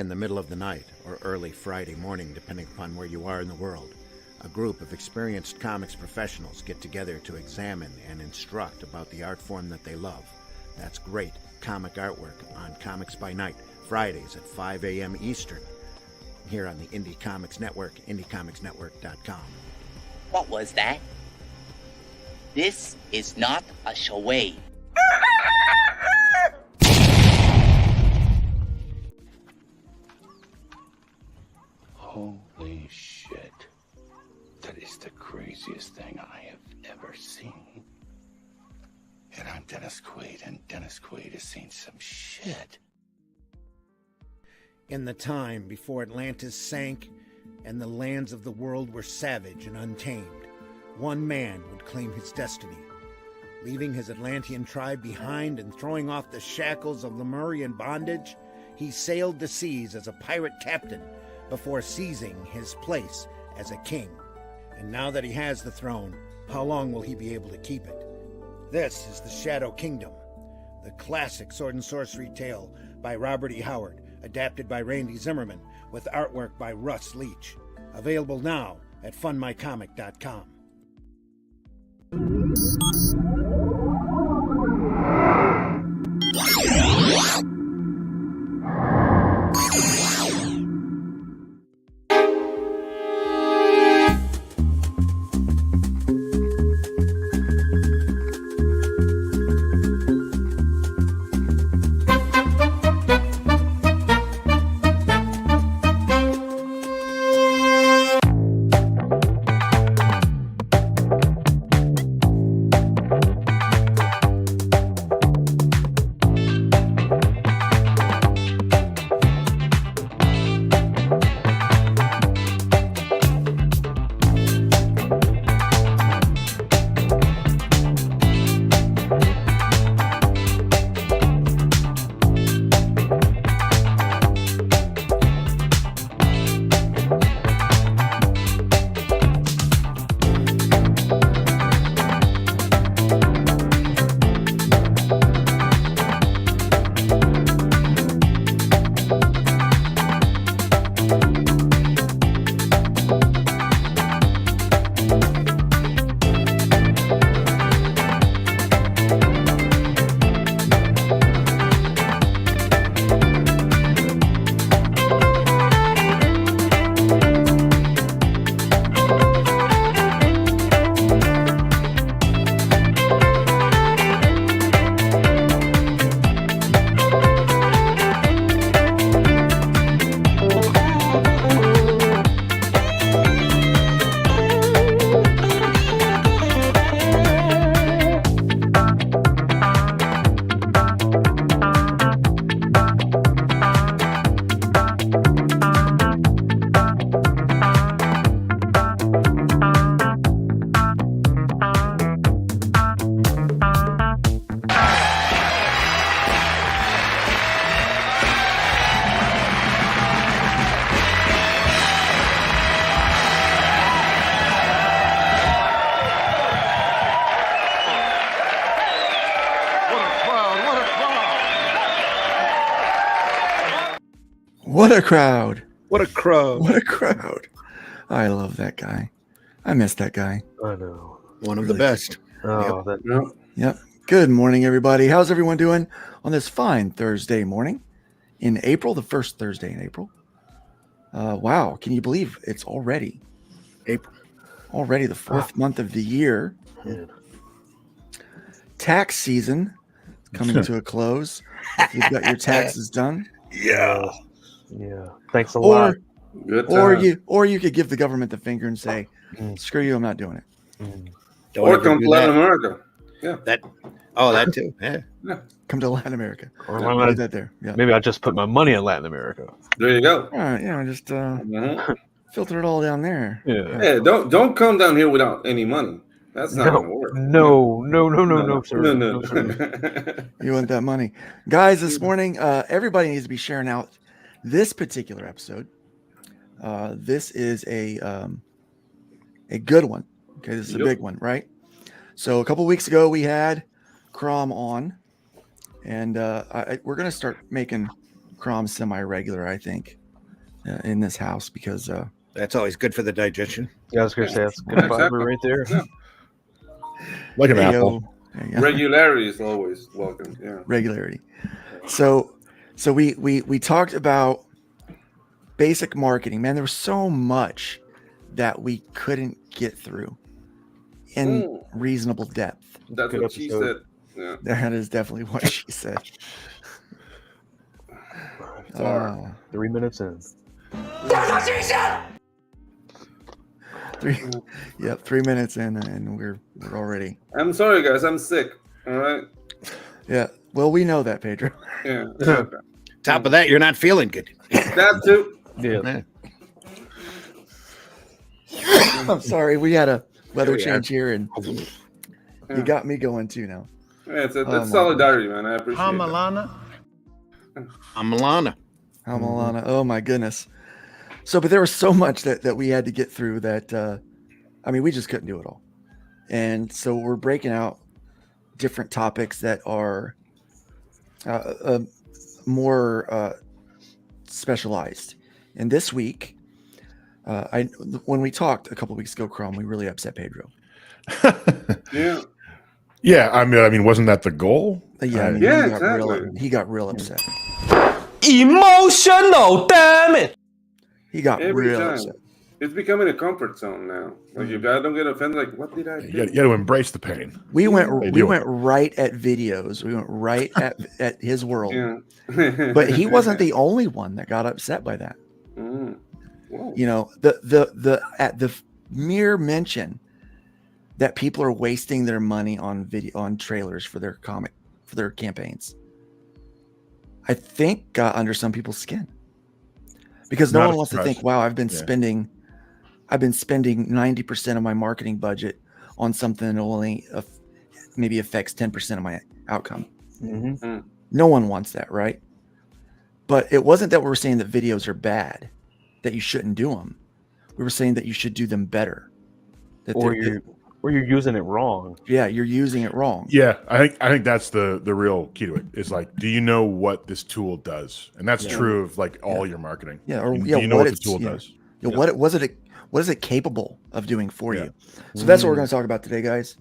In the middle of the night, or early Friday morning, depending upon where you are in the world, a group of experienced comics professionals get together to examine and instruct about the art form that they love. That's great comic artwork on Comics by Night, Fridays at 5 a.m. Eastern, here on the Indie Comics Network, indiecomicsnetwork.com. What was that? This is not a charade. Holy shit. That is the craziest thing I have ever seen. And I'm Dennis Quaid, and Dennis Quaid has seen some shit. In the time before Atlantis sank and the lands of the world were savage and untamed, one man would claim his destiny. Leaving his Atlantean tribe behind and throwing off the shackles of Lemurian bondage, he sailed the seas as a pirate captain before seizing his place as a king. And now that he has the throne, how long will he be able to keep it? This is the Shadow Kingdom, the classic sword and sorcery tale by Robert E. Howard, adapted by Randy Zimmerman, with artwork by Russ Leach. Available now at fundmycomic.com. What a crowd. What a crowd. What a crowd. I love that guy. I miss that guy. I know. One of the best. Oh, Yep. Good morning, everybody. How's everyone doing on this fine Thursday morning in April, the first Thursday in April? Wow. Can you believe it's already April? Already the fourth month of the year. Man. Tax season coming to a close. If you've got your taxes done. Yeah. Thanks a lot. Good Or you could give the government the finger and say, screw you, I'm not doing it. Don't Or ever come do to Latin that. America. Yeah. That too. Yeah. Come to Latin America. Or Leave that there. Yeah. maybe I just put my money in Latin America. There you go. All right, just filter it all down there. Yeah. Hey, don't come down here without any money. That's not gonna work. No, sir. No. No, sir. You want that money. Guys, this morning, everybody needs to be sharing out this particular episode. This is a good one. Okay, this is a big one, right? So a couple weeks ago, we had Crom on, and we're going to start making Crom semi-regular, I think, in this house because That's always good for the digestion. Yeah, I was gonna say that's good Yeah, fiber exactly. right there. Yeah. Like an Hey, apple. yo. There you go. Regularity is always welcome. Yeah. Regularity. So we talked about basic marketing. Man, there was so much that we couldn't get through in reasonable depth. That's Good what she episode. said. Yeah. That is definitely what she said. Sorry. 3 minutes in. 3 minutes in, and we're already. I'm sorry, guys. I'm sick. All right. Yeah. Well, we know that, Pedro. Yeah. Okay. Top of that, you're not feeling good. That too. Yeah. I'm sorry. We had a weather There we change here, and Yeah. you got me going too now. Yeah, it's Oh, my solidarity, man. I appreciate it. Milana. I'm Milana. How Milana? Oh my goodness. So, but there was so much that we had to get through that, I mean, we just couldn't do it all. And so we're breaking out different topics that are more specialized. And this week, when we talked a couple weeks ago, Crom, we really upset Pedro. Yeah. Yeah, I mean, wasn't that the goal? Yeah, I mean, Yeah, he got real upset. Emotional, damn it! He got Every real time. upset. It's becoming a comfort zone now. Like if I don't get offended, like what did I do? You got to embrace the pain. We went do. right at videos. We went right at his world. Yeah. But he wasn't the only one that got upset by that. Mm. Whoa. You know, the mere mention that people are wasting their money on trailers for their campaigns, I think got under some people's skin. Because no Not one a wants to surprise. think, wow, I've been Yeah. spending 90% of my marketing budget on something that only maybe affects 10% of my outcome. Mm-hmm. No one wants that, right? But it wasn't that we were saying that videos are bad, that you shouldn't do them. We were saying that you should do them better. That Or they're- you're using it wrong. yeah, you're using it wrong. Yeah, I think that's the real key to it. Is like, do you know what this tool does? And that's true of like all your marketing. Yeah, or do yeah, you know what what the it's- tool yeah. does? You know, what is it capable of doing for Yeah. you? So that's what we're going to talk about today, guys.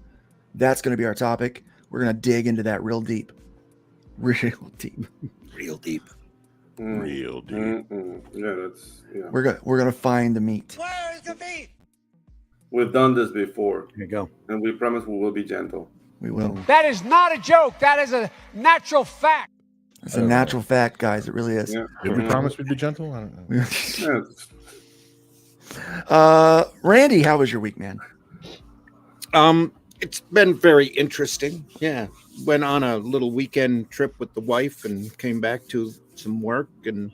That's going to be our topic. We're going to dig into that real deep. Real deep. Real deep. Mm. Real deep. Mm-mm. Yeah, that's We're going to find the meat. We've done this before, Here you go. and we promise we will be gentle. We will. That is not a joke. That is a natural fact. It's a natural fact, guys. It really is. Yeah. Did we promise we'd be gentle? I don't know. Yeah. Randy, how was your week, man? It's been very interesting. Yeah. Went on a little weekend trip with the wife and came back to some work, and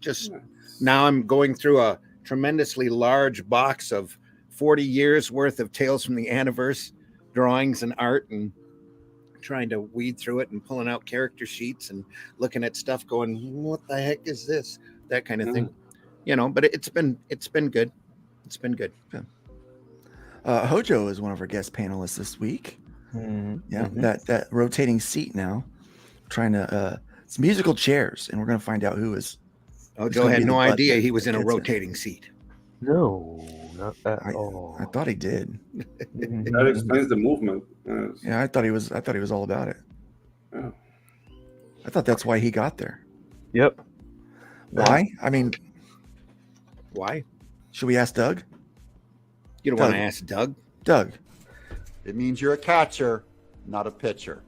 just now I'm going through a tremendously large box of 40 years worth of Tales from the Anniverse drawings and art, and trying to weed through it and pulling out character sheets and looking at stuff going, what the heck is this? That kind of thing. You know, but it's been good. It's been good. Hojo is one of our guest panelists this week. Mm-hmm. Yeah, that rotating seat now. Trying to it's musical chairs, and we're going to find out who is. Oh, who's Joe gonna had be the no butt idea that he was in a gets it. rotating seat. No, not at all. I thought he did. That explains the movement. Yes. Yeah, I thought he was all about it. Yeah. I thought that's why he got there. Yep. Why? I mean, Why? should we ask Doug? You don't Doug. want to ask Doug? Doug. It means you're a catcher, not a pitcher.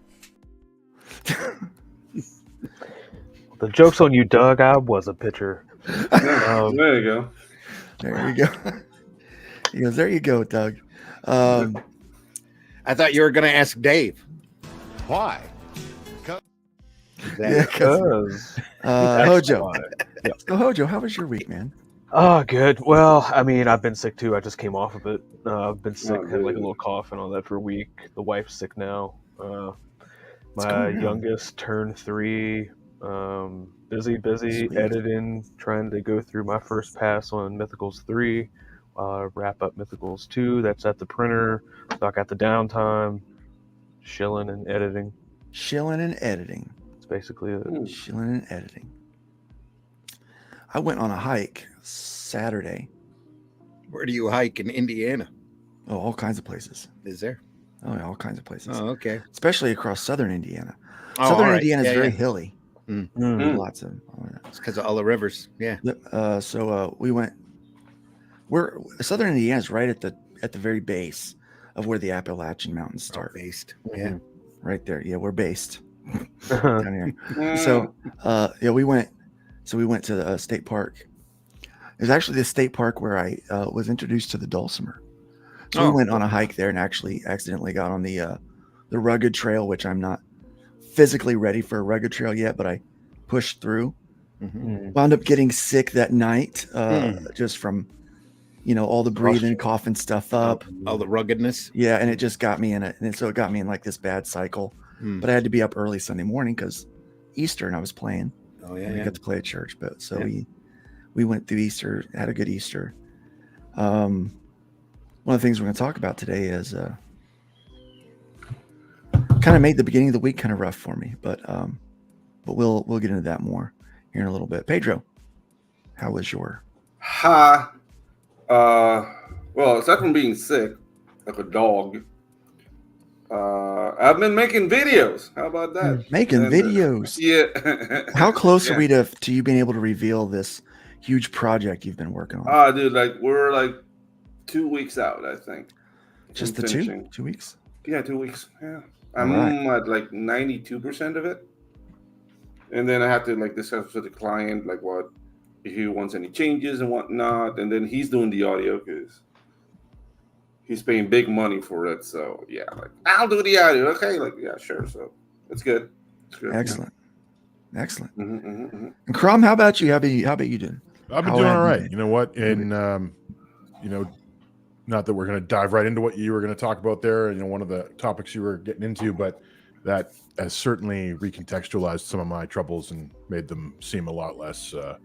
The joke's on you, Doug. I was a pitcher. Yeah, there you go. There you go. He goes, there you go, Doug. I thought you were going to ask Dave. Why? Yeah, 'cause, Because Hojo. So Hojo, how was your week, man? oh, good. Well, I mean, I've been sick too. I just came off of it. I've been sick, had like a really? little cough and all that for a week. The wife's sick now. My going on? youngest turned 3. Busy Sweet. editing, trying to go through my first pass on Mythicals 3. Wrap up Mythicals 2. That's at the printer. So I got the downtime, chilling and editing. Chilling and editing. It's basically it. Chilling and editing. I went on a hike Saturday. Where do you hike in Indiana? Oh, all kinds of places. Is there? Oh, yeah, all kinds of places. Oh, okay. Especially across southern Indiana. Oh, Southern all right. Indiana is Yeah, very yeah. hilly. Mm. Lots of. It's because of all the rivers. Yeah. So we went. Southern Indiana is right at the very base of where the Appalachian Mountains start. Based. Yeah. Right there. Yeah, we're based down here. So yeah, we went to the state park. It was actually the state park where I was introduced to the dulcimer. So we went on a hike there and actually accidentally got on the rugged trail, which I'm not physically ready for a rugged trail yet, but I pushed through. Wound up getting sick that night, just from all the breathing, coughing stuff up, all the ruggedness. Yeah, and it just got me in it, and so it got me in like this bad cycle. But I had to be up early Sunday morning because Easter, and I was playing. Oh yeah, we got to play at church, but so we went through Easter, had a good Easter. One of the things we're going to talk about today is kind of made the beginning of the week kind of rough for me, but we'll get into that more here in a little bit. Pedro, how was your? Well, aside from being sick, like a dog, I've been making videos. How about that? Making videos. Yeah. How close are we to you being able to reveal this huge project you've been working on? Dude, like we're like 2 weeks out, I think. Just the finishing. 2 weeks? Yeah, 2 weeks. Yeah. I'm at like 92% of it. And then I have to like discuss with the client, like what if he wants any changes and whatnot. And then he's doing the audio because he's paying big money for it. So yeah, like I'll do the audio. Okay, like yeah, sure. So it's good. It's good. Excellent. Excellent. And Crom, how about you? How about you doing? I've been doing all right. You know what? And not that we're going to dive right into what you were going to talk about there, one of the topics you were getting into, but that has certainly recontextualized some of my troubles and made them seem a lot less of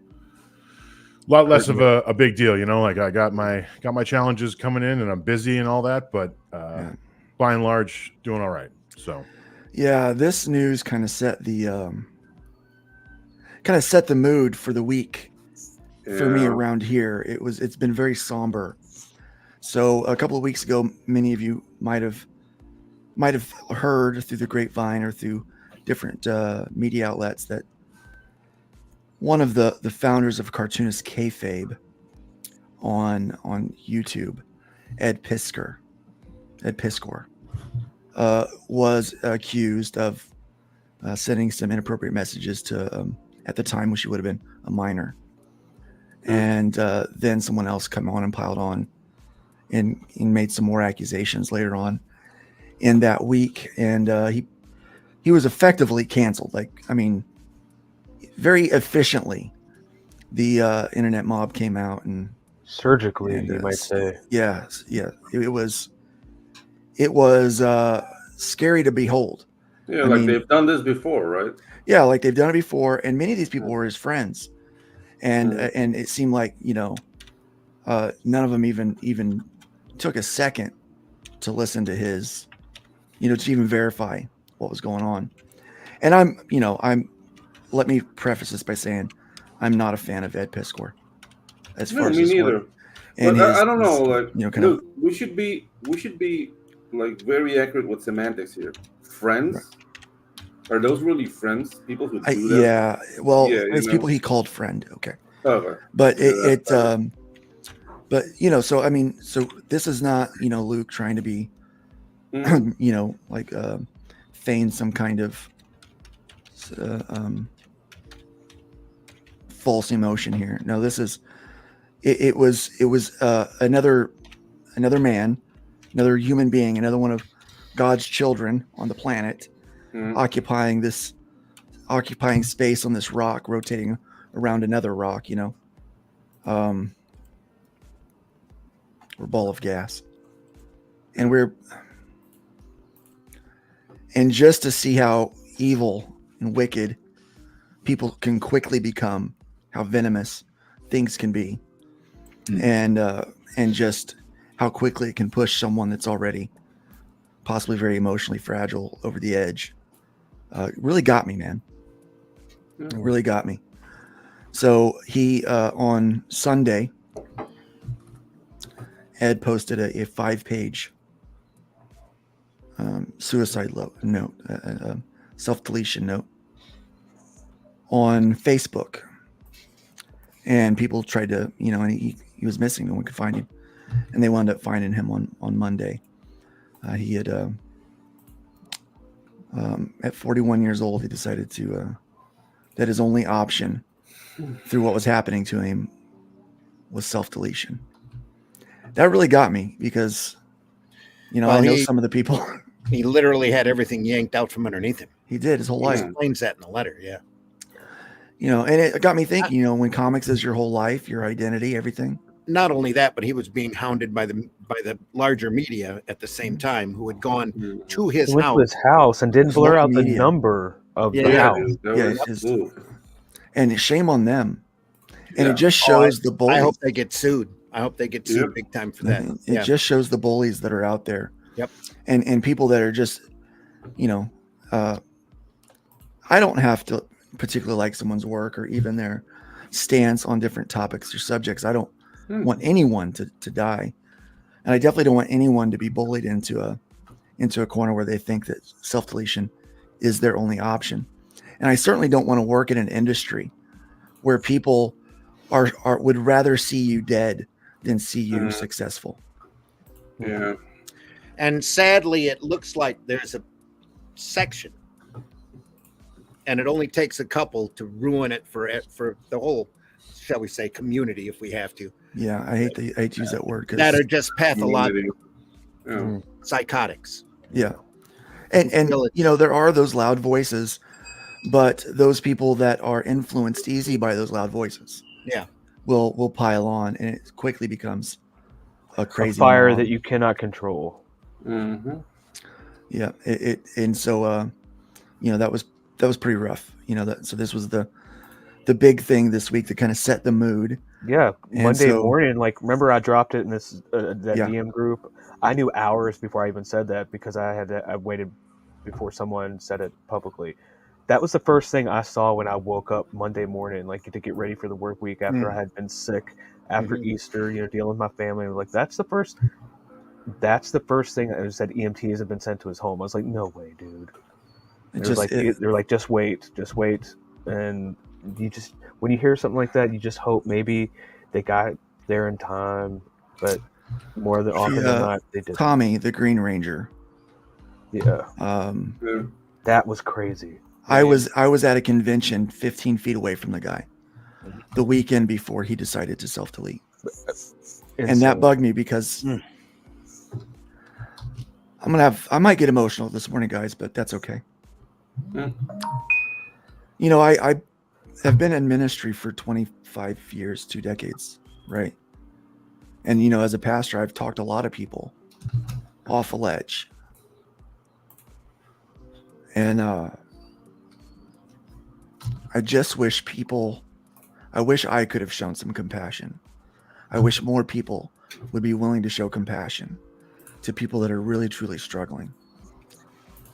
a big deal. Like I got my challenges coming in and I'm busy and all that, but by and large doing all right. So yeah, this news kind of set the mood for the week for me around here. It's been very somber. So a couple of weeks ago, many of you might have heard through the grapevine or through different media outlets that one of the founders of Cartoonist Kayfabe on YouTube, Ed Piskor, was accused of sending some inappropriate messages to, at the time when she would have been a minor. And then someone else come on and piled on and made some more accusations later on in that week. And he was effectively canceled. Very efficiently, the internet mob came out and surgically, you might say. Yeah. It was scary to behold. Yeah, they've done this before, right? Yeah, like they've done it before, and many of these people were his friends, and it seemed like none of them even took a second to listen to his, to even verify what was going on. And let me preface this by saying I'm not a fan of Ed Piskor. Me neither. And I don't know. Like, look, we should be like very accurate with semantics here. Friends. Right. Are those really friends? People who do that? Yeah. Well, it's people he called friend. Okay. Okay. But but so this is not Luke trying to be feign some kind of false emotion here. No, this is it was another man, another human being, another one of God's children on the planet, occupying space on this rock, rotating around another rock, or ball of gas. And just to see how evil and wicked people can quickly become, how venomous things can be, and just how quickly it can push someone that's already possibly very emotionally fragile over the edge. Really got me, man. It really got me. So he on Sunday, Ed posted a 5-page suicide note, self-deletion note on Facebook, and people tried to, and he was missing. No one could find him, and they wound up finding him on Monday. He had at 41 years old, he decided to that his only option through what was happening to him was self-deletion. That really got me because, I know some of the people. He literally had everything yanked out from underneath him. He did his whole He life. explains that in the letter, yeah. And it got me thinking, when comics is your whole life, your identity, everything. Not only that, but he was being hounded by the larger media at the same time, who had gone to his went house. to his house and didn't blur out the number of the house. And shame on them. And it just shows the bullies. I hope they get sued. Big time for that. It just shows the bullies that are out there. Yep. And people that are just, I don't have to particularly like someone's work or even their stance on different topics or subjects. I don't want anyone to die. And I definitely don't want anyone to be bullied into a corner where they think that self-deletion is their only option. And I certainly don't want to work in an industry where people would rather see you dead than see you successful. Yeah. And sadly, it looks like there's a section, and it only takes a couple to ruin it for the whole, shall we say, community, if we have to. Yeah, I hate to use that word. That are just pathological, psychotics. Yeah, and there are those loud voices, but those people that are influenced easy by those loud voices, will pile on, and it quickly becomes a crazy fire mob that you cannot control. Mm-hmm. Yeah, and so that was pretty rough. So this was the big thing this week that kind of set the mood. Yeah, And Monday so- morning, remember I dropped it in this that Yeah. DM group. I knew hours before I even said that because I waited before someone said it publicly. That was the first thing I saw when I woke up Monday morning, to get ready for the work week after I had been sick after Easter, dealing with my family. That's the first thing. It said EMTs have been sent to his home. I was like, no way, dude. They're like, just wait, and when you hear something like that, you just hope maybe they got there in time, but more than often than not, they didn't. Tommy, the Green Ranger. Yeah, that was crazy. I was at a convention 15 feet away from the guy the weekend before he decided to self-delete. And that bugged me because I might get emotional this morning, guys, but that's okay. I have been in ministry for 25 years, 2 decades, right? And, as a pastor, I've talked a lot of people off a ledge. And I just wish I could have shown some compassion. I wish more people would be willing to show compassion to people that are really, truly struggling.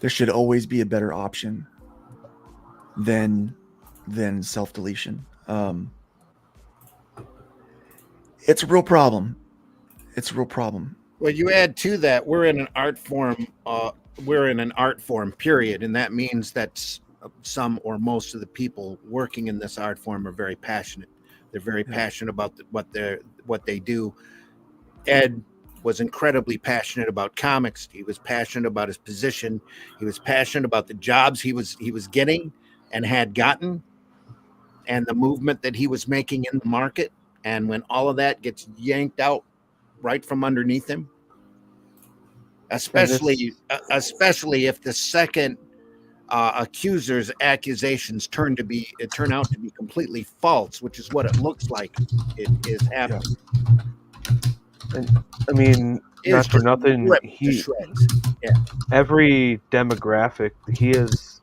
There should always be a better option than self-deletion. It's a real problem. Well, you add to that, we're in an art form, period. And that means that some or most of the people working in this art form are very passionate. They're very passionate about what they do. Ed was incredibly passionate about comics. He was passionate about his position. He was passionate about the jobs he was getting and had gotten, and the movement that he was making in the market. And when all of that gets yanked out right from underneath him, especially if the second accuser's accusations turn out to be completely false, which is what it looks like it is happening. And I mean, not for nothing, every demographic he is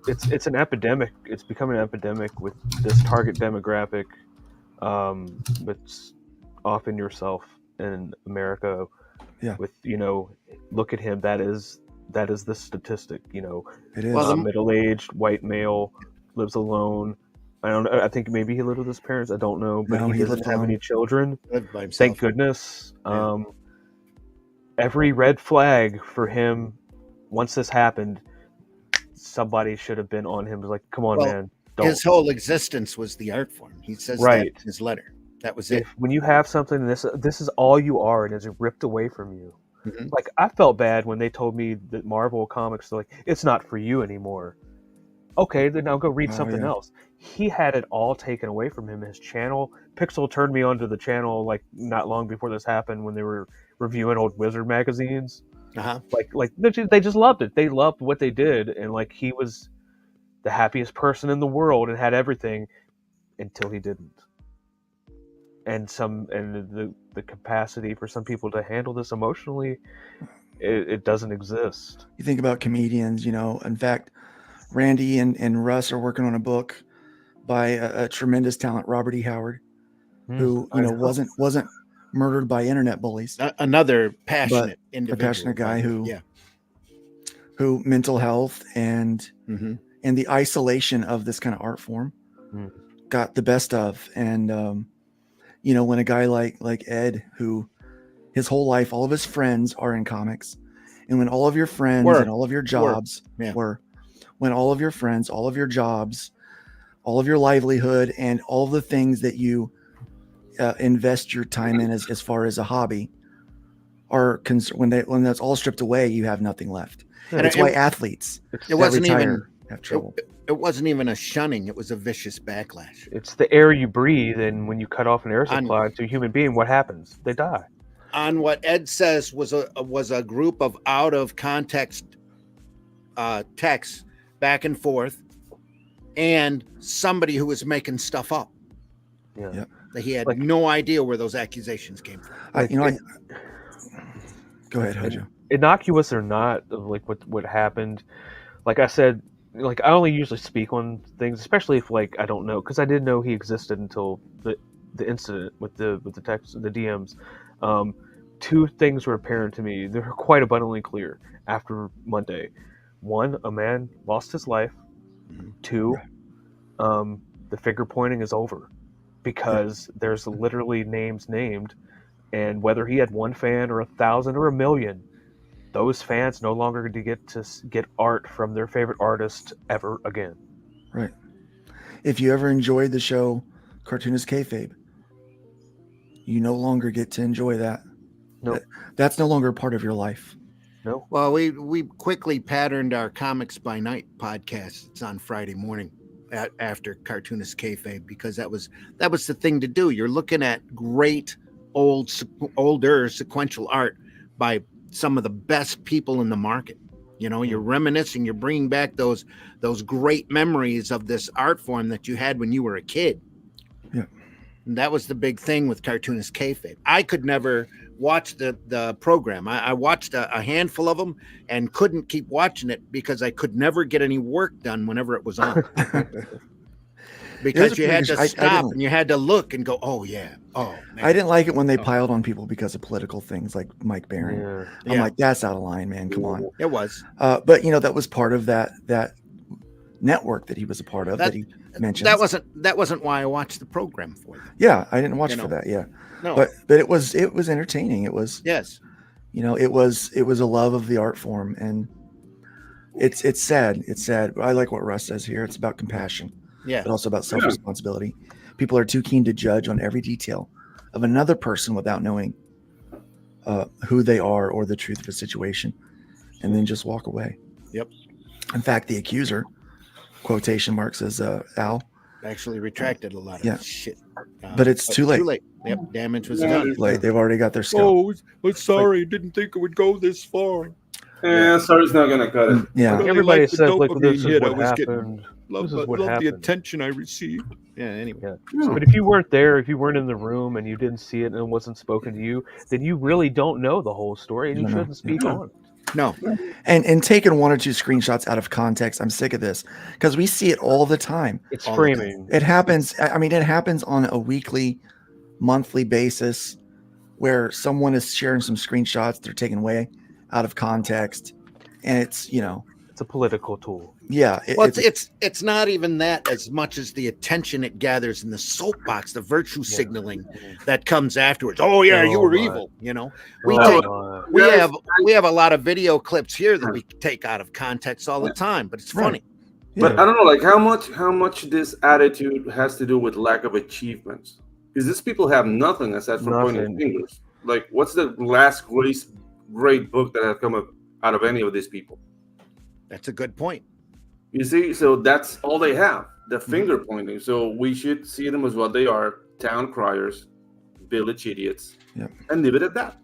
it's an epidemic. It's becoming an epidemic with this target demographic. But often yourself in America, with look at him. That is the statistic. It is. Middle-aged white male, lives alone, I don't know. I think maybe he lived with his parents. I don't know, but No, he he doesn't lived have alone. any children. Lived by himself. Thank goodness. Yeah. Every red flag for him, once this happened, somebody should have been on him. Like, come on, Well, man, don't. His whole existence was the art form. He says that Right. in his letter. That was it. If when you have something, this is all you are, and it's ripped away from you. Mhm. Like, I felt bad when they told me that Marvel Comics, like, it's not for you anymore. Okay, then I'll go read something else. He had it all taken away from him. His channel, Pixel turned me onto the channel like not long before this happened when they were reviewing old Wizard magazines. Uh-huh. Like they just loved it. They loved what they did, and like he was the happiest person in the world and had everything until he didn't. And the capacity for some people to handle this emotionally, it doesn't exist. You think about comedians, you know. In fact, Randy and Russ are working on a book by a tremendous talent, Robert E. Howard, who wasn't murdered by internet bullies. Another passionate but individual. A passionate guy who mental health and the isolation of this kind of art form got the best of. And you know, when a guy like Ed, who his whole life, all of his friends are in comics, and when all of your friends and all of your jobs when all of your friends, all of your jobs, all of your livelihood, and all of the things that you invest your time in as far as a hobby are when that's all stripped away, you have nothing left. And that's why athletes it wasn't even have trouble. It wasn't even a shunning, it was a vicious backlash. It's the air you breathe, and when you cut off an air supply to a human being, what happens? They die. On what Ed says was a group of out of context texts back and forth, and somebody who was making stuff up. Yeah. Yep. That he had no idea where those accusations came from. Go ahead, Hojo. Innocuous or not, of like what happened. Like I said, like I only usually speak on things, especially if like I don't know, because I didn't know he existed until the incident with the text, the DMs. Two things were apparent to me. They were quite abundantly clear after Monday. One, a man lost his life. Two, the finger pointing is over because there's literally names named, and whether he had one fan or 1,000 or 1,000,000, those fans no longer get to get art from their favorite artist ever again. Right. If you ever enjoyed the show Cartoonist Kayfabe, you no longer get to enjoy that. No, that's no longer part of your life. No. Well, we quickly patterned our Comics by Night podcast. It's on Friday morning after Cartoonist Kayfabe, because that was the thing to do. You're looking at great older sequential art by some of the best people in the market. You know, you're reminiscing, you're bringing back those great memories of this art form that you had when you were a kid. Yeah. And that was the big thing with Cartoonist Kayfabe. I could never watch the program. I watched a handful of them and couldn't keep watching it because I could never get any work done whenever it was on. Because you had to stop and you had to look and go, oh, yeah. Oh, man. I didn't like it when they piled on people because of political things like Mike Barron. I'm like, that's out of line, man. Come on. It was. But, you know, that was part of that network that he was a part of that he mentioned. That wasn't why I watched the program for them. Yeah, I didn't watch for that. Yeah. No. But it was entertaining. It was, yes. You know, it was a love of the art form, and it's sad. It's sad. I like what Russ says here. It's about compassion. Yeah. But also about self-responsibility. People are too keen to judge on every detail of another person without knowing who they are or the truth of a situation, and then just walk away. Yep. In fact, the accuser, quotation marks, says Al, actually retracted a lot of shit. But it's too late. Too late. Yep. Damage was done. Late. They've already got their scalp. Oh, sorry. Didn't think it would go this far. Yeah, sorry's not gonna cut it. Yeah. Really Everybody liked the says like dopamine this is hit what I was happened. Love This is what the happened. attention I received. Yeah. Anyway. Yeah. But if you weren't there, if you weren't in the room and you didn't see it and it wasn't spoken to you, then you really don't know the whole story, and you shouldn't speak on it. No. And taking one or two screenshots out of context, I'm sick of this because we see it all the time. It's framing. It happens. I mean, it happens on a weekly, monthly basis where someone is sharing some screenshots. They're taken away out of context. And it's, you know, It's a political tool. Yeah, Well, it's not even that as much as the attention it gathers in the soapbox, the virtue signaling that comes afterwards. Oh yeah, you were evil. You know, we have a lot of video clips here that we take out of context all the time, but it's funny. But I don't know, like how much this attitude has to do with lack of achievements, because these people have nothing aside from pointing fingers. Like, what's the last great book that has come out of any of these people? That's a good point. You see, so that's all they have, the finger pointing. So we should see them as what they are: town criers, village idiots, and leave it at that.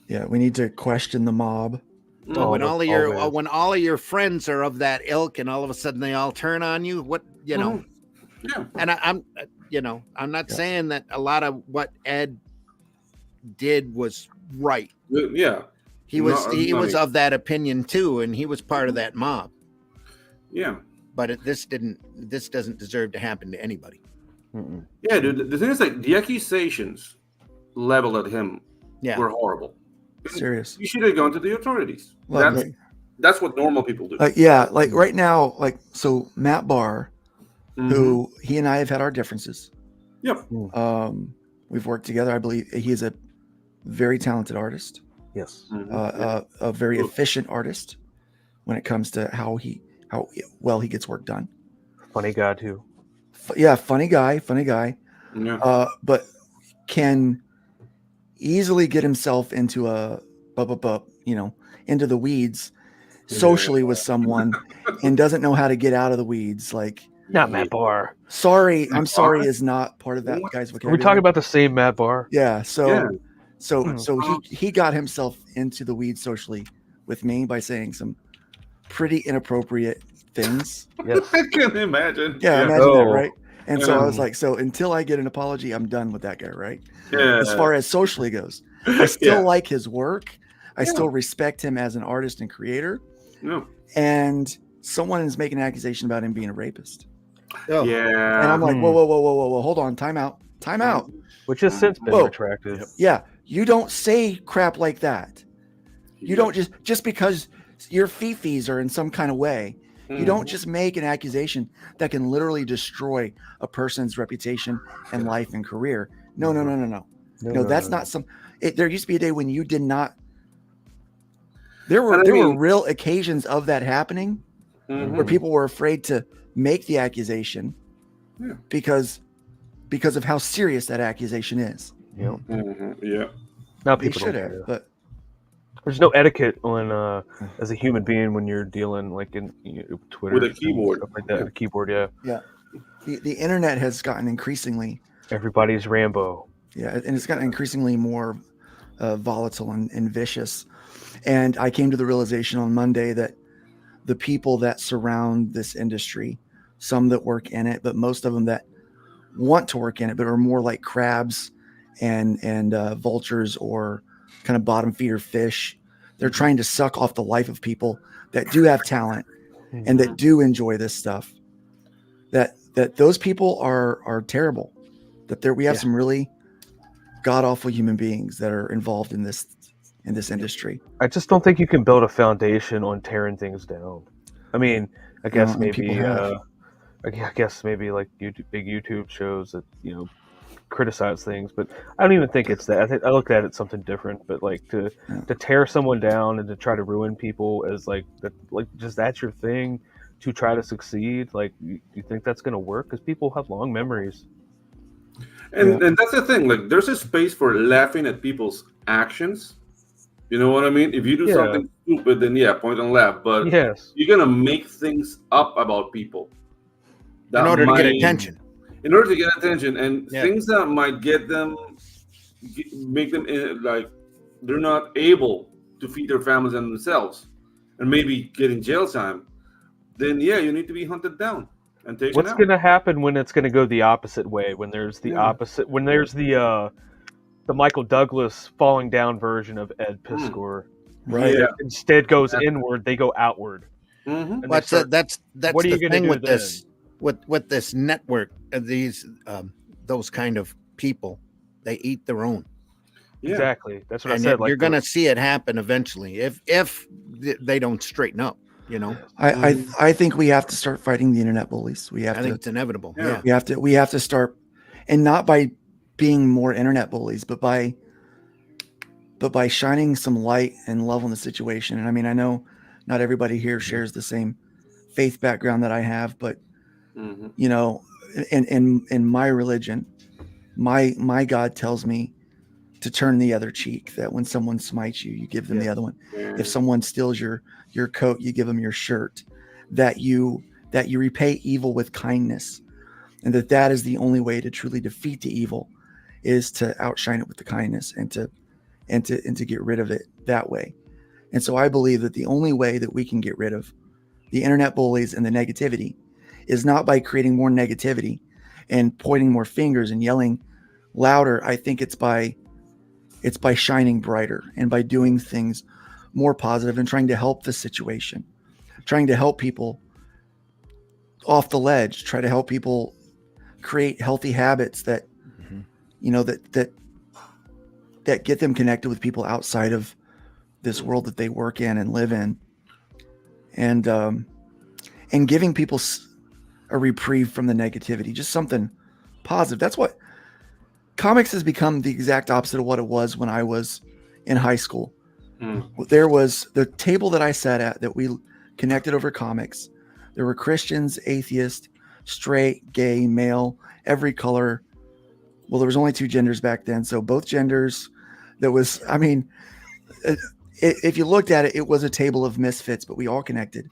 Yeah, we need to question the mob. When all of your friends are of that ilk, and all of a sudden they all turn on you, what you know? Yeah. And I'm not saying that a lot of what Ed did was right. Yeah. He was of that opinion too, and he was part of that mob. Yeah. But this doesn't deserve to happen to anybody. Yeah, dude. The thing is, like, the accusations leveled at him were horrible. Serious. You should have gone to the authorities. Well, that's what normal people do. Like right now, so Matt Barr, who he and I have had our differences. Yep. We've worked together. I believe he is a very talented artist. Yes. A very efficient artist when it comes to how well he gets work done. Funny guy too. Funny guy. Yeah. But can easily get himself into into the weeds socially with someone and doesn't know how to get out of the weeds. Like, not Matt Barr. I'm sorry is not part of that guy's vocabulary. Are we talking about the same Matt Barr? Yeah. So he got himself into the weeds socially with me by saying some pretty inappropriate things. Yes. I can imagine. Yeah, imagine that, right? And so I was like, so until I get an apology, I'm done with that guy, right? Yeah. As far as socially goes, I still like his work. I still respect him as an artist and creator. Yeah. And someone is making an accusation about him being a rapist. Oh. Yeah. And I'm like, whoa, hold on, time out. Which has since been retracted. Yeah, you don't say crap like that. You don't just because your fifis are in some kind of way. You don't just make an accusation that can literally destroy a person's reputation and life and career. No. That's not some. There used to be a day when you did not. There were real occasions of that happening where people were afraid to make the accusation because of how serious that accusation is. Yeah. Yeah. Now They people should don't have, care. but There's no etiquette on as a human being when you're dealing like in Twitter with a keyboard, stuff like that. A keyboard, yeah. The internet has gotten increasingly. Everybody's Rambo. Yeah, and it's gotten increasingly more volatile and vicious. And I came to the realization on Monday that the people that surround this industry, some that work in it, but most of them that want to work in it, but are more like crabs and vultures or kind of bottom feeder fish. They're trying to suck off the life of people that do have talent and that do enjoy this stuff. That those people are terrible. That we have some really god awful human beings that are involved in this industry. I just don't think you can build a foundation on tearing things down. I mean, I guess maybe like big YouTube shows that criticize things, but I don't even think it's that. I look at it something different. But like to tear someone down and to try to ruin people as like that, like just that's your thing to try to succeed. Like you think that's going to work? Because people have long memories. And that's the thing. Like, there's a space for laughing at people's actions. You know what I mean? If you do something stupid, then point and laugh. But you're gonna make things up about people in order to get attention. In order to get attention, and things that might make them like they're not able to feed their families and themselves, and maybe get in jail time. Then you need to be hunted down and taken out. What's going to happen when it's going to go the opposite way? When there's the opposite, when there's the Michael Douglas falling down version of Ed Piskor, right? Yeah. Instead goes inward, they go outward. Mm-hmm. That's what are you going to do with this? With this network of these those kind of people, they eat their own. Exactly. That's what I said. You're going to see it happen eventually if they don't straighten up. You know, I think we have to start fighting the internet bullies. We have I to. think it's inevitable. Yeah. Yeah. We have to start, and not by being more internet bullies, but by shining some light and love on the situation. And I mean, I know not everybody here shares the same faith background that I have, but Mm-hmm. you know, in my religion, my God tells me to turn the other cheek, that when someone smites you, you give them the other one. Yeah. If someone steals your coat, you give them your shirt. That you repay evil with kindness, and that is the only way to truly defeat the evil, is to outshine it with the kindness, and to get rid of it that way. And so I believe that the only way that we can get rid of the internet bullies and the negativity is not by creating more negativity and pointing more fingers and yelling louder. I think it's by shining brighter and by doing things more positive and trying to help the situation, trying to help people off the ledge, try to help people create healthy habits that, you know, that get them connected with people outside of this world that they work in and live in, and giving people a reprieve from the negativity, just something positive. That's what comics has become, the exact opposite of what it was when I was in high school. There was the table that I sat at that we connected over comics. There were Christians, atheists, straight, gay, male, every color. Well, there was only 2 genders back then, so both genders. There was, I mean, if you looked at it, it was a table of misfits, but we all connected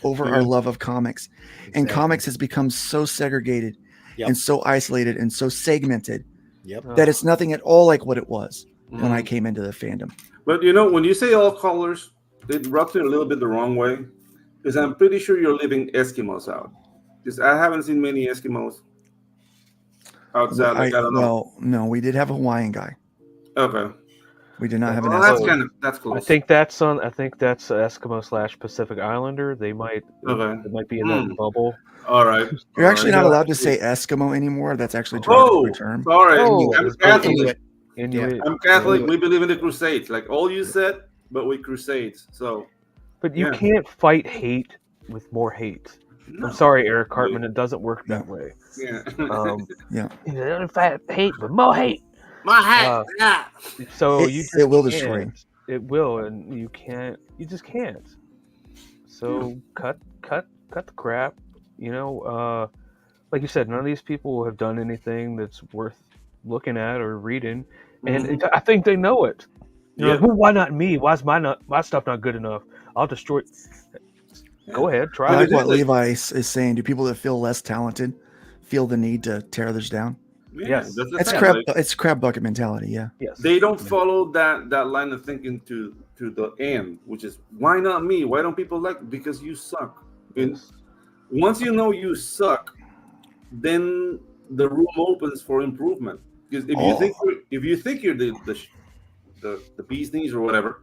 over our love of comics. Exactly. And comics has become so segregated and so isolated and so segmented that it's nothing at all like what it was when I came into the fandom. But you know, when you say all colors, it rubs me a little bit the wrong way, because I'm pretty sure you're leaving Eskimos out. Because I haven't seen many Eskimos outside. Like, I don't know. Well, no, we did have a Hawaiian guy. Okay. We did not have an Eskimo. That's close. I think that's Eskimo / Pacific Islander. They might be in that bubble. All right. You're actually not allowed to say Eskimo anymore. That's actually a term. Sorry. Oh, I'm Catholic. Inuit. I'm Catholic. We believe in the Crusades, like all you said, but we Crusades. So, but you can't fight hate with more hate. No. I'm sorry, Eric Cartman. It doesn't work that way. Yeah. You don't fight hate, but more hate. My hat. So it will destroy him. It will, and you just can't. So cut the crap. You know, like you said, none of these people have done anything that's worth looking at or reading, and I think they know it. You're like, well, why not me? Why is my stuff not good enough? I'll destroy it. Go ahead, try. I like what Levi is saying. Do people that feel less talented feel the need to tear others down? Yes, it's crab bucket mentality. Yeah. Yes. They don't follow that line of thinking to the end, which is, why not me? Why don't people like? Because you suck. And once you know you suck, then the room opens for improvement. Because if you think you're the bee's knees or whatever,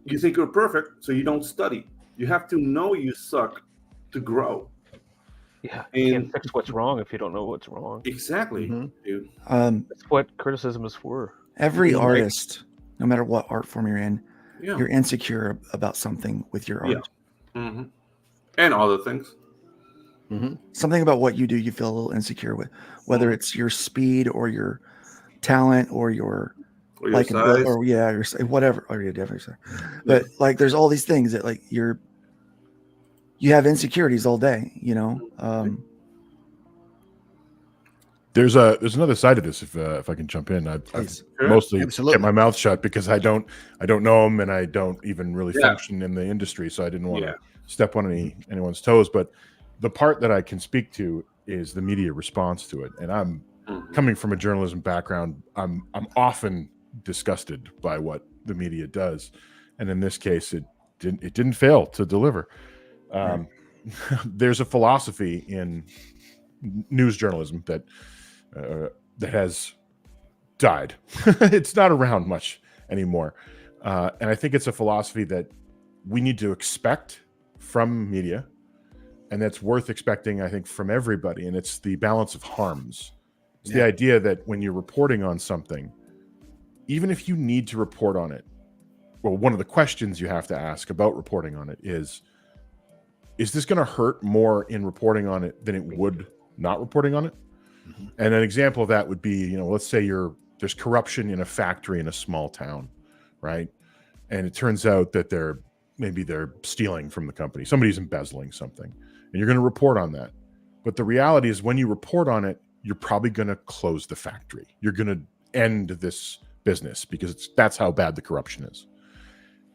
you think you're perfect, so you don't study. You have to know you suck to grow. Yeah, you can't fix what's wrong if you don't know what's wrong. Exactly, dude. That's what criticism is for. Every artist, no matter what art form you're in, you're insecure about something with your art. Yeah. And other things. Something about what you do, you feel a little insecure with, whether it's your speed or your talent or your size. or your whatever. Oh, yeah, definitely so. But like, there's all these things that like you have insecurities all day, you know. There's another side of this. If I can jump in, I've mostly kept my mouth shut because I don't know them and I don't even really function in the industry, so I didn't want to step on anyone's toes. But the part that I can speak to is the media response to it, and I'm coming from a journalism background. I'm often disgusted by what the media does, and in this case, it didn't fail to deliver. There's a philosophy in news journalism that has died. It's not around much anymore, and I think it's a philosophy that we need to expect from media, and that's worth expecting, I think, from everybody. And it's the balance of harms. It's the idea that when you're reporting on something, even if you need to report on it, one of the questions you have to ask about reporting on it is this going to hurt more in reporting on it than it would not reporting on it? Mm-hmm. And an example of that would be, let's say there's corruption in a factory in a small town, right? And it turns out that they're stealing from the company. Somebody's embezzling something, and you're going to report on that. But the reality is, when you report on it, you're probably going to close the factory. You're going to end this business because that's how bad the corruption is.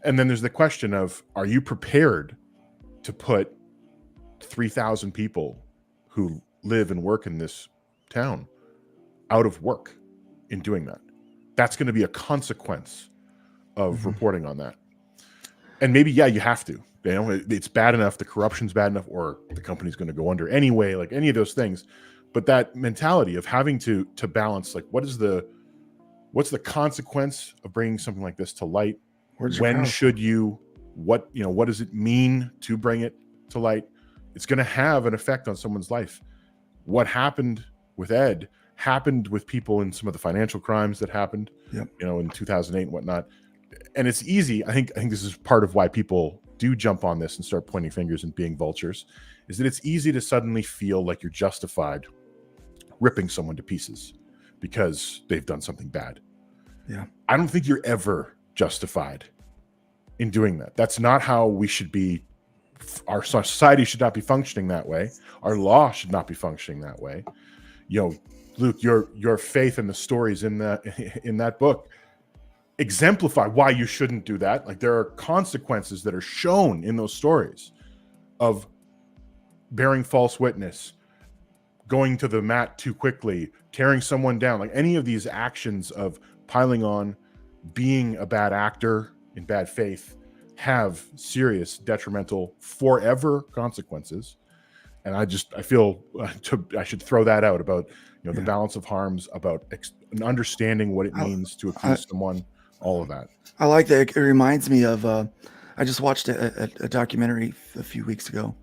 And then there's the question of, are you prepared to put 3,000 people who live and work in this town out of work in doing that? That's going to be a consequence of reporting on that. And maybe, you have to. It's bad enough, the corruption's bad enough, or the company's going to go under anyway, like any of those things. But that mentality of having to balance, like, what's the consequence of bringing something like this to light? When should you? What does it mean to bring it to light? It's going to have an effect on someone's life. What happened with Ed happened with people in some of the financial crimes that happened, in 2008 and whatnot. And it's easy. I think this is part of why people do jump on this and start pointing fingers and being vultures, is that it's easy to suddenly feel like you're justified ripping someone to pieces because they've done something bad. Yeah. I don't think you're ever justified in doing that. That's not how we should be. Our society should not be functioning that way. Our law should not be functioning that way. Luke, your faith in the stories in that book exemplify why you shouldn't do that. Like, there are consequences that are shown in those stories of bearing false witness, going to the mat too quickly, tearing someone down, like any of these actions of piling on, being a bad actor in bad faith, have serious detrimental forever consequences. And I feel I should throw that out about the balance of harms, about an understanding what it means to accuse someone, all of that. I like that. It reminds me of I just watched a documentary a few weeks ago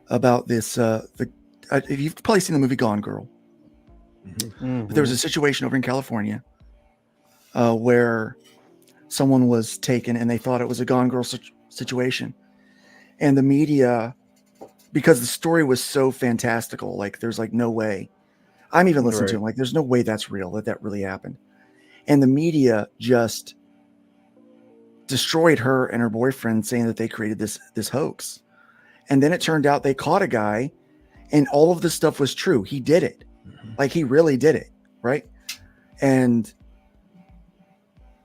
about this. You've probably seen the movie Gone Girl. Mm-hmm. There was a situation over in California where someone was taken and they thought it was a Gone Girl situation. And the media, because the story was so fantastical, like there's like no way. I'm even listening to him, like there's no way that's real, that really happened. And the media just destroyed her and her boyfriend, saying that they created this hoax. And then it turned out they caught a guy and all of this stuff was true. He did it. Mm-hmm. Like he really did it. Right. And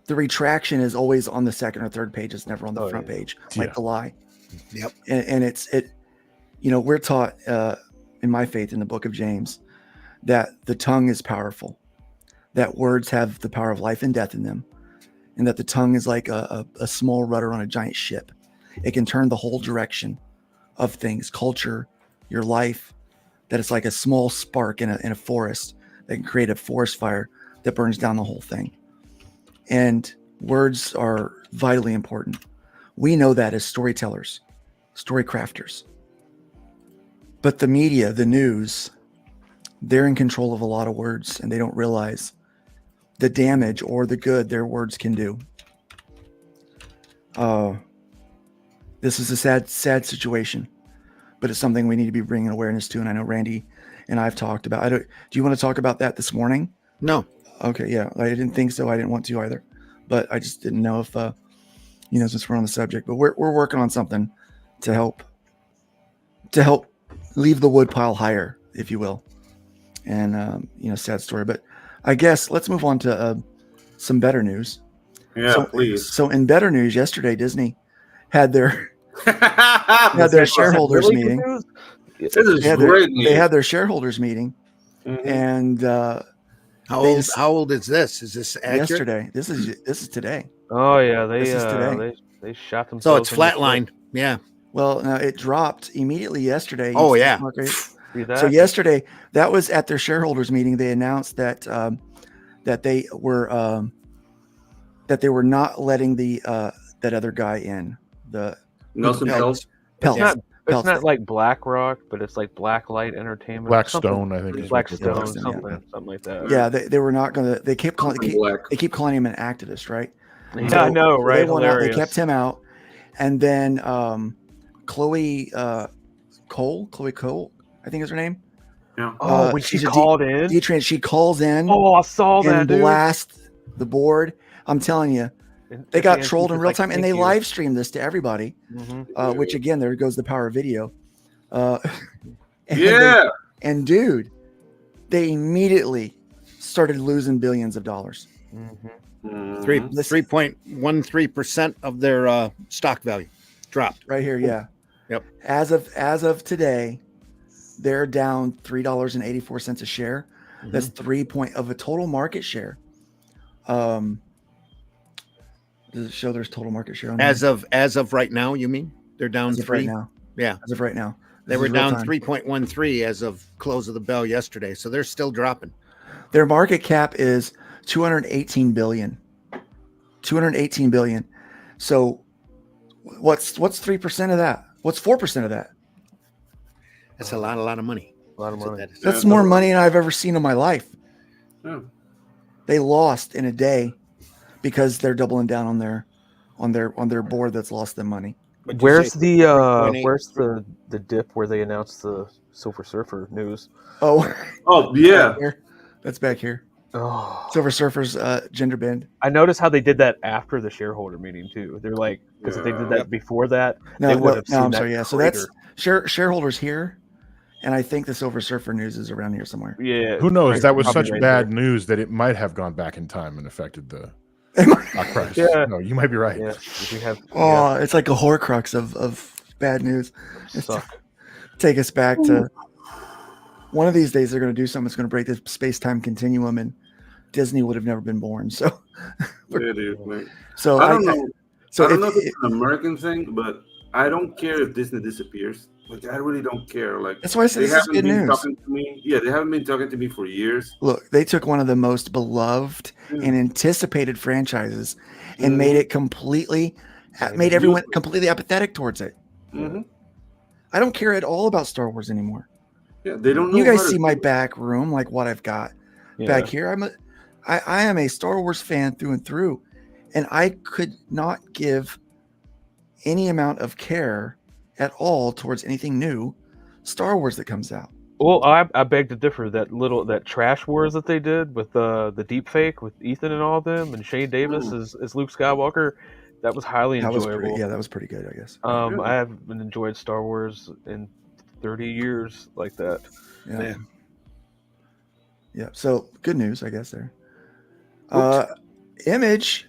the retraction is always on the second or third page. It's never on the front page, like the lie. Yep. And we're taught in my faith in the book of James that the tongue is powerful, that words have the power of life and death in them, and that the tongue is like a small rudder on a giant ship. It can turn the whole direction of things, culture, your life, that it's like a small spark in a forest that can create a forest fire that burns down the whole thing. And words are vitally important. We know that as storytellers, story crafters. But the media, the news, they're in control of a lot of words, and they don't realize the damage or the good their words can do. This is a sad situation, but it's something we need to be bringing awareness to. And I know Randy and I've talked about. Do you want to talk about that this morning? No. Okay. Yeah. I didn't think so. I didn't want to either, but I just didn't know if, since we're on the subject, but we're working on something to help leave the wood pile higher, if you will. And, sad story, but I guess let's move on to some better news. Yeah, please. So in better news, yesterday, Disney had their shareholders meeting. This is great news. They had their shareholders meeting, and how old is this? Is this accurate? Yesterday? This is today. Oh yeah, they shot themselves. So it's flatlined. Yeah. Well, it dropped immediately yesterday. Oh yeah. So yesterday, that was at their shareholders meeting. They announced that they were not letting that other guy in. The Nelson Peltz. It's not like BlackRock, but it's like Blacklight Entertainment. Blackstone, I think. Blackstone, something like that. Yeah, they were not going to. They keep calling him an activist, right? Yeah, So I know, right? They went out, they Hilarious. kept him out, and then Chloe Cole, I think is her name. Yeah. Oh, when she called in, she calls in. Oh, I saw that, and dude. blast the board. I'm telling you, they got trolled in real time, and they live streamed this to everybody. Which again, there goes the power of video. And dude, they immediately started losing billions of dollars. 3.13% of their stock value dropped right here. Yeah. Yep. As of today, they're down $3.84 a share. That's 3 point of a total market share. Does it show there's total market share on as of right now? You mean they're down right now? Yeah, as of right now, they were down 3.13 as of close of the bell yesterday. So they're still dropping. Their market cap is 218 billion. 218 billion. So what's 3% of that? What's 4% of that? That's a lot of money. A lot of money. That's more money than I've ever seen in my life. Yeah. They lost in a day because they're doubling down on their board that's lost them money. Where's the dip where they announced the Silver Surfer news? Oh yeah, that's back here. Oh, Silver Surfer's gender bend. I noticed how they did that after the shareholder meeting too. They're like, because if they did that before that, they would have seen I'm that sorry. Yeah, so that's shareholders here, and I think the Silver Surfer news is around here somewhere. Yeah, who knows? That was such bad news that it might have gone back in time and affected the stock price. Yeah. No, you might be right. Yeah, it's like a Horcrux of bad news. Take us back to one of these days. They're going to do something that's going to break the space-time continuum, and Disney would have never been born. So, so I don't know. So I don't know if it's an American thing, but I don't care if Disney disappears. Like, I really don't care. Like, that's why I said this is good news. Talking to me. Yeah, they haven't been talking to me for years. Look, they took one of the most beloved and anticipated franchises and made it made everyone completely apathetic towards it. I don't care at all about Star Wars anymore. Yeah, they don't know. You guys see my back room, like what I've got back here. I am a Star Wars fan through and through, and I could not give any amount of care at all towards anything new Star Wars that comes out. Well, I beg to differ. That trash wars that they did with the deep fake with Ethan and all of them, and Shane Davis as Luke Skywalker, that was highly enjoyable. That was pretty good, I guess. I haven't enjoyed Star Wars in 30 years like that. Yeah. So good news, I guess there. Image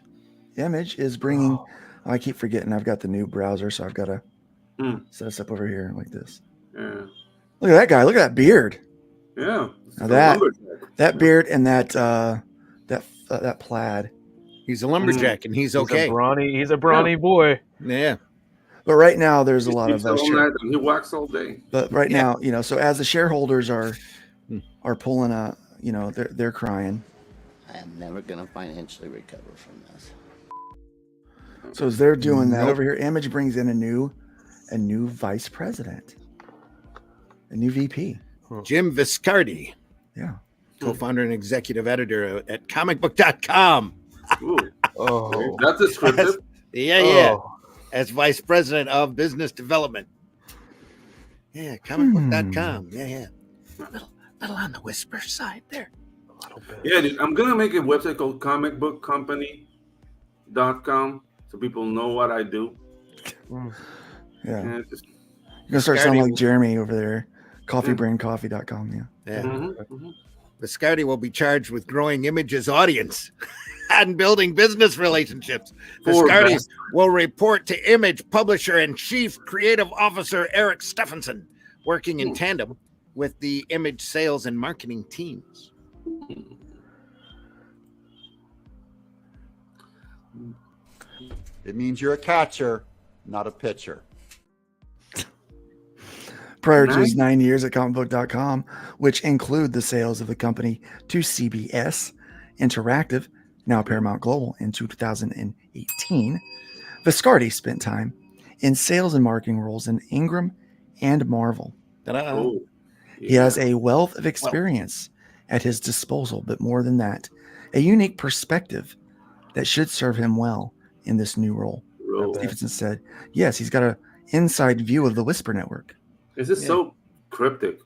is bringing. I keep forgetting. I've got the new browser, so I've got to set us up over here like this. Yeah. Look at that guy. Look at that beard. Yeah. Now that beard and that plaid. He's a lumberjack, and he's okay. He's a brawny boy. Yeah. But right now, there's a lot of he walks all day. But right now, so as the shareholders are pulling they're crying. I am never going to financially recover from this. So as they're doing that over here, Image brings in a new vice president, a new VP, Jim Viscardi. Yeah, co-founder and executive editor at comicbook.com. Oh, that's descriptive. Yeah. As vice president of business development. Yeah, comicbook.com. Yeah. A little on the whisper side there. Yeah, dude, I'm gonna make a website called comicbookcompany.com so people know what I do. Yeah. You're gonna start sounding like Jeremy over there. Coffeebraincoffee.com. Yeah. Viscardi will be charged with growing Image's audience and building business relationships. Viscardi will report to Image publisher and chief creative officer Eric Stephenson, working in tandem with the Image sales and marketing teams. It means you're a catcher, not a pitcher. Prior to his 9 years at comicbook.com, which include the sales of the company to CBS Interactive, now Paramount Global, in 2018, Viscardi spent time in sales and marketing roles in Ingram and Marvel. He has a wealth of experience at his disposal, but more than that, a unique perspective that should serve him well in this new role. Stevenson said, yes, he's got an inside view of the Whisper Network. Is this so cryptic?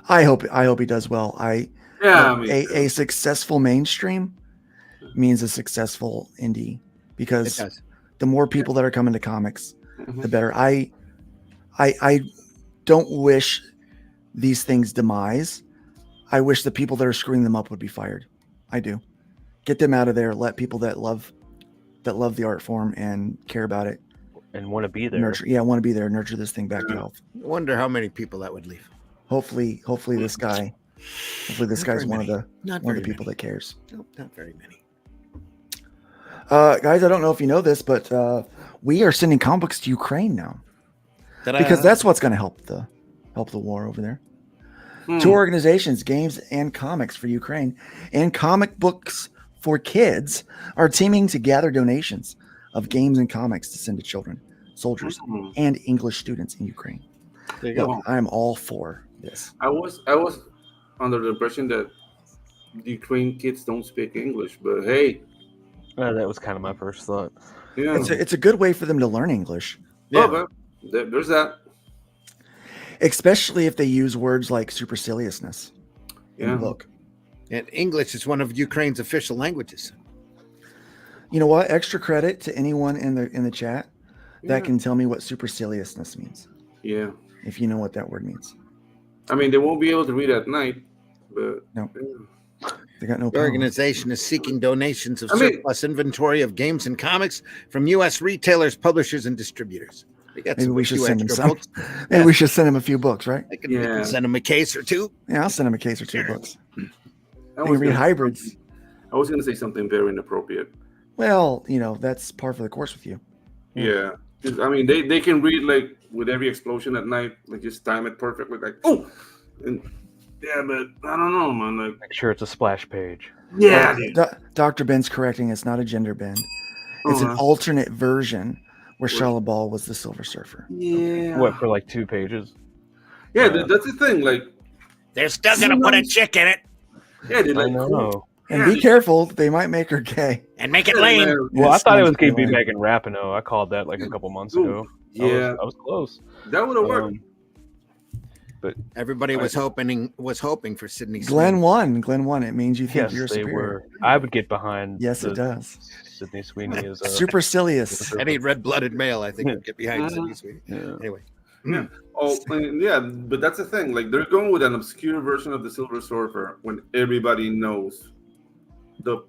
I hope he does well. A successful mainstream means a successful indie, because the more people that are coming to comics, the better. I don't wish these things demise. I wish the people that are screwing them up would be fired. I do. Get them out of there. Let people that love the art form and care about it and want to be there. Want to be there. Nurture this thing back to health. I wonder how many people that would leave. Hopefully this guy's one of the people that cares. Nope, not very many. Guys, I don't know if you know this, but we are sending comic books to Ukraine now. Because that's what's going to help the war over there. 2 organizations, Games and Comics for Ukraine, and Comic Books for Kids, are teaming to gather donations of games and comics to send to children, soldiers, and English students in Ukraine. There you go. I'm all for this. I was under the impression that the Ukraine kids don't speak English, but hey, that was kind of my first thought. Yeah, it's a good way for them to learn English. Yeah, there's that. Especially if they use words like superciliousness in the book. And English is one of Ukraine's official languages. You know what? Extra credit to anyone in the chat that can tell me what superciliousness means. Yeah. If you know what that word means. I mean, they won't be able to read at night, but no. They got no The organization is seeking donations of surplus inventory of games and comics from U.S. retailers, publishers, and distributors. Maybe we should send him some. Maybe we should send him a few books, right? We can send him a case or 2. Yeah, I'll send him a case or 2 books. They can read hybrids. I was going to say something very inappropriate. Well, that's par for the course with you. Yeah. I mean, they can read like with every explosion at night, like just time it perfectly, like and yeah, but I don't know, man. Like, make sure it's a splash page. Yeah, Dr. Ben's correcting. It's not a gender bend. It's an alternate version where Shalabal was the Silver Surfer. Yeah. What, for like 2 pages? Yeah, that's the thing. Like, they're still gonna put a chick in it. Yeah, they like. And be careful, they might make her gay. And make it lame. Well, I thought it was going to be Megan Rapinoe. I called that like a couple months ago. Yeah. I was close. That would have worked. But everybody was hoping for Sydney Sweeney. Glenn won. It means you think yes, you're superior. I would get behind. Yes, it does. Sydney Sweeney is supercilious. Any red-blooded male, I think, would get behind Sydney Sweeney. Anyway. Yeah. But that's the thing. Like, they're going with an obscure version of the Silver Surfer when everybody knows.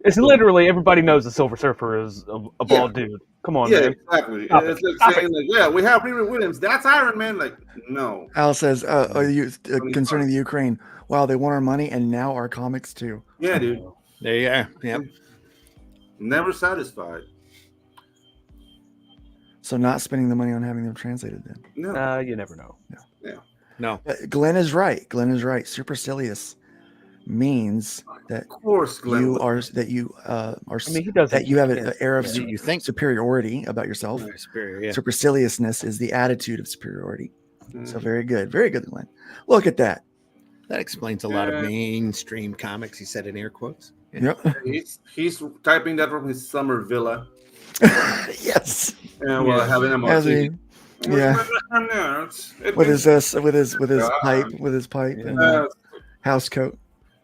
It's literally everybody knows the Silver Surfer is a bald dude. Come on, man. Exactly. It's like saying, like, we have Riri Williams. That's Iron Man. Like, no. Al says, concerning the Ukraine, wow, they want our money and now our comics too. Yeah, dude. There you are. Yep. Never satisfied. So not spending the money on having them translated then. No. You never know. No. Glenn is right. Supercilious means that of course, Glenn you are that you have an air of you think superiority about yourself. Superior, yeah. Superciliousness is the attitude of superiority. So very good, Glenn. Look at that. That explains a lot of mainstream comics. He said in air quotes. Yeah. Yep. He's typing that from his summer villa. Yes. And having him on. With his pipe and house coat.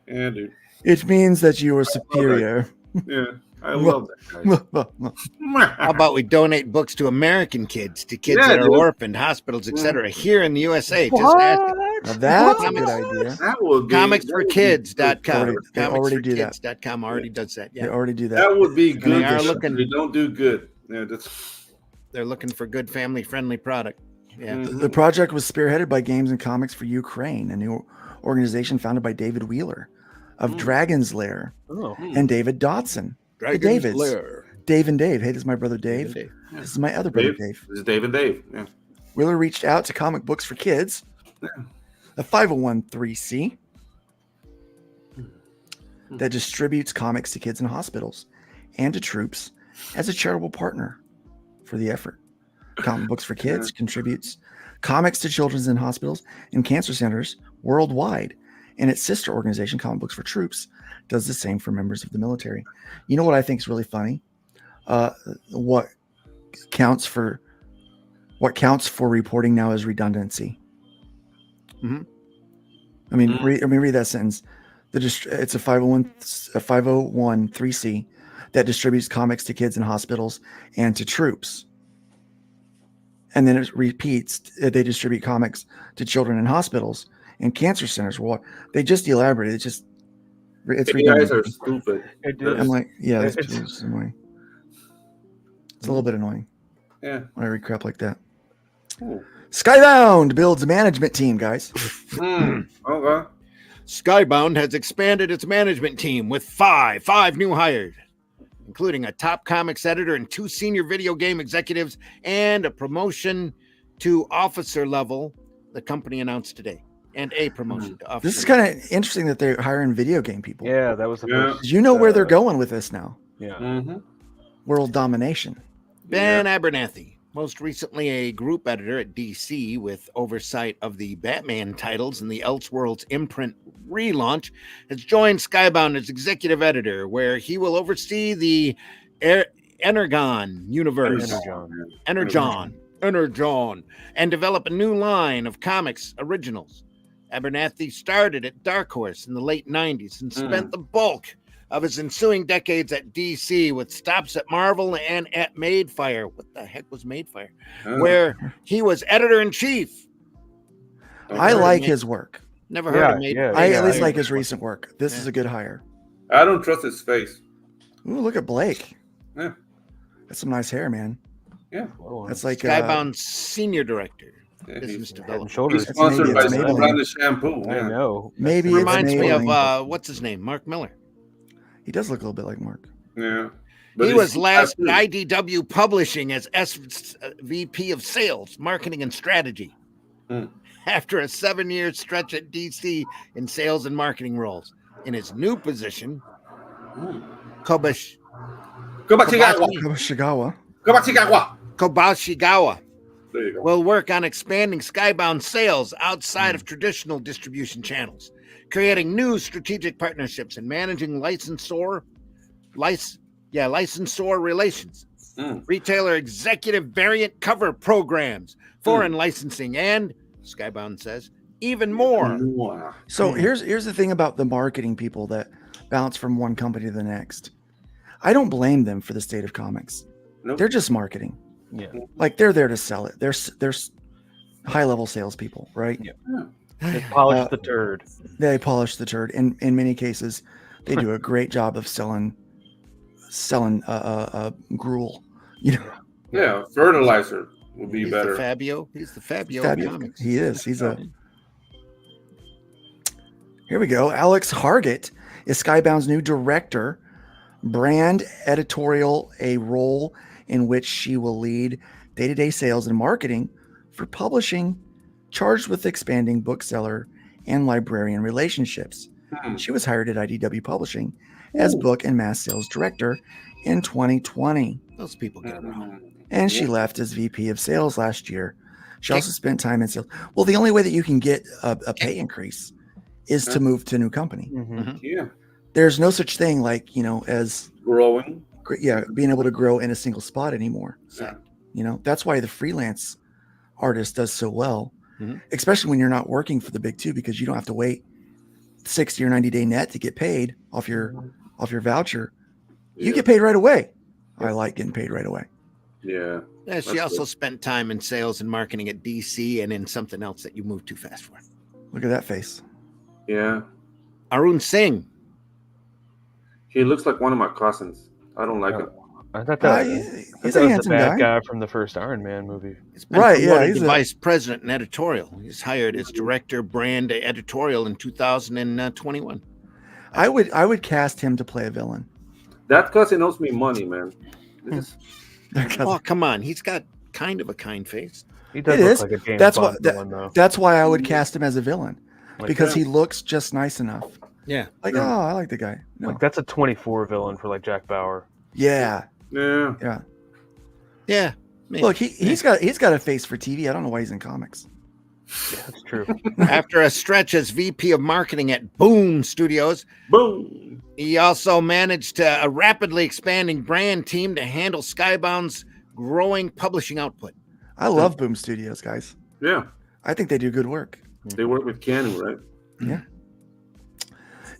Yeah, dude. It means that you are superior. Yeah, I love that guy. How about we donate books to American kids, to kids that are orphaned, hospitals, etc. here in the USA? Just ask. Now that's a good idea. That would be comicsforkids.com. They already do that. Comicsforkids.com already does that. Yeah. They already do that. That would be good. They are looking. They don't do good. Yeah, they're looking for good family-friendly product. Yeah. The project was spearheaded by Games and Comics for Ukraine, a new organization founded by David Wheeler of Dragon's Lair and David Dotson. Dragon's Lair. Dave and Dave. Hey, this is my brother Dave. Dave. This is my other brother Dave. This is Dave and Dave. Yeah. Wheeler reached out to Comic Books for Kids, a 501(c) that distributes comics to kids in hospitals and to troops as a charitable partner for the effort. Comic Books for Kids contributes comics to children in hospitals and cancer centers worldwide and its sister organization, Comic Books for Troops, does the same for members of the military. You know what I think is really funny? What counts for reporting now is redundancy. Mm-hmm. I mean, read that sentence. It's a 501(c) that distributes comics to kids in hospitals and to troops. And then it repeats, they distribute comics to children in hospitals and cancer centers. Well, they just elaborated. It's you guys are stupid. I'm like, yeah, it's annoying. It's a little bit annoying. Yeah. When I read crap like that. Ooh. Skybound builds management team, guys. Okay. Skybound has expanded its management team with five new hires, including a top comics editor and 2 senior video game executives, and a promotion to officer level the company announced today. And a promotion to officer. This is kind of interesting that they're hiring video game people. Yeah, that was the first. You know where they're going with this now. Yeah. Mm-hmm. World domination. Ben Abernathy, most recently a group editor at DC with oversight of the Batman titles and the Elseworlds imprint relaunch, has joined Skybound as executive editor, where he will oversee the Energon universe. Energon, and develop a new line of comics originals. Abernathy started at Dark Horse in the late 90s and spent the bulk of his ensuing decades at DC with stops at Marvel and at Madefire. What the heck was Madefire? Where he was editor-in-chief. I like his work. Never heard of Madefire. I at least like his recent work. This is a good hire. I don't trust his face. Ooh, look at Blake. Yeah. That's some nice hair, man. Yeah. That's like Skybound's senior director. Business development. He's sponsored by some brand of shampoo. I know. Maybe it reminds me of what's his name, Mark Miller. He does look a little bit like Mark. Yeah. He was last at IDW Publishing as SVP of Sales, Marketing, and Strategy. After a 7-year stretch at DC in sales and marketing roles. In his new position, Kobashigawa. There you go. Will work on expanding Skybound sales outside of traditional distribution channels, creating new strategic partnerships and managing licensor relations, retailer executive variant cover programs, foreign licensing, and Skybound says even more. So here's the thing about the marketing people that bounce from one company to the next. I don't blame them for the state of comics. Nope. They're just marketing. Yeah. Like they're there to sell it. They're high level salespeople, right? Yeah. They polish the turd. They polish the turd. In many cases, they do a great job of selling gruel. You know. Yeah, fertilizer would be better. He's the Fabio of comics. He is. Here we go. Alex Hargett is Skybound's new director, brand editorial, a role in which she will lead day-to-day sales and marketing for publishing, charged with expanding bookseller and librarian relationships. She was hired at IDW Publishing as book and mass sales director in 2020. Those people get around. And she left as VP of sales last year. She also spent time in sales. Well, the only way that you can get a pay increase is to move to a new company. Yeah. There's no such thing like, as growing. Being able to grow in a single spot anymore. Yeah. That's why the freelance artist does so well, especially when you're not working for the big two, because you don't have to wait 60 or 90 day net to get paid off your voucher. You get paid right away. I like getting paid right away. Yeah. Yeah, she also spent time in sales and marketing at DC and in something else that you moved too fast for. Look at that face. Yeah. Arun Singh. He looks like one of my cousins. I don't like him. I thought that was the bad guy from the first Iron Man movie. Right, yeah. He's vice president and editorial. He's hired as director, brand editorial in 2021. I would cast him to play a villain. That cousin owes me money, man. Oh, come on. He's got kind of a kind face. He does look like a James Bond villain, though. That's why I would cast him as a villain. Because he looks just nice enough. Yeah. Like, I like the guy. No. Like, that's a 24 villain for, like, Jack Bauer. Yeah. Yeah. Maybe. Look, he's got a face for TV. I don't know why he's in comics. Yeah, that's true. After a stretch as VP of Marketing at Boom Studios, he also managed a rapidly expanding brand team to handle Skybound's growing publishing output. I love Boom Studios, guys. Yeah. I think they do good work. They work with Keanu, right? Yeah.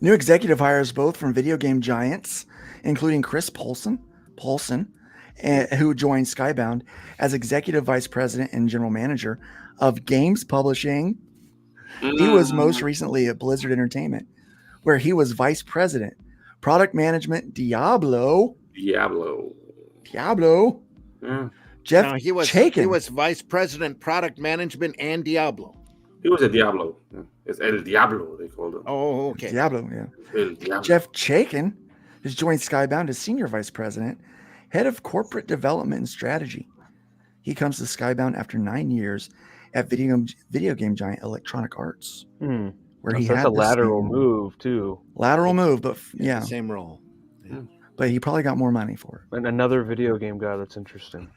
New executive hires both from video game giants, including Chris Paulson, who joined Skybound as executive vice president and general manager of games publishing. He was most recently at Blizzard Entertainment, where he was vice president, product management, Diablo. Yeah. Jeff he was vice president, product management, and Diablo. He was a Diablo. It's El Diablo, they called him. Oh, okay. Diablo, yeah. El Diablo. Jeff Chaikin has joined Skybound as senior vice president, head of corporate development and strategy. He comes to Skybound after 9 years at video game giant Electronic Arts, where he had a lateral move too. Lateral move, but yeah, same role. Yeah. But he probably got more money for it. And another video game guy that's interesting.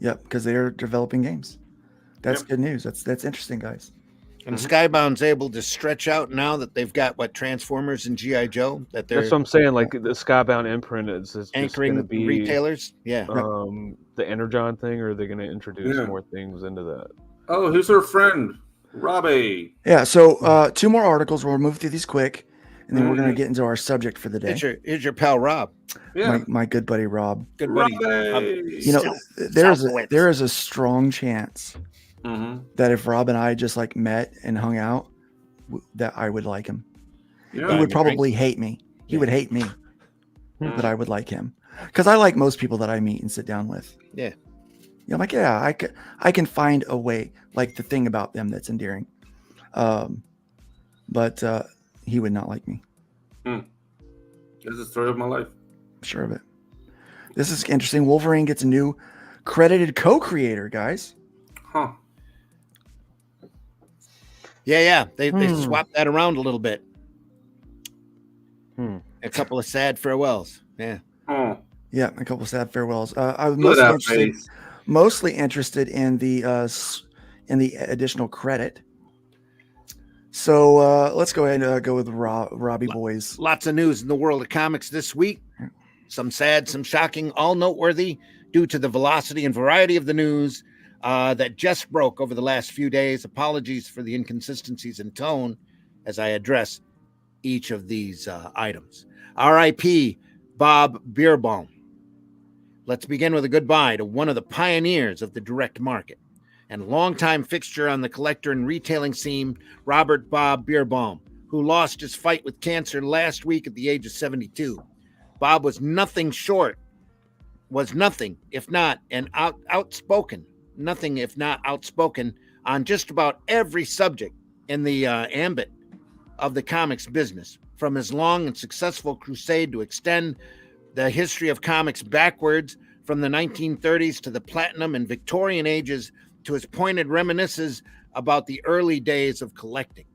Yep, because they're developing games. That's good news. That's interesting, guys. And Skybound's able to stretch out now that they've got Transformers and G.I. Joe. That's what I'm saying. Like the Skybound imprint is anchoring just be retailers. Yeah. The Energon thing, or are they going to introduce more things into that? Oh, here's our friend Robbie. Yeah. So 2 more articles. We'll move through these quick, and then we're going to get into our subject for the day. Here's your pal Rob. Yeah. My good buddy Rob. Good buddy. There is a strong chance that if Rob and I just met and hung out, that I would like him. Yeah. He would probably hate me. He would hate me, but I would like him because I like most people that I meet and sit down with. Yeah. I'm like, yeah, I can find a way, like the thing about them that's endearing. But he would not like me. This is the story of my life. Sure of it. This is interesting. Wolverine gets a new credited co-creator, guys. Huh. Yeah. They swapped that around a little bit. A couple of sad farewells. Yeah. Oh. Yeah, a couple of sad farewells. I was mostly interested in the additional credit. So let's go ahead and go with Robbie Boys. Lots of news in the world of comics this week. Some sad, some shocking, all noteworthy due to the velocity and variety of the news that just broke over the last few days. Apologies for the inconsistencies in tone as I address each of these items. R.I.P. Bob Bierbaum. Let's begin with a goodbye to one of the pioneers of the direct market and longtime fixture on the collector and retailing scene, Robert Bob Bierbaum, who lost his fight with cancer last week at the age of 72. Bob was nothing if not outspoken on just about every subject in the ambit of the comics business, from his long and successful crusade to extend the history of comics backwards from the 1930s to the Platinum and Victorian ages to his pointed reminiscences about the early days of collecting.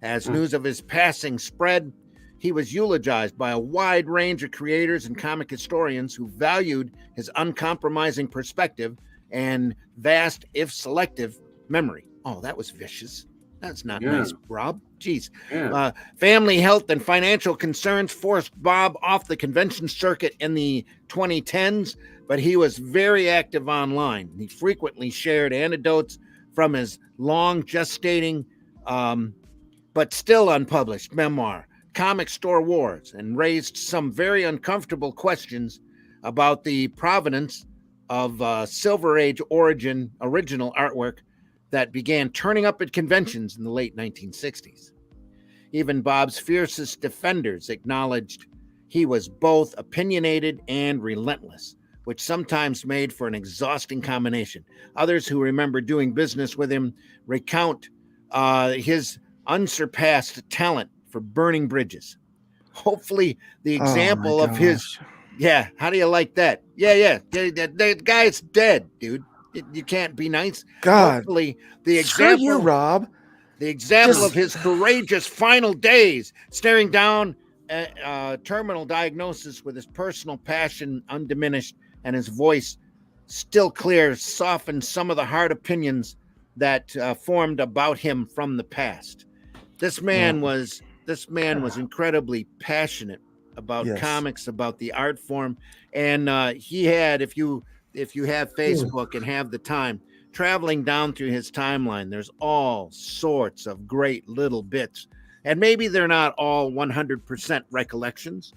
As news of his passing spread, he was eulogized by a wide range of creators and comic historians who valued his uncompromising perspective and vast, if selective, memory. Oh, that was vicious. That's not nice, Rob. Jeez. Yeah. Family health and financial concerns forced Bob off the convention circuit in the 2010s, but he was very active online. He frequently shared anecdotes from his long gestating, but still unpublished memoir, Comic Store Wars, and raised some very uncomfortable questions about the provenance of Silver Age original artwork that began turning up at conventions in the late 1960s. Even Bob's fiercest defenders acknowledged he was both opinionated and relentless, which sometimes made for an exhausting combination. Others who remember doing business with him recount his unsurpassed talent for burning bridges. Hopefully the example of his... Yeah, how do you like that? Yeah. The guy's dead, dude. You can't be nice. God, hopefully the example, screw you, Rob. The example of his courageous final days, staring down terminal diagnosis with his personal passion undiminished and his voice still clear, softened some of the hard opinions that formed about him from the past. This man was incredibly passionate about comics, about the art form, and he had, if you have Facebook and have the time, traveling down through his timeline, there's all sorts of great little bits, and maybe they're not all 100% recollections,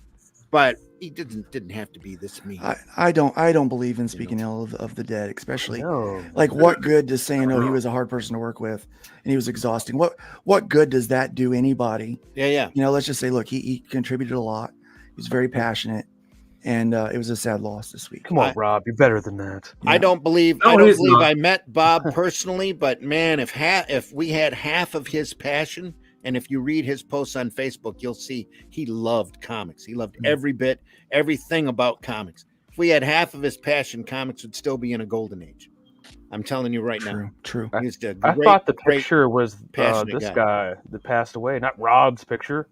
but he didn't have to be this mean. I don't believe in speaking ill of the dead, especially like what good does saying he was a hard person to work with and he was exhausting? What good does that do anybody? Yeah. Let's just say, look, he contributed a lot. He was very passionate, and it was a sad loss this week. Come on, Rob, you're better than that. Yeah. I don't believe I met Bob personally, but man, if we had half of his passion. And if you read his posts on Facebook, you'll see he loved comics. He loved every bit, everything about comics. If we had half of his passion, comics would still be in a golden age. I'm telling you right now. True. I thought the picture was this guy that passed away, not Rob's picture.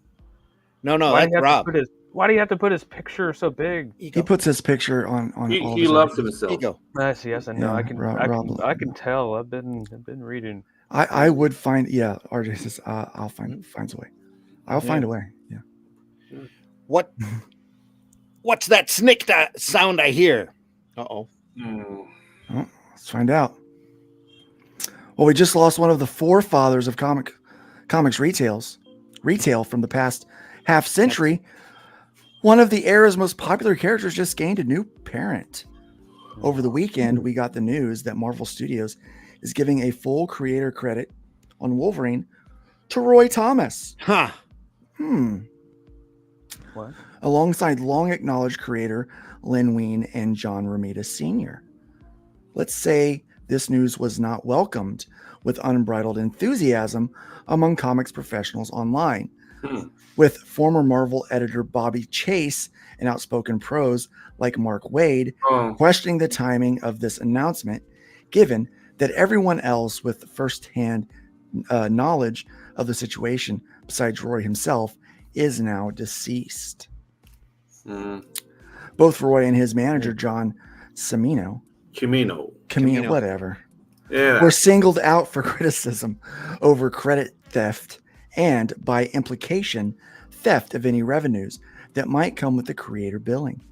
No, that's Rob. Why do you have to put his picture so big? He puts his picture on. He loves himself. Ego. Yes, I know. Yeah, I can tell. I've been reading. I would find, RJ says, I'll finds a way. I'll find a way. Yeah. What's that snick sound I hear? Oh, let's find out. Well, we just lost one of the forefathers of comics retail from the past half century. One of the era's most popular characters just gained a new parent. Over the weekend, we got the news that Marvel Studios is giving a full creator credit on Wolverine to Roy Thomas. What? Alongside long-acknowledged creator Len Wein and John Romita Sr. Let's say this news was not welcomed with unbridled enthusiasm among comics professionals online, with former Marvel editor Bobby Chase and outspoken pros like Mark Waid questioning the timing of this announcement, given that everyone else with firsthand knowledge of the situation, besides Roy himself, is now deceased. Both Roy and his manager, John Camino, whatever, were singled out for criticism over credit theft and, by implication, theft of any revenues that might come with the creator billing.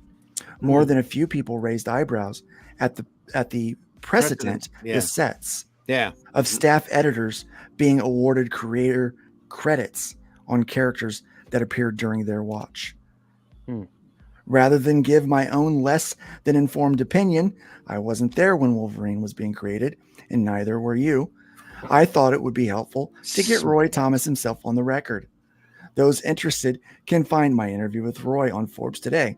More than a few people raised eyebrows at the precedent this sets of staff editors being awarded creator credits on characters that appeared during their watch. Rather than give my own less than informed opinion, I wasn't there when Wolverine was being created, and neither were you. I thought it would be helpful to get Roy Thomas himself on the record. Those interested can find my interview with Roy on Forbes today.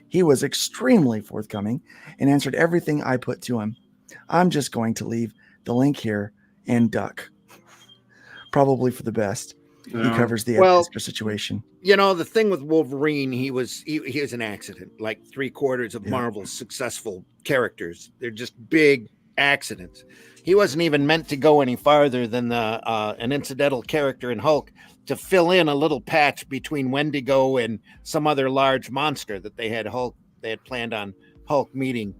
He was extremely forthcoming and answered everything I put to him. I'm just going to leave the link here and duck. Probably for the best. He covers the extra situation. The thing with Wolverine, he was an accident. Like 3/4 of Marvel's successful characters, they're just big accidents. He wasn't even meant to go any farther than an incidental character in Hulk to fill in a little patch between Wendigo and some other large monster that they had planned on Hulk meeting.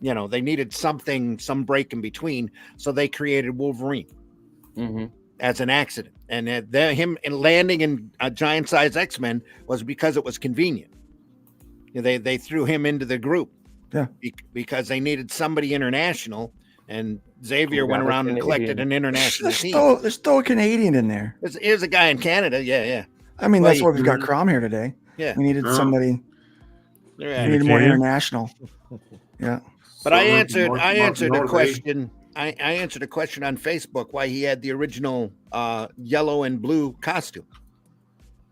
They needed some break in between, so they created Wolverine as an accident. And him landing in a giant-sized X-Men was because it was convenient. They threw him into the group because they needed somebody international, and Xavier went around and collected an international team. There's still a Canadian in there. There's a guy in Canada, yeah. I mean, that's why we've got Crom here today. Yeah. We needed somebody. We needed more international. Yeah. But I answered a question. I answered a question on Facebook why he had the original yellow and blue costume.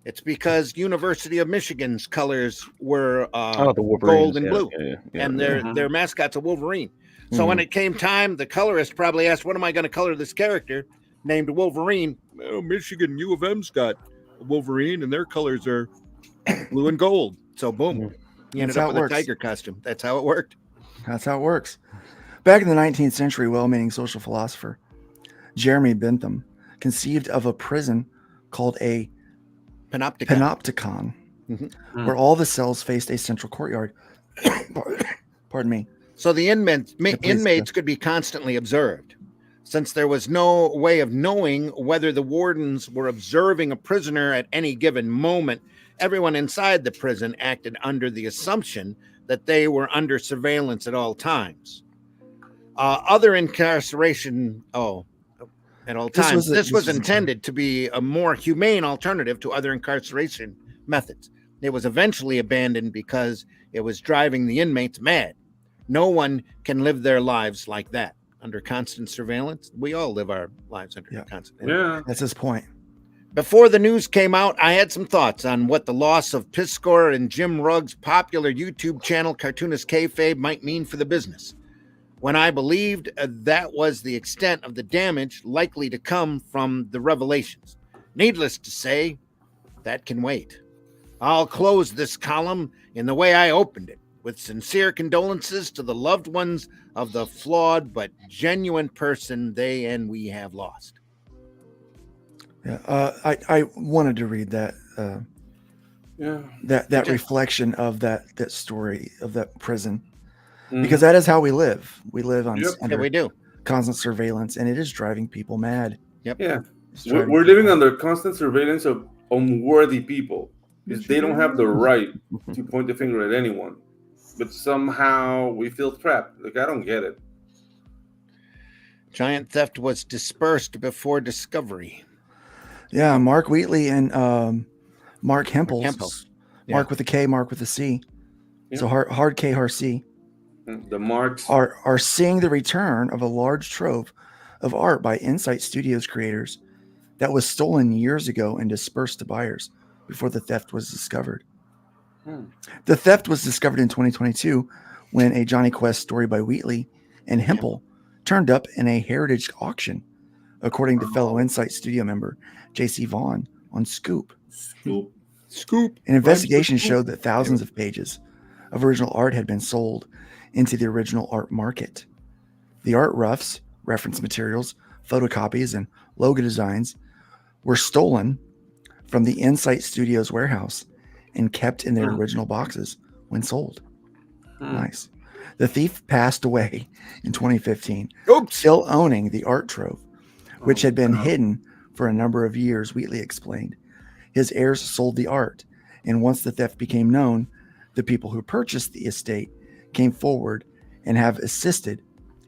It's because University of Michigan's colors were gold and blue, and their mascot's a Wolverine. So when it came time, the colorist probably asked, "What am I going to color this character named Wolverine?" Oh, Michigan U of M's got Wolverine, and their colors are blue and gold. So boom, he ended up with a tiger costume. That's how it worked. That's how it works. Back in the 19th century, well-meaning social philosopher Jeremy Bentham conceived of a prison called a panopticon, where all the cells faced a central courtyard. Pardon me. So the inmates could be constantly observed. Since there was no way of knowing whether the wardens were observing a prisoner at any given moment, everyone inside the prison acted under the assumption that they were under surveillance at all times. Other incarceration, at all times. This was intended to be a more humane alternative to other incarceration methods. It was eventually abandoned because it was driving the inmates mad. No one can live their lives like that. Under constant surveillance. We all live our lives under constant surveillance. Yeah. That's his point. Before the news came out, I had some thoughts on what the loss of Piscor and Jim Rugg's popular YouTube channel, Cartoonist Kayfabe, might mean for the business. When I believed that was the extent of the damage likely to come from the revelations. Needless to say, that can wait. I'll close this column in the way I opened it, with sincere condolences to the loved ones of the flawed but genuine person they and we have lost. Yeah, I wanted to read that. That reflection of that story of that prison, because that is how we live. We live under we do. constant surveillance, and it is driving people mad. Yep. Yeah. We're living under constant surveillance of unworthy people because they don't have the right to point the finger at anyone. But somehow we feel trapped. Like, I don't get it. Giant theft was dispersed before discovery. Yeah, Mark Wheatley and Mark Hempel. Mark with a K, Mark with a C. Yeah. So hard K, hard C. The Marks are seeing the return of a large trove of art by Insight Studios creators that was stolen years ago and dispersed to buyers before the theft was discovered. The theft was discovered in 2022 when a Johnny Quest story by Wheatley and Hempel turned up in a heritage auction, according to fellow Insight Studio member J.C. Vaughn on Scoop. Scoop. An investigation showed that thousands of pages of original art had been sold into the original art market. The art roughs, reference materials, photocopies, and logo designs were stolen from the Insight Studios warehouse and kept in their original boxes when sold. Nice. The thief passed away in 2015, still owning the art trove, which had been hidden for a number of years, Wheatley explained. His heirs sold the art, and once the theft became known, the people who purchased the estate came forward and have assisted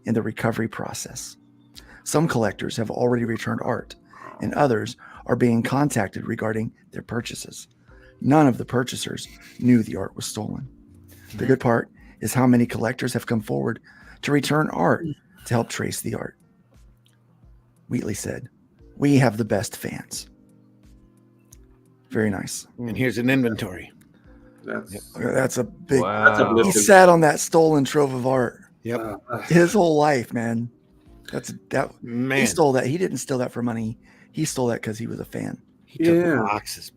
in the recovery process. Some collectors have already returned art, and others are being contacted regarding their purchases. None of the purchasers knew the art was stolen. The good part is how many collectors have come forward to return art to help trace the art. Wheatley said, "We have the best fans." Very nice. And here's an inventory. That's a big. Wow. He sat on that stolen trove of art. Yep. His whole life, man. Man. He stole that. He didn't steal that for money. He stole that because he was a fan. He took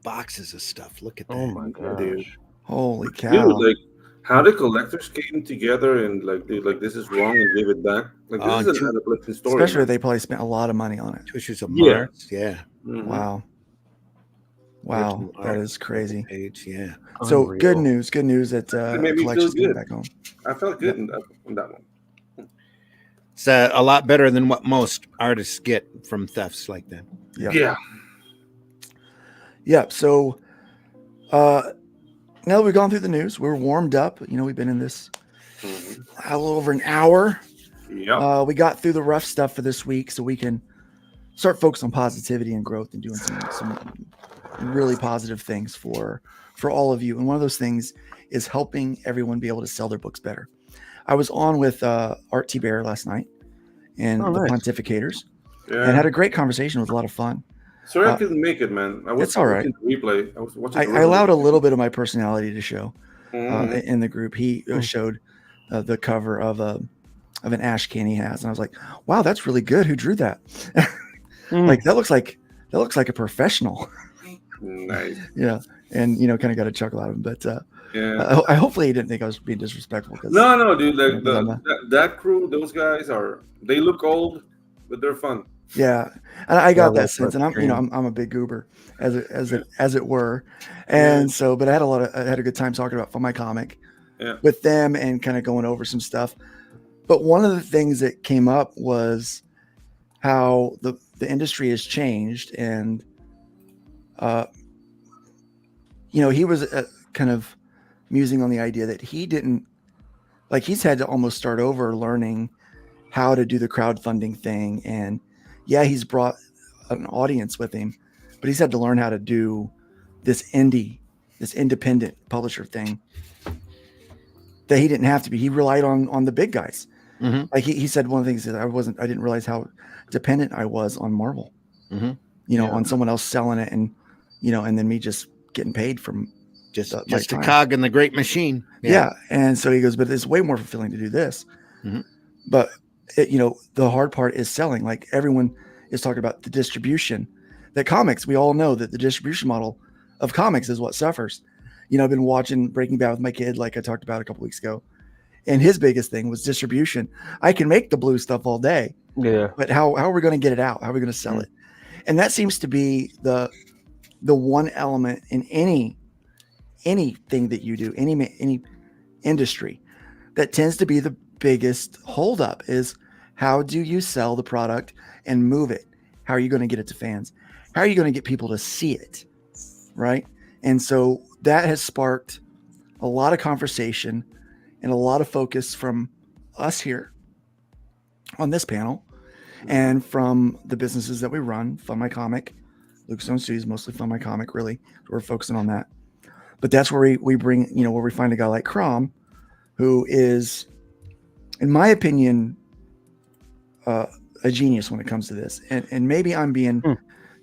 boxes of stuff. Look at that. Oh my god, dude! Holy cow! Dude, like how the collectors came together and like, dude, like this is wrong and gave it back. Like this is an uplifting story. Especially they probably spent a lot of money on it. 2 issues of Mars. Yeah. Wow. Wow, that is crazy. Page, yeah. So Unreal. good news that collections good. coming back home. I felt good on that one. It's a lot better than what most artists get from thefts like that. Yeah. So now that we've gone through the news, we're warmed up. You know, we've been in this a little over an hour. Yeah. We got through the rough stuff for this week, so we can start focusing on positivity and growth and doing some really positive things for all of you. And one of those things is helping everyone be able to sell their books better. I was on with Art T. Bear last night and the Pontificators and had a great conversation. It was a lot of fun. Sorry I couldn't make it, man. I was it's all right. Replay. I was watching. I allowed a little bit of my personality to show in the group. He showed the cover of an ash can he has, and I was like, "Wow, that's really good. Who drew that? Like that looks like a professional." Nice. Yeah, and kind of got a chuckle out of him, but I hopefully he didn't think I was being disrespectful. No, dude. Like that crew, those guys they look old, but they're fun. Yeah, and I got that sense, and I'm a big goober as it were, and so but I had a good time talking about my comic with them and kind of going over some stuff. But one of the things that came up was how the industry has changed, and he was kind of musing on the idea that he didn't like, he's had to almost start over learning how to do the crowdfunding thing. And yeah, he's brought an audience with him, but he's had to learn how to do this independent publisher thing that he didn't have to be. He relied on the big guys. Mm-hmm. Like he said, one of the things that I didn't realize how dependent I was on Marvel, on someone else selling it, and then me just getting paid from just a cog in the great machine. Yeah. And so he goes, but it's way more fulfilling to do this. Mm-hmm. But the hard part is selling. Like, everyone is talking about the distribution. That comics, we all know that the distribution model of comics is what suffers. I've been watching Breaking Bad with my kid, like I talked about a couple weeks ago, and his biggest thing was distribution. I can make the blue stuff all day, but how are we going to get it out? How are we going to sell it? And that seems to be the one element in anything that you do, any industry, that tends to be the biggest holdup is, how do you sell the product and move it? How are you going to get it to fans? How are you going to get people to see it? Right. And so that has sparked a lot of conversation and a lot of focus from us here on this panel, and from the businesses that we run. Fund My Comic, Lucasstone Studios, mostly Fund My Comic, really. We're focusing on that. But that's where we bring, where we find a guy like Crom, who is, in my opinion, a genius when it comes to this. And maybe I'm being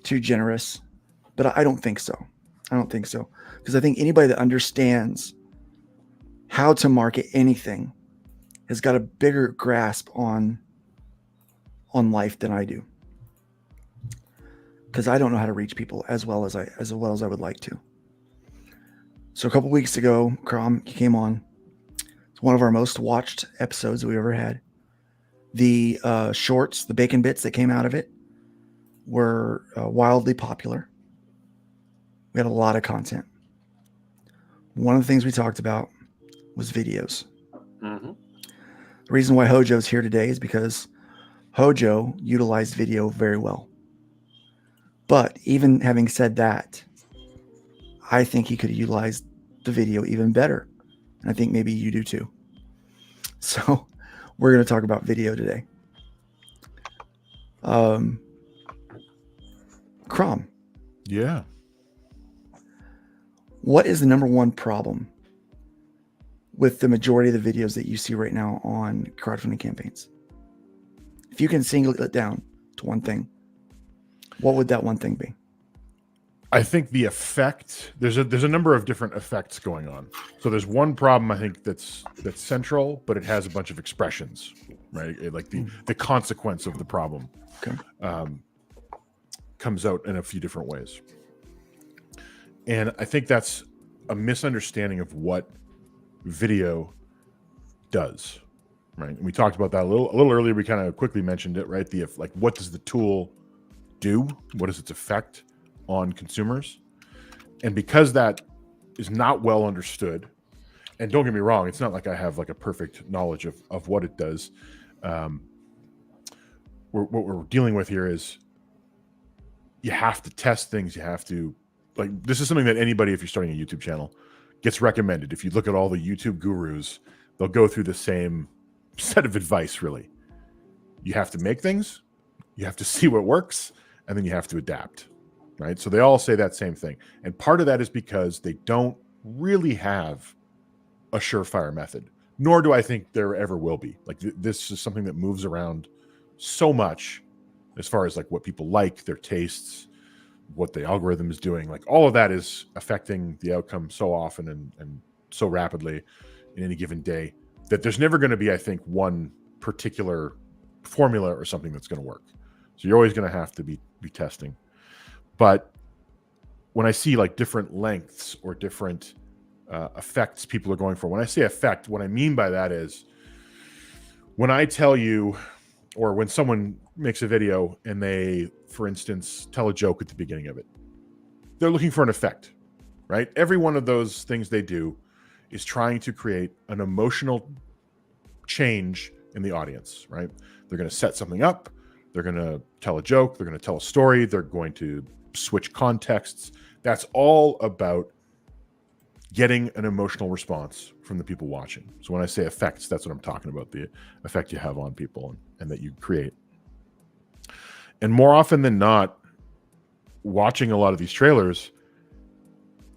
too generous, but I don't think so. Because I think anybody that understands how to market anything has got a bigger grasp on life than I do. Because I don't know how to reach people as well as I would like to. So a couple weeks ago, Crom came on. It's one of our most watched episodes that we ever had. The shorts, the bacon bits that came out of it, were wildly popular. We had a lot of content. One of the things we talked about was videos. Mm-hmm. The reason why Hojo's here today is because Hojo utilized video very well. But even having said that, I think he could have utilized the video even better. And I think maybe you do too. So we're going to talk about video today. Crom. Yeah. What is the number one problem with the majority of the videos that you see right now on crowdfunding campaigns? If you can single it down to one thing, what would that one thing be? I think the effect, there's a number of different effects going on. So there's one problem I think that's central, but it has a bunch of expressions, right? Like the consequence of the problem comes out in a few different ways. And I think that's a misunderstanding of what video does, right? And we talked about that a little earlier. We kind of quickly mentioned it, right? What does the tool do? What is its effect on consumers? And because that is not well understood, and don't get me wrong, it's not like I have like a perfect knowledge of what it does. What we're dealing with here is you have to test things. You have to, like, this is something that anybody, if you're starting a YouTube channel, gets recommended. If you look at all the YouTube gurus, they'll go through the same set of advice, really. You have to make things, you have to see what works, and then you have to adapt, right? So they all say that same thing. And part of that is because they don't really have a surefire method, nor do I think there ever will be. Like, this is something that moves around so much as far as like what people like, their tastes, what the algorithm is doing. Like, all of that is affecting the outcome so often and so rapidly in any given day that there's never going to be, I think, one particular formula or something that's going to work. So you're always going to have to be testing. But when I see like different lengths or different effects people are going for, when I say effect, what I mean by that is when I tell you, or when someone makes a video and they, for instance, tell a joke at the beginning of it, they're looking for an effect, right? Every one of those things they do is trying to create an emotional change in the audience, right? They're going to set something up. They're going to tell a joke. They're going to tell a story. They're going to switch contexts. That's all about getting an emotional response from the people watching. So when I say effects, that's what I'm talking about, the effect you have on people and that you create. And more often than not, watching a lot of these trailers,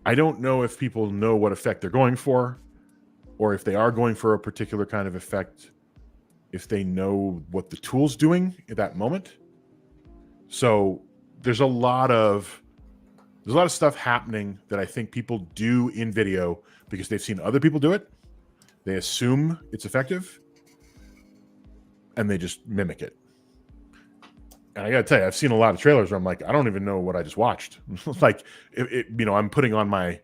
I don't know if people know what effect they're going for, or if they are going for a particular kind of effect, if they know what the tool's doing at that moment. So there's a lot of stuff happening that I think people do in video because they've seen other people do it. They assume it's effective and they just mimic it. And I got to tell you, I've seen a lot of trailers where I'm like, I don't even know what I just watched. Like, I'm putting on my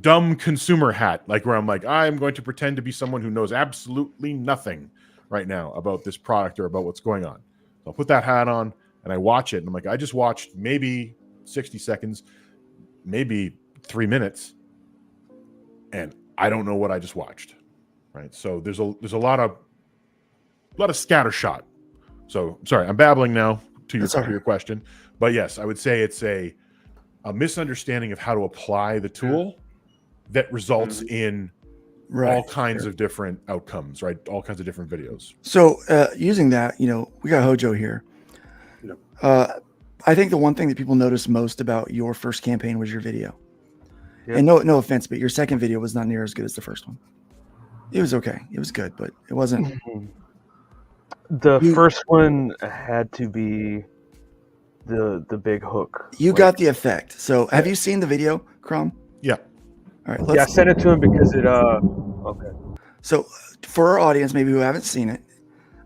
dumb consumer hat, like where I'm like, I'm going to pretend to be someone who knows absolutely nothing right now about this product or about what's going on. So I'll put that hat on and I watch it. And I'm like, I just watched maybe 60 seconds, maybe 3 minutes, and I don't know what I just watched. Right. So there's a lot of scattershot. So sorry, I'm babbling now to your question. But yes, I would say it's a misunderstanding of how to apply the tool that results in all kinds of different outcomes, right? All kinds of different videos. So using that, we got Hojo here. I think the one thing that people noticed most about your first campaign was your video. Yep. And no offense, but your second video was not near as good as the first one. It was okay. It was good, but it wasn't. The first one had to be the big hook. You got the effect. So have you seen the video, Crom? Yeah. All right. I sent it to him because it okay. So for our audience, maybe who haven't seen it,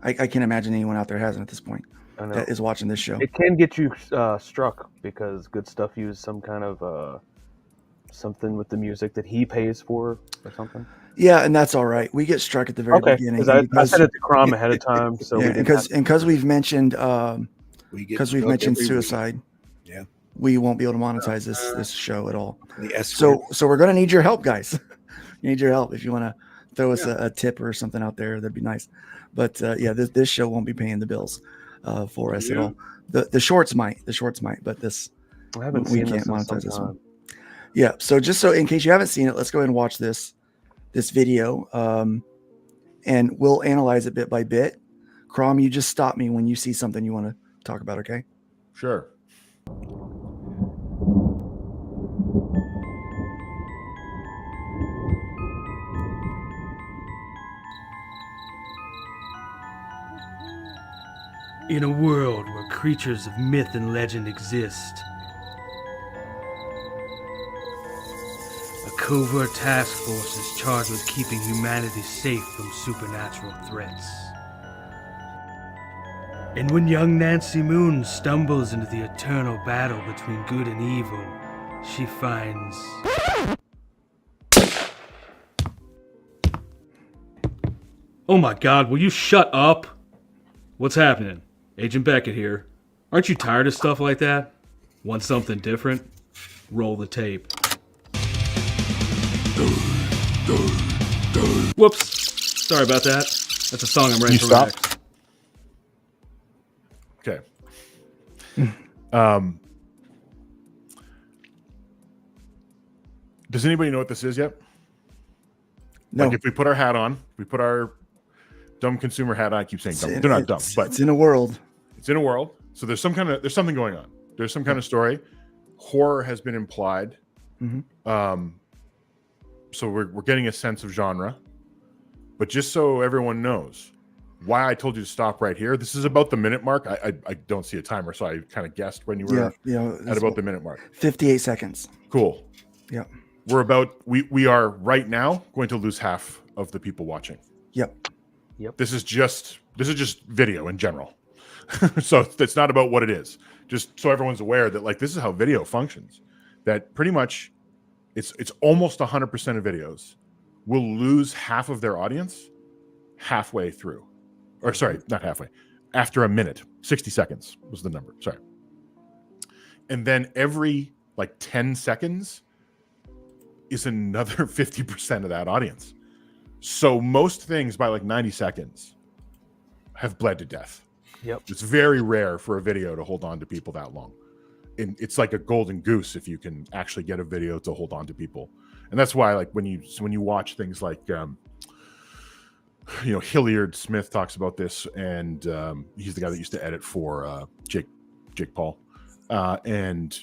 I can't imagine anyone out there hasn't at this point that is watching this show. It can get you struck because Good Stuff used some kind of something with the music that he pays for or something. Yeah, and that's all right. We get struck at the very beginning. Because I sent it to Crom ahead of time, so because we've mentioned suicide. Yeah, we won't be able to monetize this show at all. So we're gonna need your help, guys. You need your help if you want to throw us a tip or something out there. That'd be nice. But this show won't be paying the bills for us at all. The shorts might, but this I haven't we seen can't monetize this time. one. Yeah. So just so in case you haven't seen it, let's go ahead and watch this video, and we'll analyze it bit by bit. Crom, you just stop me when you see something you want to talk about. Okay? Sure. In a world where creatures of myth and legend exist, a covert task force is charged with keeping humanity safe from supernatural threats. And when young Nancy Moon stumbles into the eternal battle between good and evil, she finds... Oh my God, will you shut up? What's happening? Agent Beckett here. Aren't you tired of stuff like that? Want something different? Roll the tape. Whoops. Sorry about that. That's a song I'm writing for next. Okay. Does anybody know what this is yet? No. Like if we put our hat on, we put our dumb consumer hat on. I keep saying dumb. They're not dumb, but it's in a world. It's in a world. So there's something going on. There's some kind of story. Horror has been implied. Mm-hmm. So we're getting a sense of genre. But just so everyone knows why I told you to stop right here, this is about the minute mark. I don't see a timer, so I kind of guessed when you were at about the minute mark. 58 seconds. Cool. Yeah. We are right now going to lose half of the people watching. Yep. This is just video in general. So it's not about what it is. Just so everyone's aware that like this is how video functions. That pretty much it's almost 100% of videos will lose half of their audience halfway through. Or sorry, not halfway. After a minute. 60 seconds was the number. Sorry. And then every like 10 seconds is another 50% of that audience. So most things by like 90 seconds have bled to death. Yep. It's very rare for a video to hold on to people that long. And it's like a golden goose if you can actually get a video to hold on to people. And that's why, like, when you watch things like Hilliard Smith talks about this, and he's the guy that used to edit for Jake Paul and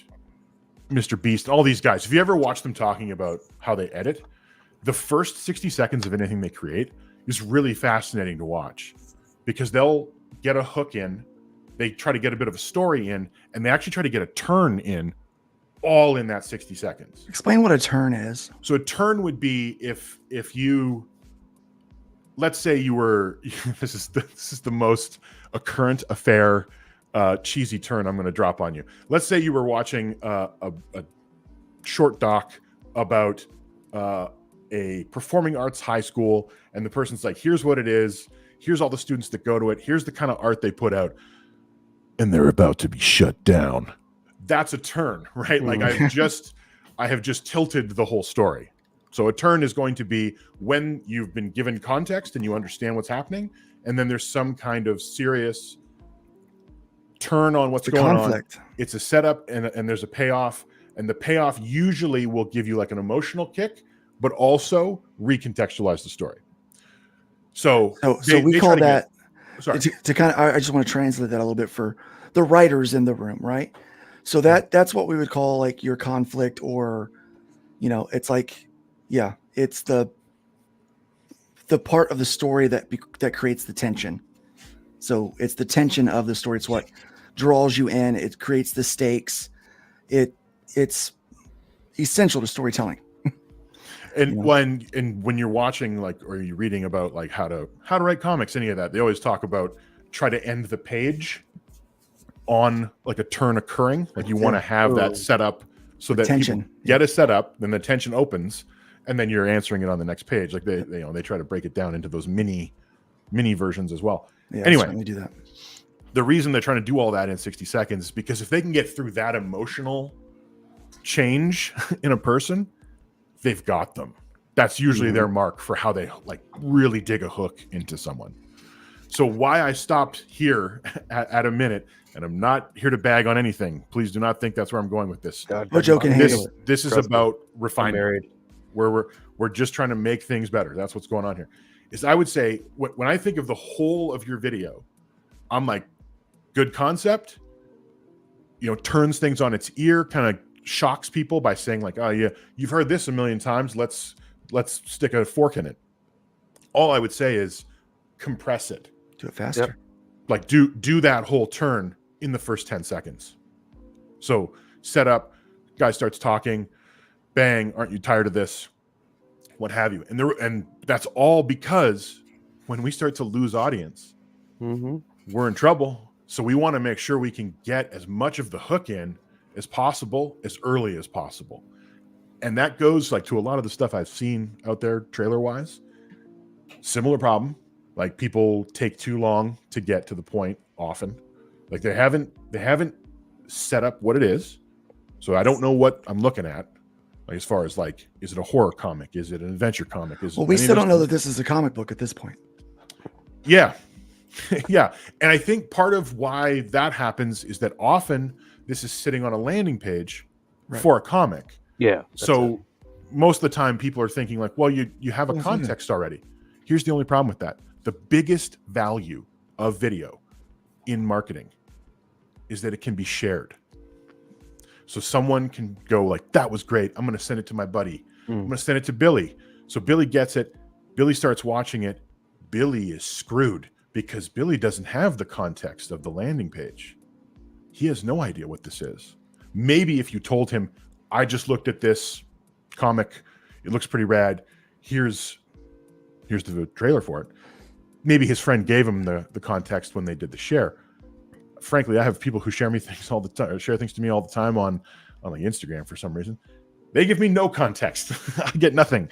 Mr. Beast, all these guys. If you ever watch them talking about how they edit, the first 60 seconds of anything they create is really fascinating to watch, because they'll get a hook in, they try to get a bit of a story in, and they actually try to get a turn in, all in that 60 seconds. Explain what a turn is. So a turn would be if you, let's say you were, this is the most a current affair cheesy turn I'm going to drop on you. Let's say you were watching a short doc about a performing arts high school, and the person's like, here's what it is, here's all the students that go to it, here's the kind of art they put out, and they're about to be shut down. That's a turn, right? Like I have just tilted the whole story. So a turn is going to be when you've been given context and you understand what's happening, and then there's some kind of serious turn on what's going conflict on. It's a setup and there's a payoff, and the payoff usually will give you like an emotional kick, but also recontextualize the story. So we call that to kind of, I just want to translate that a little bit for the writers in the room, right? So that's what we would call like your conflict, or, it's like, it's the part of the story that creates the tension. So it's the tension of the story. It's what draws you in. It creates the stakes. It's essential to storytelling. And when you're watching, like, or you're reading about like how to write comics, any of that, they always talk about try to end the page on like a turn occurring. Like you want to have that set up so that tension get a setup, then the tension opens, and then you're answering it on the next page. Like they try to break it down into those mini versions as well. Yeah, anyway, we do that. The reason they're trying to do all that in 60 seconds is because if they can get through that emotional change in a person, they've got them. That's usually their mark for how they like really dig a hook into someone. So why I stopped here at a minute, and I'm not here to bag on anything. Please do not think that's where I'm going with this. No joking. This is about refinement. Where we're just trying to make things better. That's what's going on here. Is I would say when I think of the whole of your video, I'm like, good concept, turns things on its ear, kind of shocks people by saying like, oh yeah, you've heard this a million times. Let's stick a fork in it. All I would say is compress it. Do it faster. Yep. Like do that whole turn in the first 10 seconds. So set up, guy starts talking, bang, aren't you tired of this? What have you? And that's all because when we start to lose audience, we're in trouble. So we want to make sure we can get as much of the hook in as possible, as early as possible. And that goes like to a lot of the stuff I've seen out there trailer wise. Similar problem. Like people take too long to get to the point often. Like they haven't set up what it is. So I don't know what I'm looking at. Like as far as like, is it a horror comic? Is it an adventure comic? We still don't know that this is a comic book at this point. Yeah. Yeah. And I think part of why that happens is that often this is sitting on a landing page for a comic. Yeah. So most of the time people are thinking like, well, you have a context already. Here's the only problem with that. The biggest value of video in marketing is that it can be shared. So someone can go like, that was great. I'm going to send it to my buddy. I'm going to send it to Billy. So Billy gets it. Billy starts watching it. Billy is screwed because Billy doesn't have the context of the landing page. He has no idea what this is. Maybe if you told him, I just looked at this comic, it looks pretty rad. Here's the trailer for it. Maybe his friend gave him the context when they did the share. Frankly, I have people who share things to me all the time on like Instagram for some reason. They give me no context. I get nothing.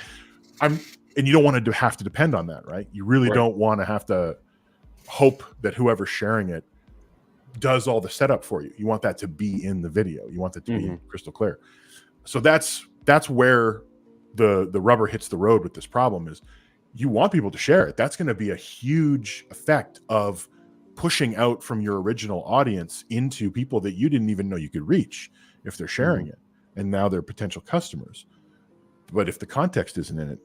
And you don't want to have to depend on that, right? You really don't want to have to hope that whoever's sharing it does all the setup for you. You want that to be in the video. You want that to be crystal clear. So that's where the rubber hits the road with this problem is you want people to share it. That's going to be a huge effect of pushing out from your original audience into people that you didn't even know you could reach if they're sharing it, and now they're potential customers. But if the context isn't in it,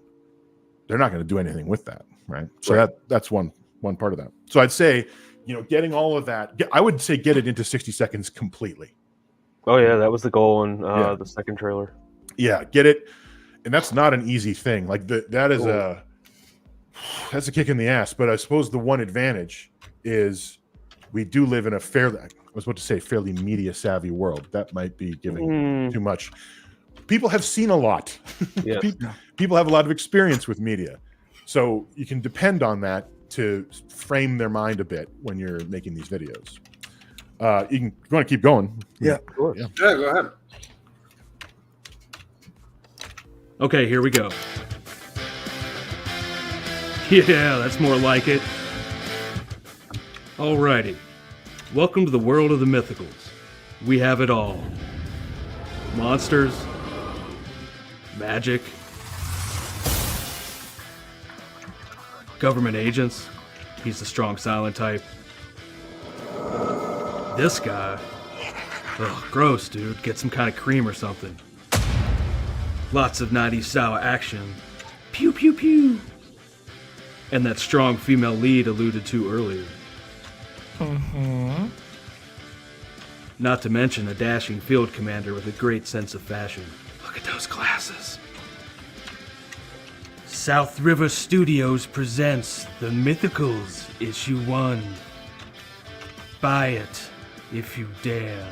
they're not going to do anything with that, right? So that's one part of that. So I'd say, getting all of that, I would say get it into 60 seconds completely. Oh yeah, that was the goal in the second trailer. Yeah, get it, and that's not an easy thing. Like that's a kick in the ass. But I suppose the one advantage is we do live in a fairly media savvy world. That might be giving too much. People have seen a lot. Yes. People have a lot of experience with media, so you can depend on that to frame their mind a bit when you're making these videos. You want to keep going? Yeah, yeah, go ahead. Okay, here we go. Yeah, that's more like it. Alrighty. Welcome to the world of the mythicals. We have it all. Monsters, magic, government agents. He's the strong silent type. This guy. Ugh, gross, dude. Get some kind of cream or something. Lots of 90s style action. Pew, pew, pew. And that strong female lead alluded to earlier. Not to mention a dashing field commander with a great sense of fashion. Look at those glasses. South River Studios presents The Mythicals Issue 1. Buy it if you dare.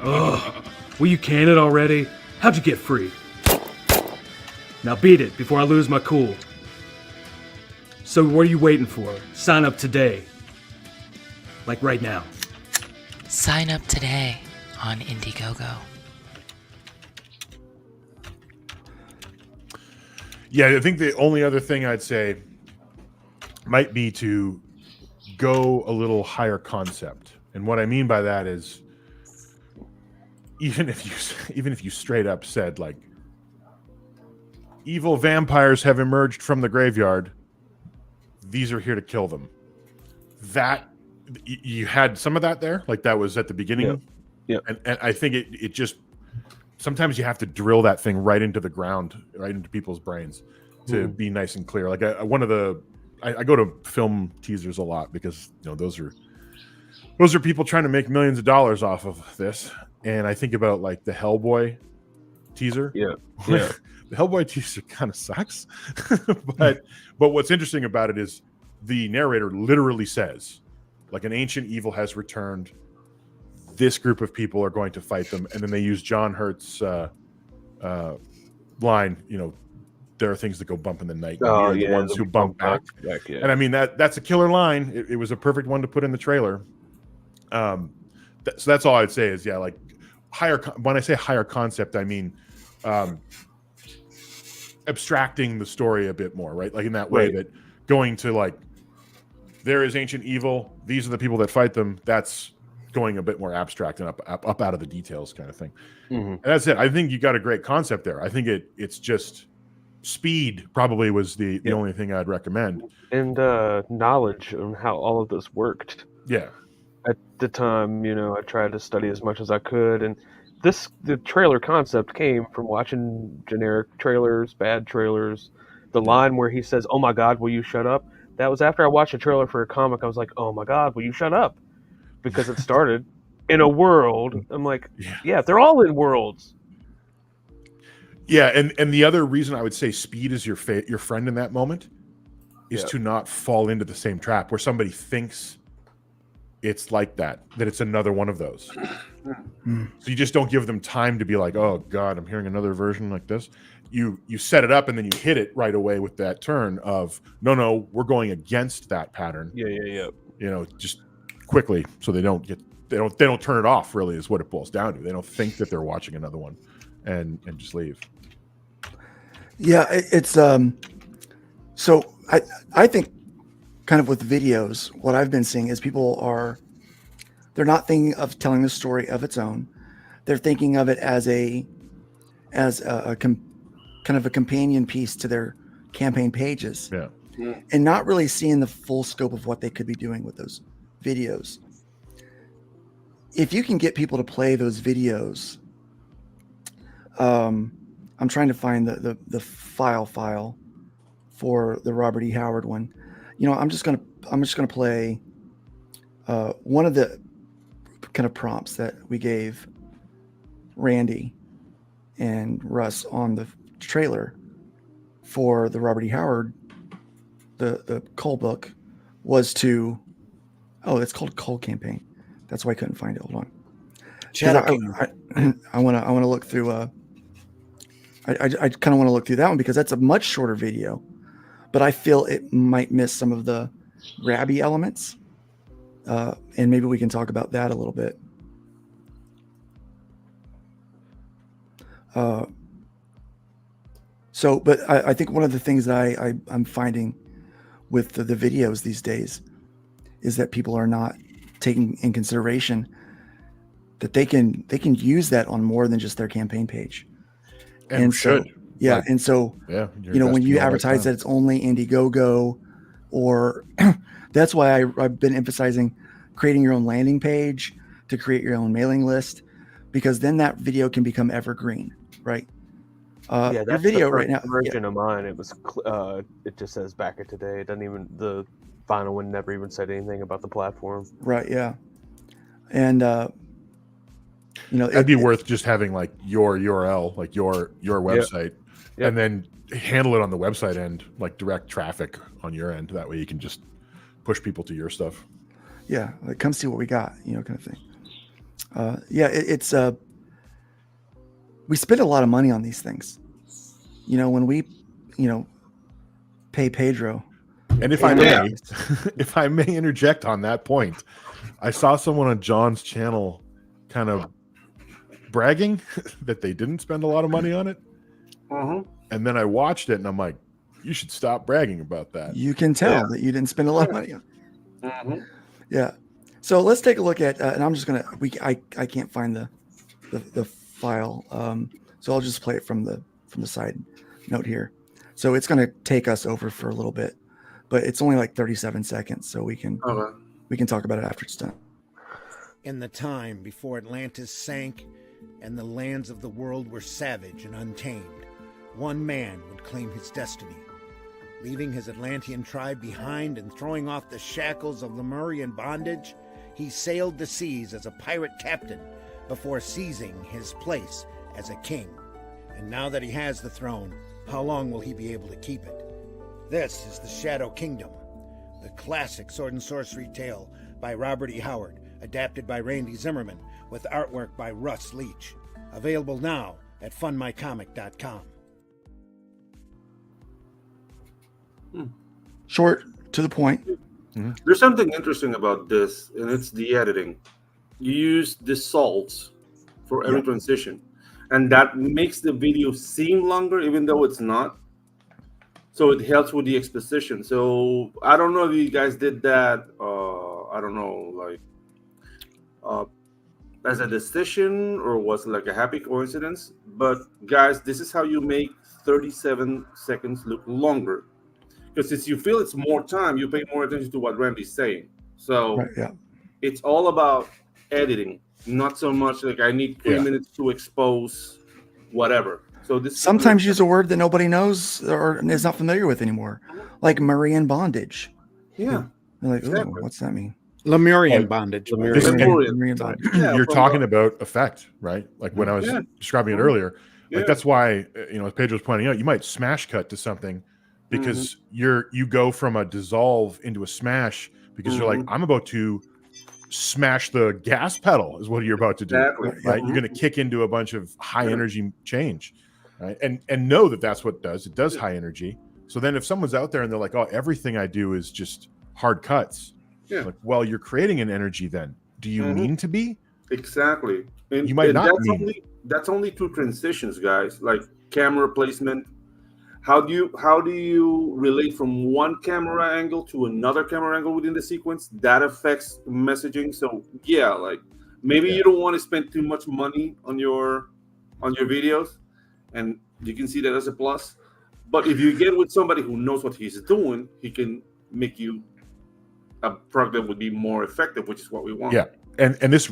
Ugh. Will you can it already? How'd you get free? Now beat it before I lose my cool. So what are you waiting for? Sign up today. Like right now. Sign up today on Indiegogo. Yeah, I think the only other thing I'd say might be to go a little higher concept. And what I mean by that is even if you straight up said like evil vampires have emerged from the graveyard, these are here to kill them. That you had some of that there, like that was at the beginning. Yeah. And I think it just sometimes you have to drill that thing right into the ground, right into people's brains to be nice and clear. Like I go to film teasers a lot because those are people trying to make millions of dollars off of this. And I think about like the Hellboy teaser. Yeah. The Hellboy teaser kind of sucks. but what's interesting about it is the narrator literally says, like, an ancient evil has returned. This group of people are going to fight them. And then they use John Hurt's line, there are things that go bump in the night. Oh, the ones who bump back. Yeah. And I mean, that's a killer line. It was a perfect one to put in the trailer. So that's all I'd say is, yeah, like when I say higher concept, I mean abstracting the story a bit more, right? Like in that way that going to like, there is ancient evil. These are the people that fight them. That's going a bit more abstract and up out of the details kind of thing. And that's it. I think you got a great concept there. I think it's just speed probably was the only thing I'd recommend. And knowledge on how all of this worked. Yeah. At the time, I tried to study as much as I could, and the trailer concept came from watching generic trailers, bad trailers. The line where he says, "Oh my God, will you shut up?" That was after I watched a trailer for a comic. I was like, "Oh my God, will you shut up?" Because it started in a world. I'm like, yeah, they're all in worlds. Yeah, and the other reason I would say speed is your friend in that moment is to not fall into the same trap where somebody thinks it's like that it's another one of those. So you just don't give them time to be like, oh God, I'm hearing another version like this. You set it up and then you hit it right away with that turn of no, we're going against that pattern. Yeah. Just quickly so they don't turn it off, really, is what it boils down to. They don't think that they're watching another one and just leave. Yeah, it's so I think kind of with videos, what I've been seeing is they're not thinking of telling the story of its own. They're thinking of it as a kind of a companion piece to their campaign pages. Yeah. and not really seeing the full scope of what they could be doing with those videos. If you can get people to play those videos, I'm trying to find the file for the Robert E. Howard one. I'm just gonna play one of the kind of prompts that we gave Randy and Russ on the trailer for the Robert E. Howard, the Cull book, was to, it's called Cull Campaign. That's why I couldn't find it. Hold on. I want to look through. I kind of want to look through that one because that's a much shorter video, but I feel it might miss some of the grabby elements, and maybe we can talk about that a little bit. But I think one of the things that I'm finding with the videos these days is that people are not taking in consideration that they can use that on more than just their campaign page. And so, yeah. And so, when you advertise that it's only Indiegogo, or that's why I've been emphasizing creating your own landing page to create your own mailing list, because then that video can become evergreen, right? That's your video the first right now version of mine. It was it just says back at today. It doesn't even, the final one never even said anything about the platform. Right. Yeah. And that'd be worth just having like your URL, like your website, and then handle it on the website end, like direct traffic on your end. That way you can just push people to your stuff. Yeah, like come see what we got, kind of thing. It's we spend a lot of money on these things. When we, pay Pedro. And if I may interject on that point, I saw someone on John's channel kind of bragging that they didn't spend a lot of money on it. And then I watched it and I'm like, you should stop bragging about that. You can tell that you didn't spend a lot of money on it. Yeah. So let's take a look at, and I'm just going to, I can't find the file. So I'll just play it from the side note here. So it's going to take us over for a little bit, but it's only like 37 seconds. So we can talk about it after it's done. In the time before Atlantis sank and the lands of the world were savage and untamed, one man would claim his destiny. Leaving his Atlantean tribe behind and throwing off the shackles of Lemurian bondage, he sailed the seas as a pirate captain before seizing his place as a king. And now that he has the throne, how long will he be able to keep it? This is the Shadow Kingdom, the classic sword and sorcery tale by Robert E. Howard, adapted by Randy Zimmerman, with artwork by Russ Leach. Available now at fundmycomic.com. Short, to the point. There's something interesting about this, and it's the editing. You use the salts for every transition, and that makes the video seem longer, even though it's not. So it helps with the exposition. So I don't know if you guys did that. I don't know, like as a decision, or was it like a happy coincidence? But guys, this is how you make 37 seconds look longer. Because since you feel it's more time, you pay more attention to what Randy's saying. So it's all about editing, not so much like I need 3 minutes to expose whatever. So this sometimes use a word that nobody knows or is not familiar with anymore, like Murian bondage. Yeah. They're like, what's that mean? Lemurian bondage. Lemurian bondage. You're talking about effect, right? Like when I was describing it earlier, like that's why, as Pedro's pointing out, you might smash cut to something because you go from a dissolve into a smash because you're like, I'm about to smash the gas pedal is what you're about to do. Right? You're going to kick into a bunch of high energy change, right? And know that that's what it does high energy. So then if someone's out there and they're like, oh, everything I do is just hard cuts. Like, well, you're creating an energy then. Do you mean to be? Exactly. And, you might not that's only two transitions, guys, like camera placement. How do you relate from one camera angle to another camera angle within the sequence? That affects messaging. So like maybe you don't want to spend too much money on your videos, and you can see that as a plus. But if you get with somebody who knows what he's doing, he can make you a product that would be more effective, which is what we want. Yeah, and this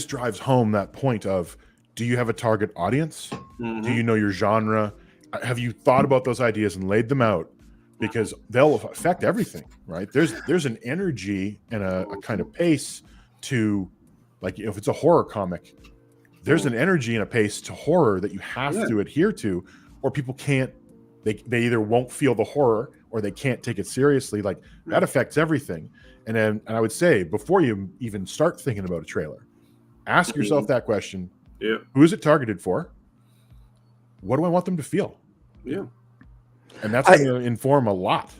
drives home that point of, do you have a target audience? Mm-hmm. Do you know your genre? Have you thought about those ideas and laid them out? Because they'll affect everything, right? There's an energy and a kind of pace to, like, if it's a horror comic, there's an energy and a pace to horror that you have to adhere to, or people can't. They either won't feel the horror or they can't take it seriously. Like, that affects everything. And I would say, before you even start thinking about a trailer, ask yourself that question. Yeah. Who is it targeted for? What do I want them to feel? Yeah. And that's going to inform a lot.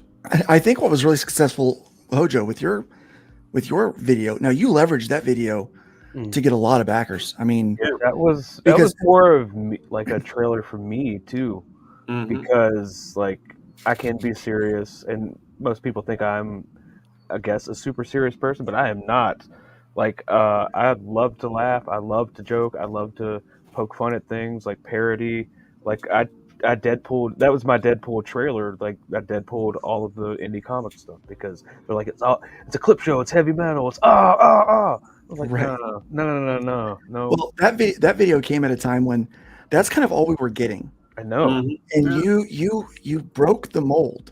I think what was really successful, Hojo, with your video. Now, you leveraged that video to get a lot of backers. I mean, that was more of me, like a trailer for me too, because like I can be serious, and most people think I'm, I guess, a super serious person, but I am not. Like, I love to laugh, I love to joke, I love to poke fun at things, like parody. Like I Deadpooled. That was my Deadpool trailer. Like, I Deadpooled all of the indie comic stuff because they're like, it's a clip show, it's heavy metal, it's I was like, no. Well, that video came at a time when that's kind of all we were getting. I know. And you broke the mold,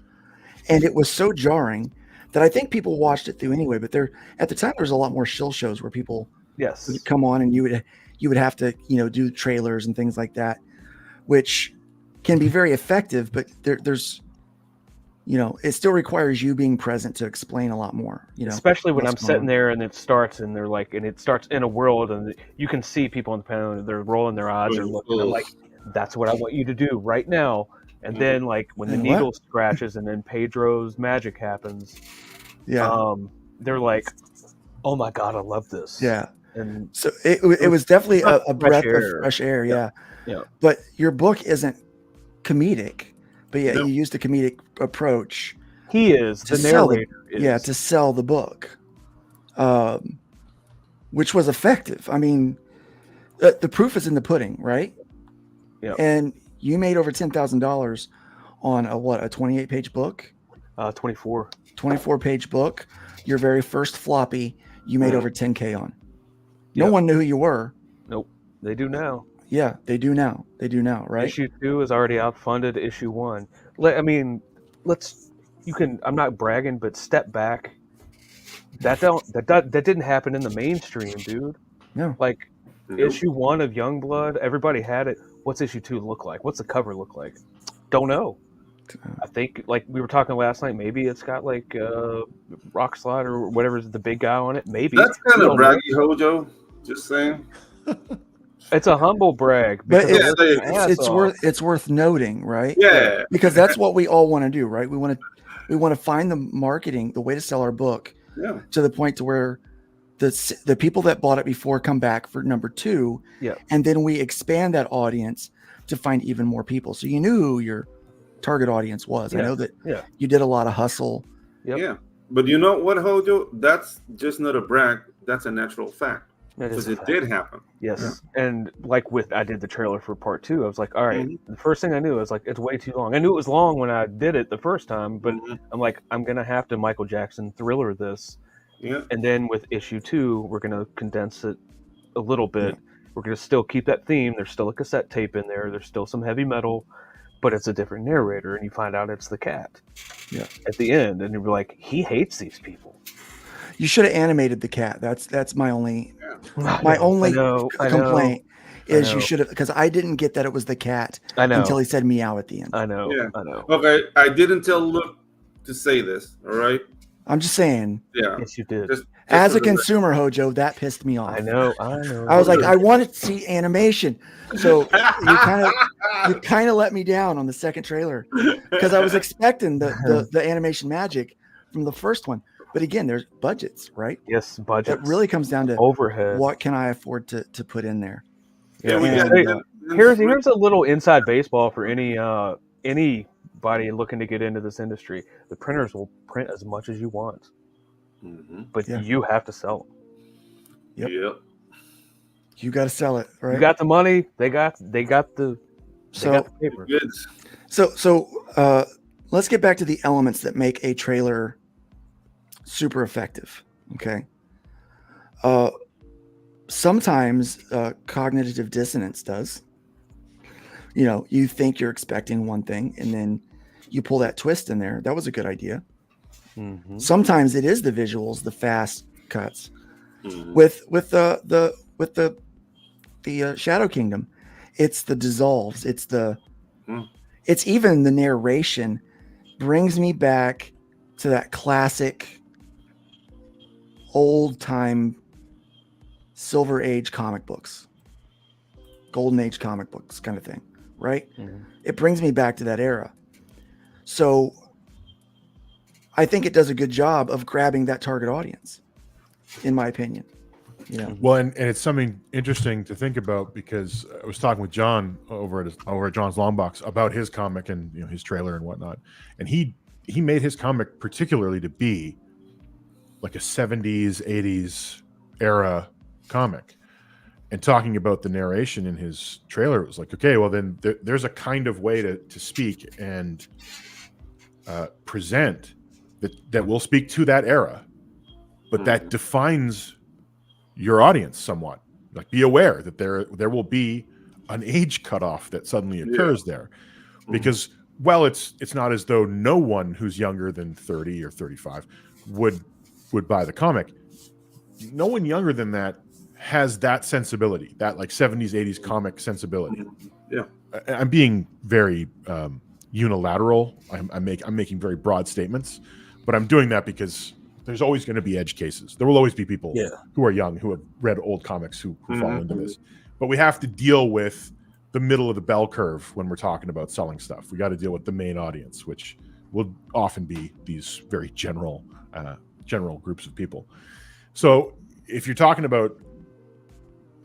and it was so jarring that I think people watched it through anyway. But at the time, there was a lot more shill shows where people would come on, and you would have to do trailers and things like that, which can be very effective. But there's it still requires you being present to explain a lot more. Especially when I'm sitting there and it starts, and they're like, and it starts in a world, and you can see people on the panel, and they're rolling their eyes or looking. I'm like, that's what I want you to do right now. And then, like, when the needle scratches and then Pedro's magic happens, they're like, oh my God, I love this. Yeah. And so it was definitely a breath of fresh air. Yeah. But your book isn't comedic, but you used a comedic approach. He is the narrator. To sell the book, which was effective. I mean, the proof is in the pudding, right? Yeah. And you made over $10,000 on a 28-page book? 24. 24-page book. Your very first floppy, you made over $10K on. No one knew who you were. Nope. They do now. Yeah, they do now. Right? Issue 2 is already outfunded issue 1. I mean, I'm not bragging, but step back. That didn't happen in the mainstream, dude. No. Like, issue 1 of Youngblood, everybody had it. What's issue 2 look like? What's the cover look like? Don't know. I think, like we were talking last night, maybe it's got like Rock Slide or whatever's the big guy on it. Maybe that's kind of braggy, Hojo. Just saying. It's a humble brag, but it's worth noting, right? Yeah, because that's what we all want to do, right? We want to find the marketing, the way to sell our book, to the point to where the people that bought it before come back for number 2, and then we expand that audience to find even more people. So you knew who your target audience was. I know that you did a lot of hustle. Yeah, but you know what, Hojo? That's just not a brag. That's a natural fact. Because it did happen. Yes. And like I did the trailer for part 2. I was like, all right, the first thing I knew, I was like, it's way too long. I knew it was long when I did it the first time, but I'm like, I'm going to have to Michael Jackson Thriller this. Yeah. And then with issue 2, we're going to condense it a little bit. We're going to still keep that theme. There's still a cassette tape in there. There's still some heavy metal, but it's a different narrator. And you find out it's the cat at the end. And you're like, he hates these people. You should have animated the cat. That's my only complaint is you should have, because I didn't get that it was the cat until he said meow at the end. I know. Okay, I didn't tell Luke to say this. All right. I'm just saying. Yeah. Yes, you did. Just as a consumer, Hojo, that pissed me off. I know. I was like, I wanted to see animation, so you kind of let me down on the second trailer because I was expecting the animation magic from the first one. But again, there's budgets, right? Yes, budgets. It really comes down to overhead. What can I afford to put in there? Yeah. Here's a little inside baseball for anybody looking to get into this industry. The printers will print as much as you want, but you have to sell them. Yep. You got to sell it, right? You got the money. They got the So, let's get back to the elements that make a trailer super effective. Okay. Sometimes cognitive dissonance does. You know, you think you're expecting one thing, and then you pull that twist in there. That was a good idea. Mm-hmm. Sometimes it is the visuals, the fast cuts. Mm-hmm. With the Shadow Kingdom, it's the dissolves. It's it's even the narration brings me back to that classic old time Silver Age comic books, Golden Age comic books kind of thing, right? Mm-hmm. It brings me back to that era. So I think it does a good job of grabbing that target audience, in my opinion. You know? Well, and it's something interesting to think about, because I was talking with John over at John's Long Box about his comic and, you know, his trailer and whatnot, and he made his comic particularly to be like a 70s, 80s era comic, and talking about the narration in his trailer, it was like, okay, well then there's a kind of way to speak and present that will speak to that era, but that defines your audience somewhat. Like, be aware that there will be an age cutoff that suddenly occurs there, because while it's not as though no one who's younger than 30 or 35 would buy the comic, no one younger than that has that sensibility, that like 70s, 80s comic sensibility. Yeah, I'm being very unilateral. I'm making very broad statements, but I'm doing that because there's always going to be edge cases. There will always be people who are young, who have read old comics, who fall into this. But we have to deal with the middle of the bell curve when we're talking about selling stuff. We got to deal with the main audience, which will often be these very general groups of people. So if you're talking about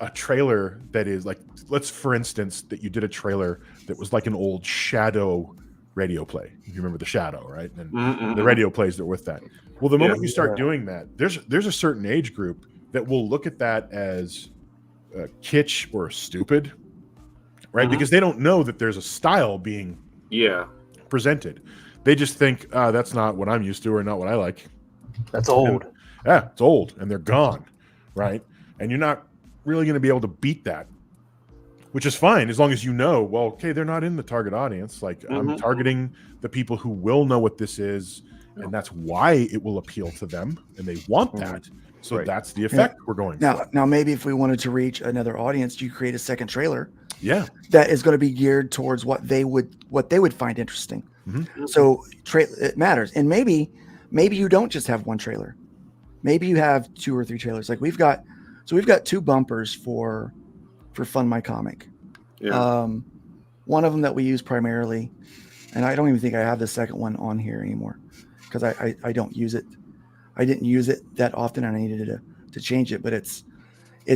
a trailer that is like, let's for instance that you did a trailer that was like an old Shadow radio play. You remember the Shadow, right? And the radio plays that were with that. Well, the moment you start doing that, there's a certain age group that will look at that as kitsch or stupid, right? Because they don't know that there's a style being presented. They just think, that's not what I'm used to, or not what I like. That's old. And, it's old, and they're gone, right? And you're not really going to be able to beat that, which is fine as long as you know, well, okay, they're not in the target audience. Like, I'm targeting the people who will know what this is, and that's why it will appeal to them, and they want that. So that's the effect we're going for. Now, maybe if we wanted to reach another audience, you create a second trailer. Yeah, that is going to be geared towards what they would find interesting. So it matters, and maybe you don't just have one trailer. Maybe you have 2 or 3 trailers. Like we've got 2 bumpers for Fund My Comic. One of them that we use primarily, and I don't even think I have the second one on here anymore because I don't use it. I didn't use it that often, and I needed to change it. But it's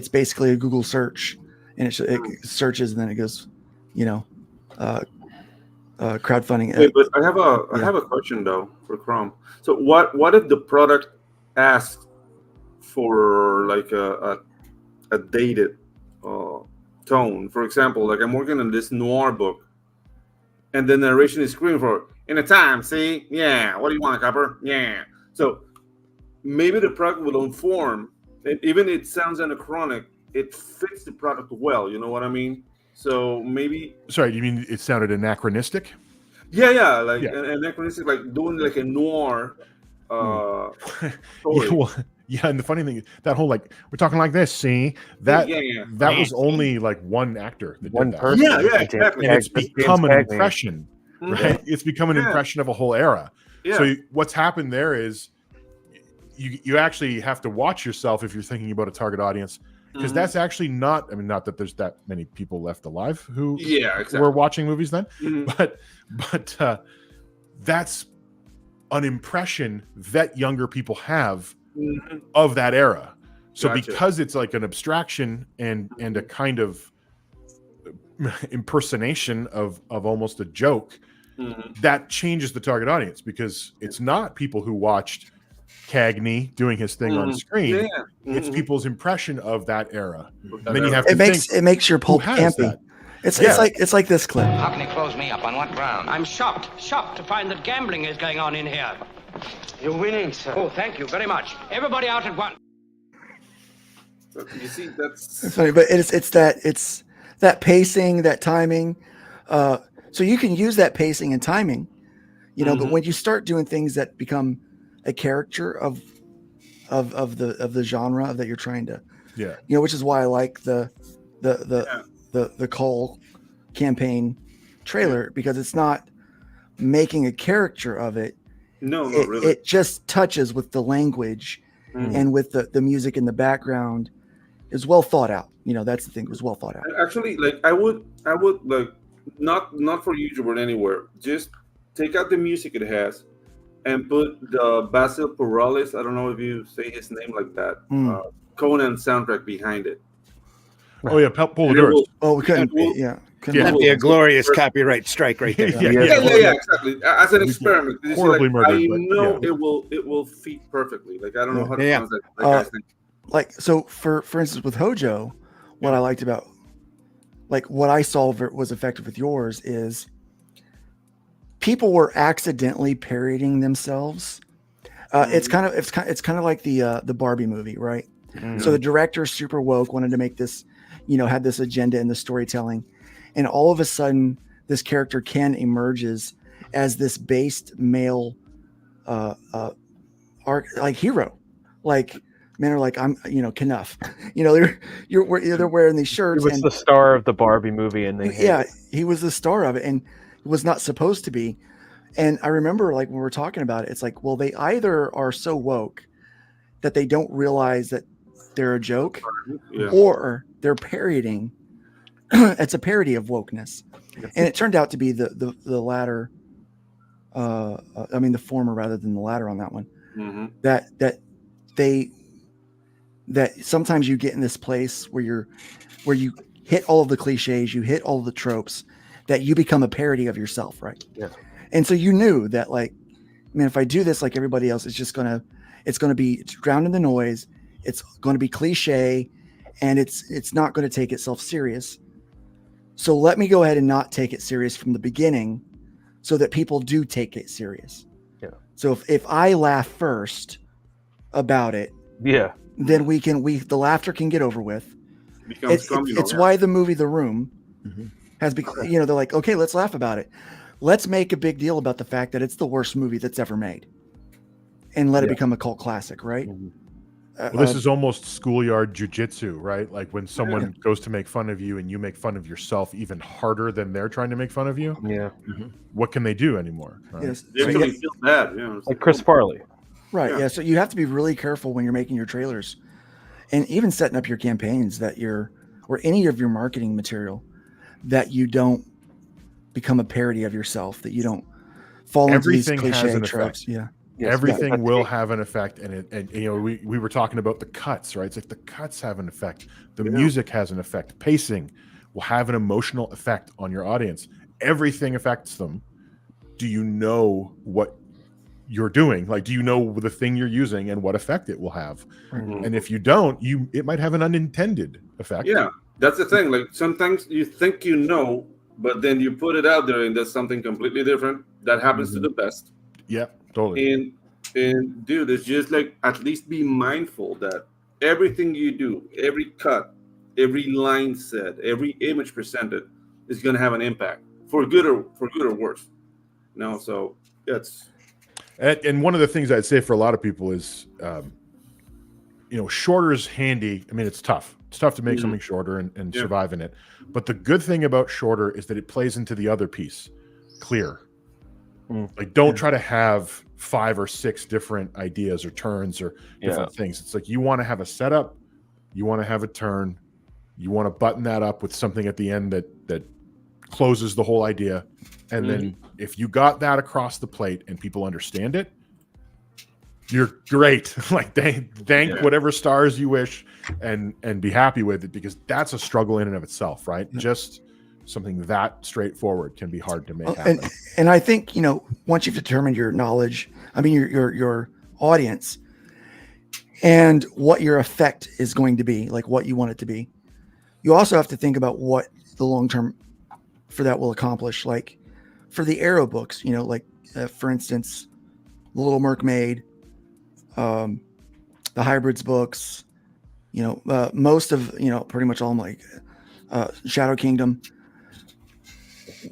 basically a Google search, and it searches, and then it goes, crowdfunding. Wait, but I have a question though for Crom. So what if the product asks for like a dated tone? For example, like I'm working on this noir book, and the narration is screaming for "in a time." See, what do you want, Copper? So maybe the product will inform, and even it sounds anachronic, it fits the product well. You know what I mean? So maybe. Sorry, you mean it sounded anachronistic? Like anachronistic, like doing like a noir story. And the funny thing, that whole like we're talking like this, see that was only like one actor that one did that. person. Exactly. And it's become an impression, right? It's become an impression of a whole era. So what's happened there is you actually have to watch yourself if you're thinking about a target audience, because that's actually not. I mean, not that there's that many people left alive who were watching movies then, but that's an impression that younger people have of that era. So because it's like an abstraction and a kind of impersonation of almost a joke, that changes the target audience, because it's not people who watched Cagney doing his thing on screen. It's people's impression of that era. And then you have to it makes your pulp campy. It's like this clip. How can you close me up? On what ground? I'm shocked to find that gambling is going on in here. You're winning, sir. Oh, thank you very much. Everybody out at once. You see, that's It's funny, but it's that pacing, that timing. So you can use that pacing and timing, but when you start doing things that become a caricature of the genre that you're trying to, which is why I like the Cole campaign trailer, because it's not making a caricature of it. No, not really. It just touches with the language and with the music in the background. Is well thought out. That's the thing. It was well thought out. Actually, I would like not for YouTube or anywhere. Just take out the music it has, and put the Basil Perales. I don't know if you say his name like that. Conan soundtrack behind it. Oh yeah, pull the doors. Oh, we couldn't. That'd be a glorious copyright strike right there. Yeah, exactly. As an experiment, horribly murdered. It will fit perfectly. Like I don't know how to pronounce that guy's name. Like, so for instance, with Hojo, what I liked about, like, what I saw was effective with yours is people were accidentally parodying themselves. It's kind of like the Barbie movie, right? So the director, super woke, wanted to make this, had this agenda in the storytelling, and all of a sudden, this character Ken emerges as this based male, like hero, like. Men are like, I'm, Knuff. They're wearing these shirts. He was the star of the Barbie movie, and he was the star of it, and it was not supposed to be. And I remember, like, when we were talking about it, it's like, well, they either are so woke that they don't realize that they're a joke, or they're parodying. It's a parody of wokeness, and it turned out to be the latter. The former rather than the latter on that one. That sometimes you get in this place where you hit all of the cliches, you hit all of the tropes, that you become a parody of yourself, right? Yeah. And so you knew that, like, man, if I do this like everybody else, it's gonna be drowned in the noise. It's going to be cliche, and it's not going to take itself serious. So let me go ahead and not take it serious from the beginning, so that people do take it serious. Yeah. So if I laugh first about it, then the laughter can get over with. It's why the movie The Room has become, they're like, okay, let's laugh about it. Let's make a big deal about the fact that it's the worst movie that's ever made, and let it become a cult classic, right? Well, this is almost schoolyard jujitsu, right? Like when someone goes to make fun of you and you make fun of yourself even harder than they're trying to make fun of you. Yeah. What can they do anymore? Right? Yes. They feel bad. Like Chris Farley. Right. Yeah. So you have to be really careful when you're making your trailers, and even setting up your campaigns, or any of your marketing material, that you don't become a parody of yourself, that you don't fall into these cliche tropes. Yeah. Yes, everything will have an effect, and we were talking about the cuts, right? It's like the cuts have an effect. The music has an effect. Pacing will have an emotional effect on your audience. Everything affects them. Do you know what you're doing? Like, do you know the thing you're using and what effect it will have? And if you don't, it might have an unintended effect. Yeah, that's the thing. Like, sometimes you think you know, but then you put it out there and there's something completely different. That happens to the best. Yeah, totally. And dude, it's just like, at least be mindful that everything you do, every cut, every line said, every image presented is going to have an impact, for good or worse. So that's. And one of the things I'd say for a lot of people is, shorter is handy. I mean, it's tough. It's tough to make something shorter and survive in it. But the good thing about shorter is that it plays into the other piece, clear. Like, don't try to have 5 or 6 different ideas or turns or different things. It's like, you want to have a setup, you want to have a turn, you want to button that up with something at the end that closes the whole idea. And then if you got that across the plate and people understand it, you're great. Like, thank whatever stars you wish and be happy with it, because that's a struggle in and of itself, right? Just something that straightforward can be hard to make happen. And I think, once you've determined your knowledge, your audience, and what your effect is going to be, like what you want it to be, you also have to think about what the long-term for that will accomplish. Like for the Arrow books, you know, like for instance, The Little Mermaid, the Hybrids books, you know, most of, you know, pretty much all like Shadow Kingdom.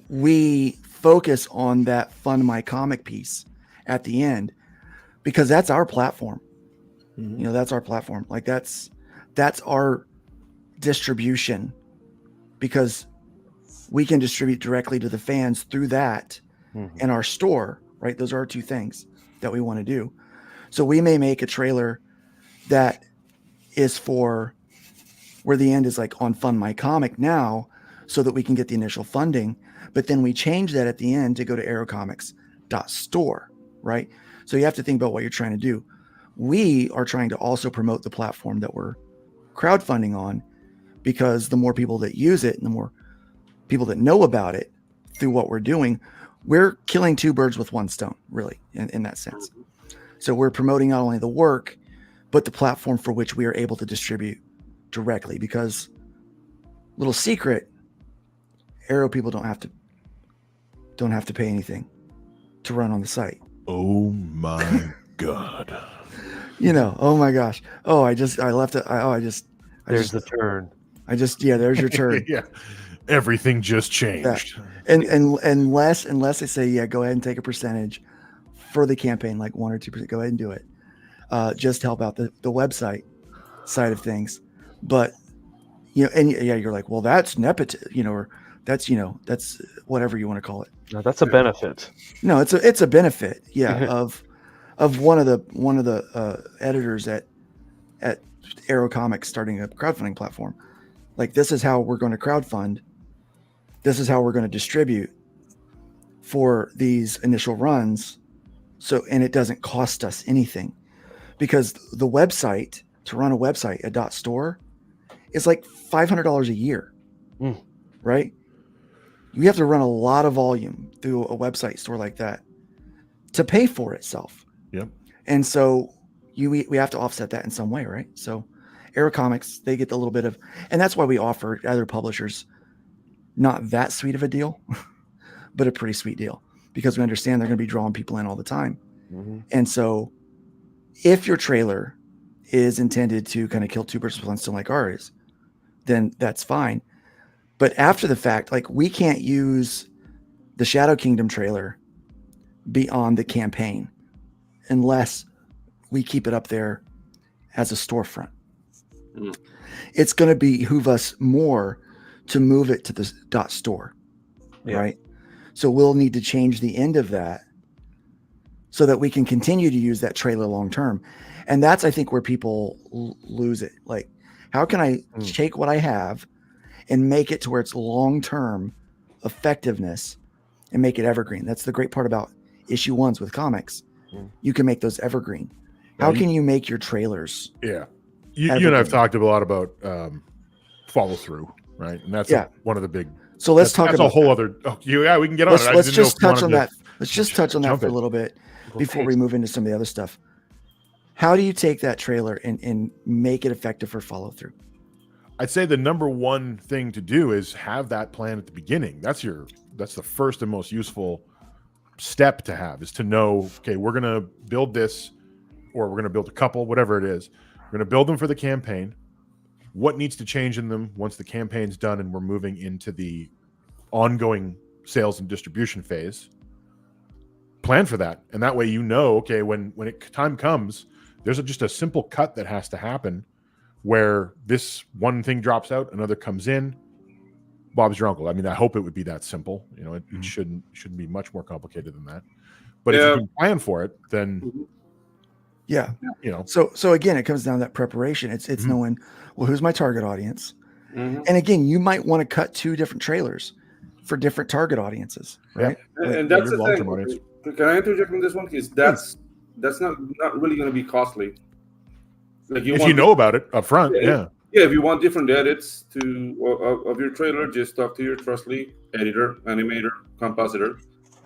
We focus on that fund my comic piece at the end because that's our platform. You know, that's our platform. Like that's our distribution, because we can distribute directly to the fans through that and our store, right? Those are our two things that we want to do. So we may make a trailer that is for where the end is like on Fund My Comic now, so that we can get the initial funding, but then we change that at the end to go to aerocomics.store, right? So you have to think about what you're trying to do. We are trying to also promote the platform that we're crowdfunding on, because the more people that use it and the more people that know about it through what we're doing, we're killing two birds with one stone, really, in that sense. So we're promoting not only the work, but the platform for which we are able to distribute directly, because little secret, Arrow people don't have to pay anything to run on the site. Oh my God. You know, oh my gosh. Oh, there's the turn. There's your turn. Yeah. Everything just changed. Yeah. And unless they say, yeah, go ahead and take a percentage for the campaign, like 1 or 2%, go ahead and do it. Just help out the website side of things. But, you know, and yeah, you're like, well, that's nepotism, you know, or that's whatever you want to call it. No, that's a benefit. No, it's a benefit. Yeah. of one of the editors at Arrow Comics starting a crowdfunding platform. Like, this is how we're going to crowdfund. This is how we're going to distribute for these initial runs. So, and it doesn't cost us anything, because the website, to run a website, a .store, is like $500 a year, right? You have to run a lot of volume through a website store like that to pay for itself. Yep. And so we have to offset that in some way, right? So Arrow Comics, they get a little bit of, and that's why we offer other publishers not that sweet of a deal, but a pretty sweet deal, because we understand they're going to be drawing people in all the time. And so if your trailer is intended to kind of kill two birds with one stone like ours, then that's fine. But after the fact, like, we can't use the Shadow Kingdom trailer beyond the campaign unless we keep it up there as a storefront. It's going to behoove us more to move it to the .store, right? So we'll need to change the end of that so that we can continue to use that trailer long term. And that's, I think, where people lose it. Like, how can I take what I have and make it to where it's long-term effectiveness and make it evergreen? That's the great part about issue ones with comics. You can make those evergreen. How can you make your trailers? Yeah. You and I have talked a lot about follow through, right? And that's one of the big. So let's talk about a whole other. We can get on it. Let's just touch on that. Let's just touch on that for a little bit before we move into some of the other stuff. How do you take that trailer and make it effective for follow through? I'd say the number one thing to do is have that plan at the beginning. That's the first and most useful step to have, is to know, okay, we're going to build this, or we're going to build a couple, whatever it is. We're going to build them for the campaign. What needs to change in them once the campaign's done and we're moving into the ongoing sales and distribution phase? Plan for that. And that way, you know, okay, when time comes, there's just a simple cut that has to happen where this one thing drops out, another comes in. Bob's your uncle. I mean, I hope it would be that simple. You know, it shouldn't be much more complicated than that. But if you can plan for it, then you know. So again, it comes down to that preparation. It's knowing, well, who's my target audience, and again, you might want to cut two different trailers for different target audiences, right? And that's the thing. Can I interject on this one? Because that's not really going to be costly. Like, if you know about it up front, if you want different edits of your trailer, just talk to your trusty editor, animator, compositor,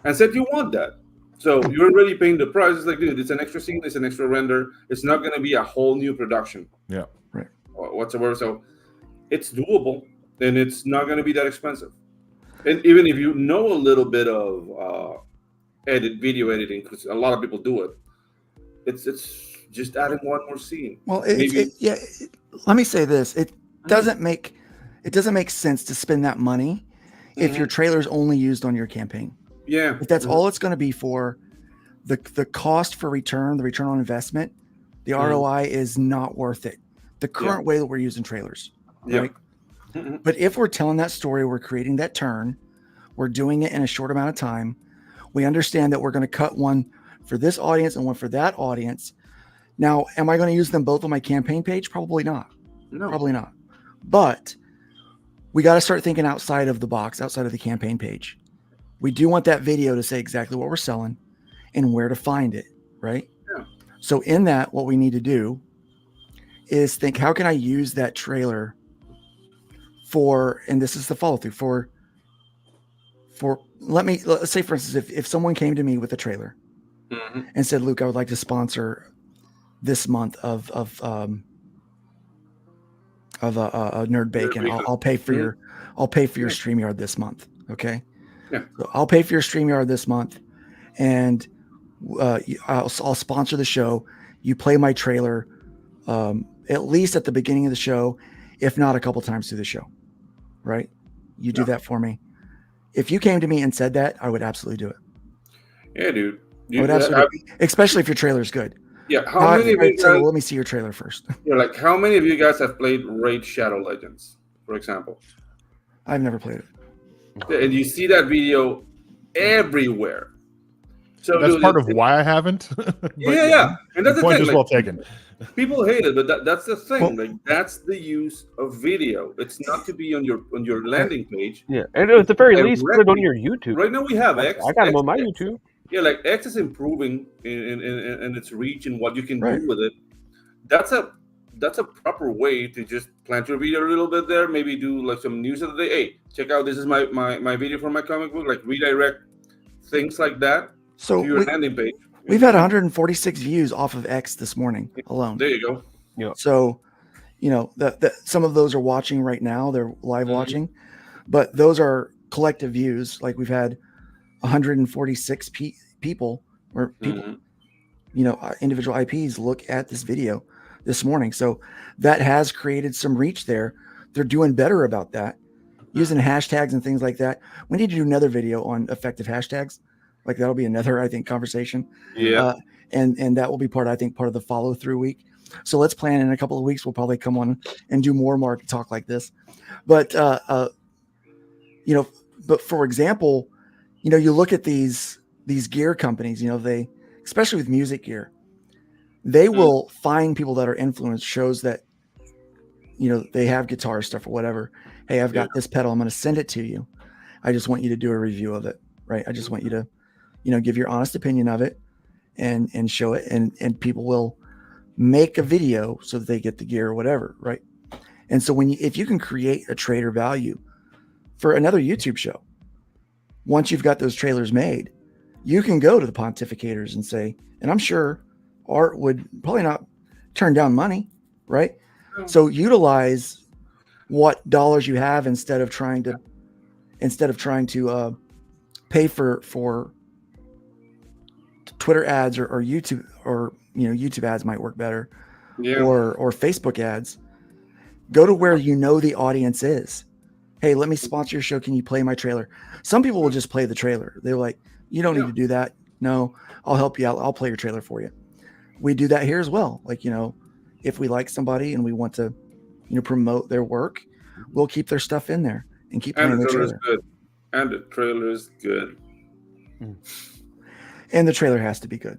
and said you want that. So you're already paying the price. It's like, dude, it's an extra scene, it's an extra render. It's not going to be a whole new production. Yeah, right. Whatsoever. So it's doable, and it's not going to be that expensive. And even if you know a little bit of video editing, because a lot of people do it, it's just adding one more scene. Well, Maybe let me say this: it doesn't make sense to spend that money if your trailer's only used on your campaign. Yeah, if that's all it's going to be for, the cost for return, the return on investment, the ROI is not worth it. The current way that we're using trailers, right? But if we're telling that story, we're creating that turn, we're doing it in a short amount of time. We understand that we're going to cut one for this audience and one for that audience. Now, am I going to use them both on my campaign page? Probably not. No. Probably not. But we got to start thinking outside of the box, outside of the campaign page. We do want that video to say exactly what we're selling and where to find it, right? Yeah. So in that, what we need to do is think, how can I use that trailer for, and this is the follow through for let's say, for instance, if someone came to me with a trailer and said, Luke, I would like to sponsor this month of Nerd Bacon. I'll pay for your StreamYard this month. Okay. Yeah. So I'll pay for your StreamYard this month, and I'll sponsor the show. You play my trailer at least at the beginning of the show, if not a couple times through the show. Right? You do that for me. If you came to me and said that, I would absolutely do it. Yeah, dude. I would absolutely, especially if your trailer is good. Yeah. How many of you guys, let me see your trailer first. Yeah, like how many of you guys have played Raid Shadow Legends, for example? I've never played it. And you see that video everywhere. So that's part of why I haven't. Yeah. And that's the point thing. is well taken. People hate it, but that's the thing. Like that's the use of video. It's not to be on your landing page. Yeah, and at the very least, put it on your YouTube. Right now we have X. I got them on my YouTube. Yeah, like X is improving in its reach and what you can do with it. That's a proper way to just plant your video a little bit there. Maybe do like some news of the day. Hey, check out, this is my video for my comic book. Like redirect things like that to your landing page. We've had 146 views off of X this morning alone. There you go. Yeah. So, that some of those are watching right now. They're live watching, but those are collective views. Like we've had 146 people or people, individual IPs look at this video this morning. So that has created some reach there. They're doing better about that, using hashtags and things like that. We need to do another video on effective hashtags. Like that'll be another, I think, conversation. Yeah. And that will be part of the follow through week. So let's plan in a couple of weeks. We'll probably come on and do more market talk like this. But, but for example, you look at these gear companies, they, especially with music gear, they will find people that are influenced, shows that, they have guitar stuff or whatever. Hey, I've got this pedal. I'm going to send it to you. I just want you to do a review of it. Right. I just want you to, give your honest opinion of it and show it. And people will make a video so that they get the gear or whatever. Right. And so if you can create a trader value for another YouTube show, once you've got those trailers made, you can go to the pontificators and say, and I'm sure Art would probably not turn down money. Right. So utilize what dollars you have instead of trying to pay for Twitter ads or YouTube, or YouTube ads might work better, or Facebook ads. Go to where the audience is. Hey, let me sponsor your show. Can you play my trailer? Some people will just play the trailer. They're like, you don't need to do that. No, I'll help you out. I'll play your trailer for you. We do that here as well. Like, if we like somebody and we want to, promote their work, we'll keep their stuff in there and keep playing the trailer. Good. And the trailer is good. And the trailer has to be good.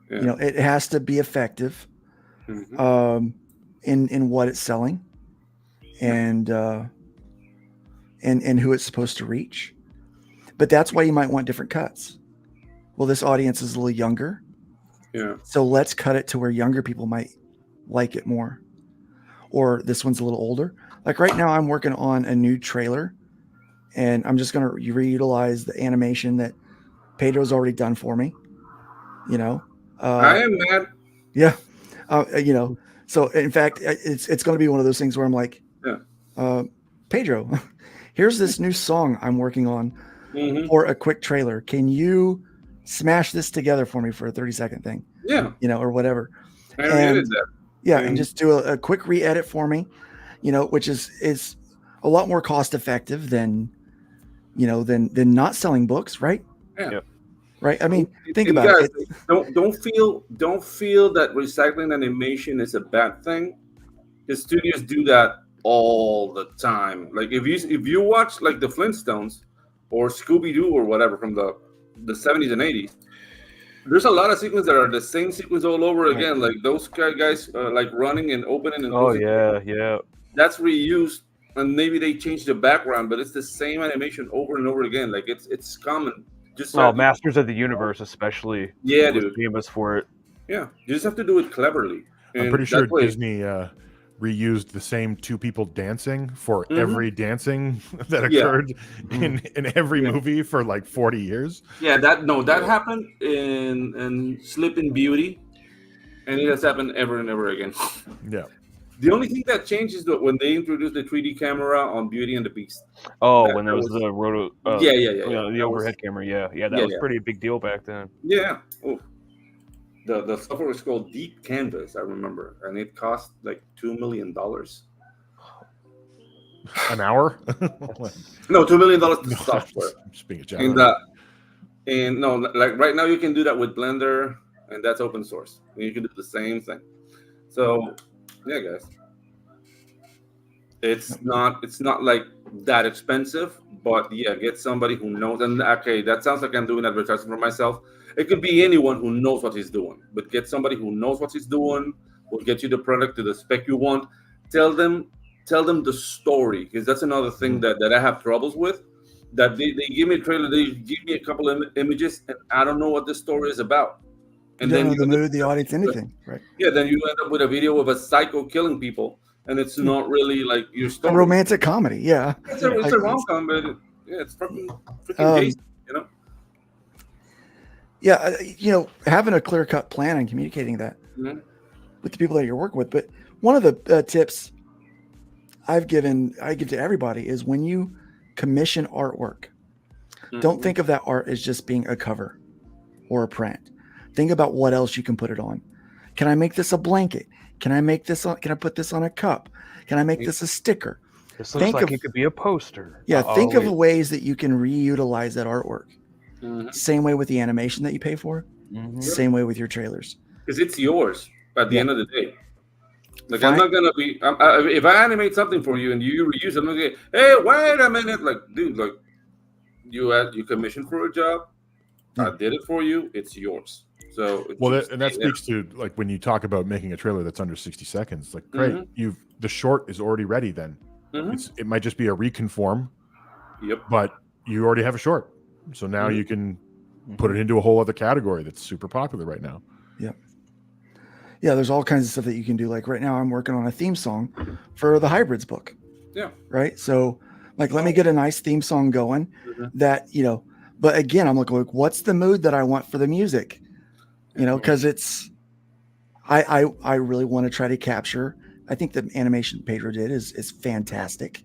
Yeah. It has to be effective in what it's selling and who it's supposed to reach. But that's why you might want different cuts. Well, this audience is a little younger. Yeah. So let's cut it to where younger people might like it more. Or this one's a little older. Like right now I'm working on a new trailer, and I'm just going to reutilize the animation that Pedro's already done for me. I am mad. Yeah. So in fact, it's going to be one of those things where I'm like, Pedro, here's this new song I'm working on for a quick trailer. Can you smash this together for me for a 30-second thing? Yeah. Or whatever. I re-edit that. Yeah, and just do a quick re-edit for me, which is a lot more cost effective than not selling books, right? Yeah. Right. I mean, think about guys, it. Don't feel that recycling animation is a bad thing. The studios do that all the time. Like if you watch like the Flintstones or Scooby Doo or whatever from the 70s and 80s, there's a lot of sequences that are the same sequence all over again. Like those guys like running and opening and closing. Yeah. That's reused, and maybe they changed the background, but it's the same animation over and over again. Like it's common. Just Masters of the Universe, especially. Yeah, was dude. Famous for it. Yeah, you just have to do it cleverly. I'm pretty sure Disney reused the same two people dancing for every dancing that occurred in every movie for like 40 years. Yeah, that happened in Sleeping Beauty, and it has happened ever and ever again. Yeah. The only thing that changed is that when they introduced the 3D camera on Beauty and the Beast. Oh, when there was the roto. The overhead camera. Yeah, that was pretty big deal back then. Yeah. Oh. The software was called Deep Canvas, I remember, and it cost like $2 million. An hour? No, $2 million to software. I'm just being a joke. And no, like right now you can do that with Blender, and that's open source. And you can do the same thing. So, yeah, guys, it's not like that expensive, but yeah, get somebody who knows. And okay, that sounds like I'm doing advertising for myself. It could be anyone who knows what he's doing, but get somebody who knows what he's doing. Will get you the product to the spec you want. Tell them the story, because that's another thing that I have troubles with. That they give me a trailer, they give me a couple of images, and I don't know what the story is about. And you don't then know the mood, the audience, anything, right? Yeah, then you end up with a video of a psycho killing people, and it's not really like your story. A romantic comedy, yeah. It's a rom-com, but it's freaking Jason, Yeah, having a clear-cut plan and communicating that with the people that you're working with. But one of the tips I give to everybody is when you commission artwork, don't think of that art as just being a cover or a print. Think about what else you can put it on. Can I make this a blanket? Can I put this on a cup? Can I make this a sticker? This looks like it could be a poster. Yeah, think of ways that you can reutilize that artwork. Same way with the animation that you pay for. Same way with your trailers. Because it's yours at the end of the day. Like I'm not gonna be. If I animate something for you and you reuse it, I'm gonna say, "Hey, wait a minute!" Like, dude, like you commissioned for a job. I did it for you. It's yours. So that speaks to like when you talk about making a trailer that's under 60 seconds. Like, great, the short is already ready. Then it might just be a reconform. Yep. But you already have a short, so now you can put it into a whole other category that's super popular right now. Yeah. Yeah, there's all kinds of stuff that you can do. Like right now, I'm working on a theme song for the Hybrids book. Yeah. Right. So, like, let me get a nice theme song going. That But again, I'm looking like, what's the mood that I want for the music? Because it's, I really want to try to capture. I think the animation Pedro did is fantastic,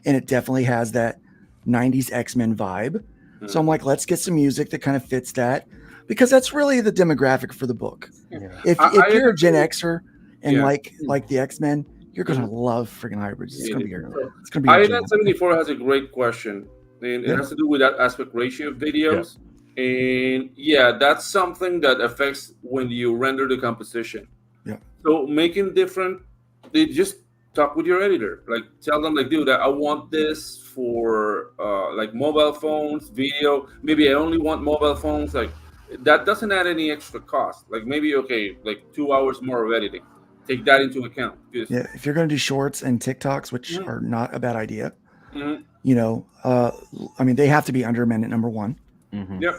and it definitely has that 90s X-Men vibe. So I'm like, let's get some music that kind of fits that. Because that's really the demographic for the book. Yeah. If you're a Gen Xer and like the X-Men, you're gonna love freaking Hybrids. It's gonna be INET 74 has a great question, and it has to do with that aspect ratio of videos. And that's something that affects when you render the composition. Yeah. So making different, they just talk with your editor. Like tell them, like, dude, I want this for like mobile phones, video. Maybe I only want mobile phones. Like that doesn't add any extra cost. Like maybe like 2 hours more of editing. Take that into account. Yeah, if you're going to do shorts and TikToks, which are not a bad idea, I mean, they have to be under a minute, number one. Yep.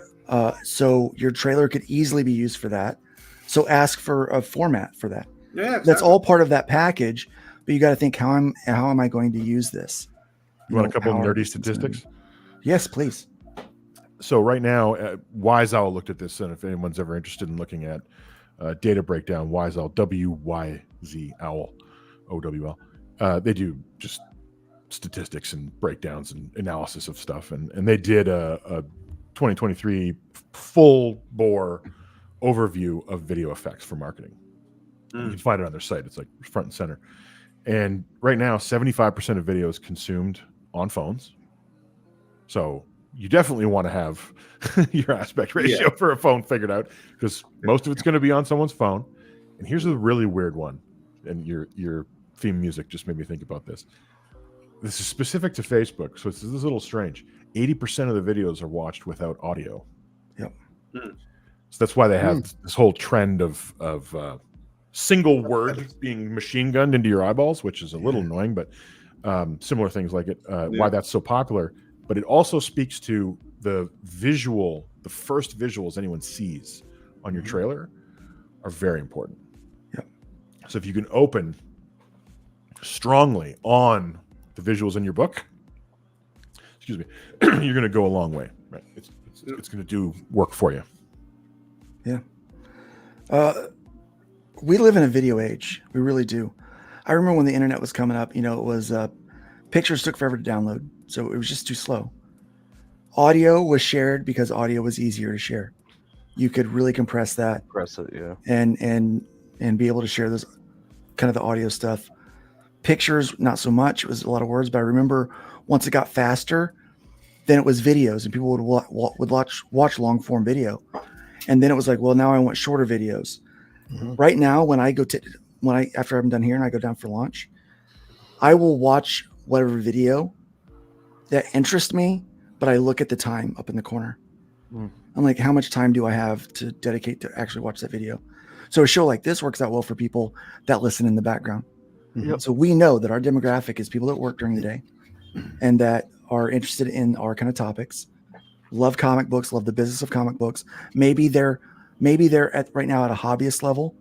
So your trailer could easily be used for that. So ask for a format for that. Yeah, exactly. That's all part of that package. But you got to think, how am I going to use this? You want a couple of nerdy statistics? Yes, please. So right now, Wise Owl looked at this, and if anyone's ever interested in looking at data breakdown, Wise Owl, WYZ Owl, OWL, they do just statistics and breakdowns and analysis of stuff, and they did a 2023 full bore overview of video effects for marketing. You can find it on their site. It's like front and center. And right now, 75% of video is consumed on phones. So you definitely want to have your aspect ratio for a phone figured out, because most of it's going to be on someone's phone. And here's a really weird one. And your theme music just made me think about this. This is specific to Facebook, so it's a little strange. 80% of the videos are watched without audio. Yep. So that's why they have this whole trend of single word being machine gunned into your eyeballs, which is a little annoying, but similar things like it. Why that's so popular. But it also speaks to the first visuals anyone sees on your trailer are very important. Yep. So if you can open strongly on the visuals in your book, excuse me, you're going to go a long way. Right? It's going to do work for you. Yeah. We live in a video age. We really do. I remember when the internet was coming up, it was pictures took forever to download. So it was just too slow. Audio was shared because audio was easier to share. You could really compress that. Compress it, yeah. And be able to share those kind of the audio stuff. Pictures, not so much. It was a lot of words, but I remember once it got faster, then it was videos, and people would watch long form video, and then it was like, well, now I want shorter videos. Right now, when I after I'm done here and I go down for lunch, I will watch whatever video that interests me, but I look at the time up in the corner. I'm like, how much time do I have to dedicate to actually watch that video? So a show like this works out well for people that listen in the background. So we know that our demographic is people that work during the day and that are interested in our kind of topics, love comic books, love the business of comic books. Maybe they're at right now at a hobbyist level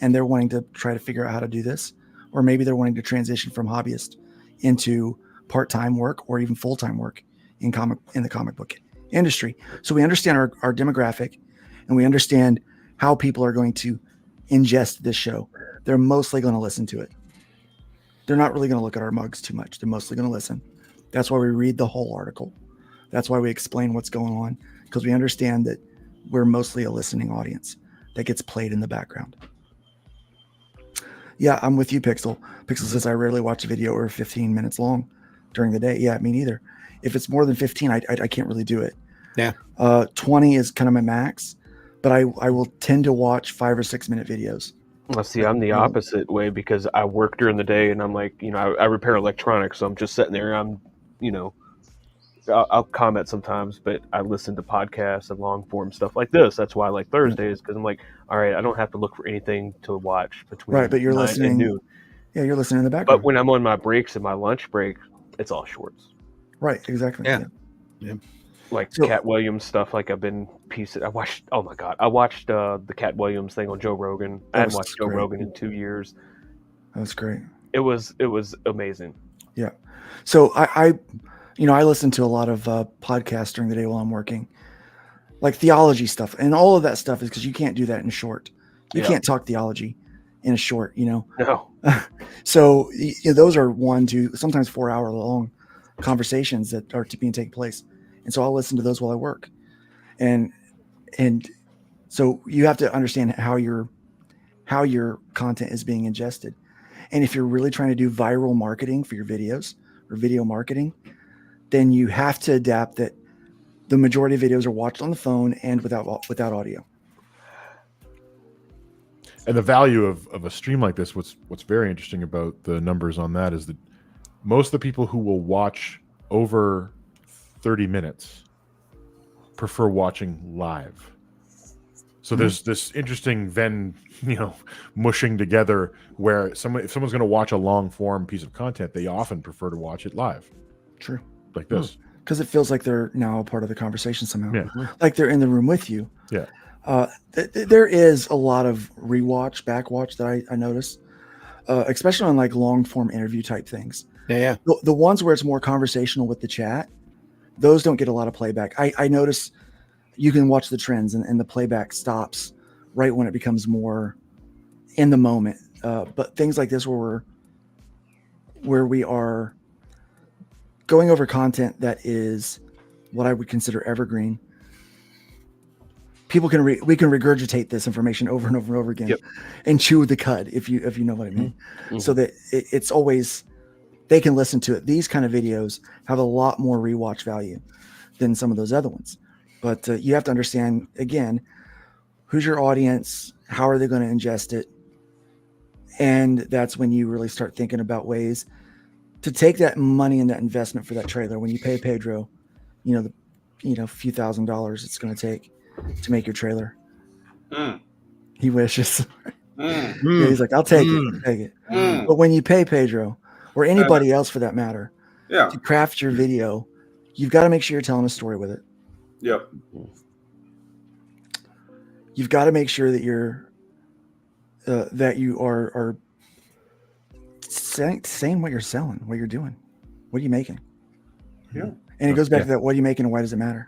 and they're wanting to try to figure out how to do this, or maybe they're wanting to transition from hobbyist into part-time work or even full-time work in the comic book industry. So we understand our demographic, and we understand how people are going to ingest this show. They're mostly going to listen to it. They're not really going to look at our mugs too much. They're mostly going to listen. That's why we read the whole article. That's why we explain what's going on, because we understand that we're mostly a listening audience that gets played in the background. Yeah, I'm with you, Pixel. Pixel says I rarely watch a video over 15 minutes long during the day. Yeah, me neither. If it's more than 15, I can't really do it. Yeah. 20 is kind of my max, but I will tend to watch 5 or 6 minute videos. Well, see, I'm the opposite way, because I work during the day and I'm like, I repair electronics. So I'm just sitting there. I'll comment sometimes, but I listen to podcasts and long form stuff like this. That's why I like Thursdays, because I'm like, all right, I don't have to look for anything to watch between right, but you're 9 listening. and noon. Yeah, you're listening in the background. But when I'm on my breaks and my lunch break, it's all shorts. Right, exactly. Yeah. Like Cat Williams stuff. Like I've been piecing. I watched the Cat Williams thing on Joe Rogan. I hadn't watched Joe Rogan in 2 years. That was great. It was amazing. Yeah. So I listen to a lot of podcasts during the day while I'm working, like theology stuff, and all of that stuff is because you can't do that in short. You can't talk theology in a short, No. So those are 1, 2, sometimes 4 hour long conversations that are being taking place, and so I'll listen to those while I work, and so you have to understand how your content is being ingested, and if you're really trying to do viral marketing for your videos or video marketing, then you have to adapt that the majority of videos are watched on the phone and without audio. And the value of a stream like this, what's very interesting about the numbers on that is that most of the people who will watch over 30 minutes prefer watching live. So there's this interesting Venn, mushing together where if someone's going to watch a long form piece of content, they often prefer to watch it live. True. Like this. Because it feels like they're now a part of the conversation somehow. Yeah. Like they're in the room with you. Yeah. There is a lot of backwatch that I notice, especially on like long form interview type things. Yeah. The ones where it's more conversational with the chat, those don't get a lot of playback. I notice you can watch the trends and the playback stops right when it becomes more in the moment. But things like this where we are going over content that is what I would consider evergreen, people can we can regurgitate this information over and over and over again and chew the cud, if you know what I mean. So that it's always, they can listen to it. These kind of videos have a lot more rewatch value than some of those other ones. But you have to understand, again, who's your audience, how are they going to ingest it? And that's when you really start thinking about ways to take that money and that investment for that trailer. When you pay Pedro, a few $1,000s it's going to take to make your trailer. He wishes. Yeah, he's like, I'll take it. But when you pay Pedro or anybody else for that matter, to craft your video, you've got to make sure you're telling a story with it. Yep. You've got to make sure that you're that you are saying what you're selling, what you're doing, what are you making. Yeah. And it goes back to that: what are you making, and why does it matter?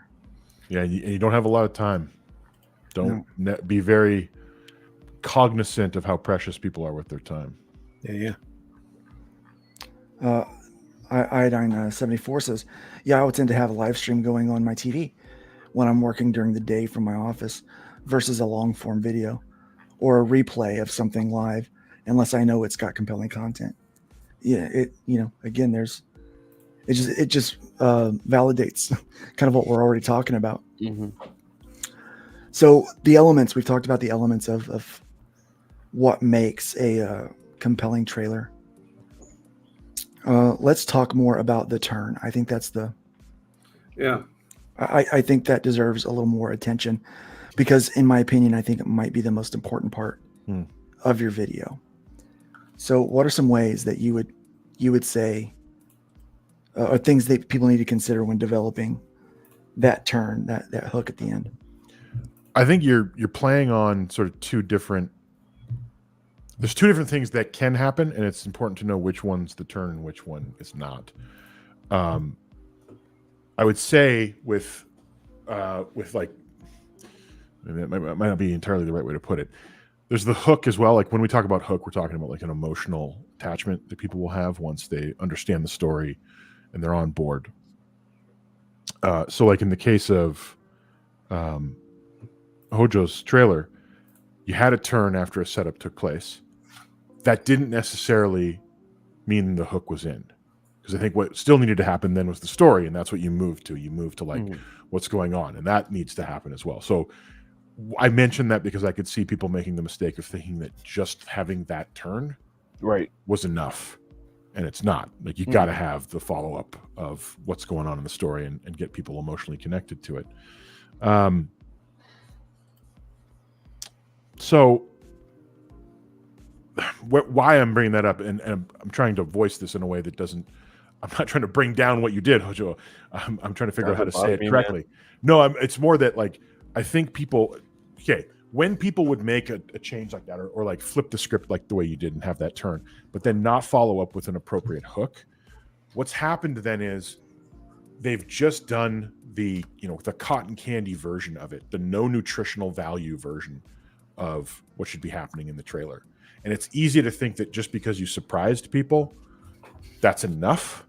Yeah, you don't have a lot of time. Don't be very cognizant of how precious people are with their time. Yeah. Iodine 74 says, I would tend to have a live stream going on my TV when I'm working during the day from my office versus a long form video or a replay of something live, unless I know it's got compelling content. Yeah, again, it just validates kind of what we're already talking about. So the elements, we've talked about the elements of what makes a compelling trailer. Let's talk more about the turn. I think that's I think that deserves a little more attention because, in my opinion, I think it might be the most important part of your video. So what are some ways that you would say or things that people need to consider when developing that turn, that hook at the end? I think you're playing on sort of there's two different things that can happen, and it's important to know which one's the turn and which one is not. I would say with like, it might not be entirely the right way to put it. There's the hook as well. Like when we talk about hook, we're talking about like an emotional attachment that people will have once they understand the story and they're on board. So like in the case of Hojo's trailer, you had a turn after a setup took place. That didn't necessarily mean the hook was in. Because I think what still needed to happen then was the story, and that's what you moved to. You moved to like what's going on, and that needs to happen as well. So I mentioned that because I could see people making the mistake of thinking that just having that turn was enough, and it's not. Like you got to have the follow-up of what's going on in the story and get people emotionally connected to it. So why I'm bringing that up, and I'm trying to voice this in a way that doesn't, I'm not trying to bring down what you did, Hojo. I'm trying to figure out how to say it correctly. No, it's more that like, I think people, when people would make a change like that or like flip the script like the way you did and have that turn, but then not follow up with an appropriate hook, what's happened then is they've just done the cotton candy version of it, the no nutritional value version of what should be happening in the trailer. And it's easy to think that just because you surprised people, that's enough.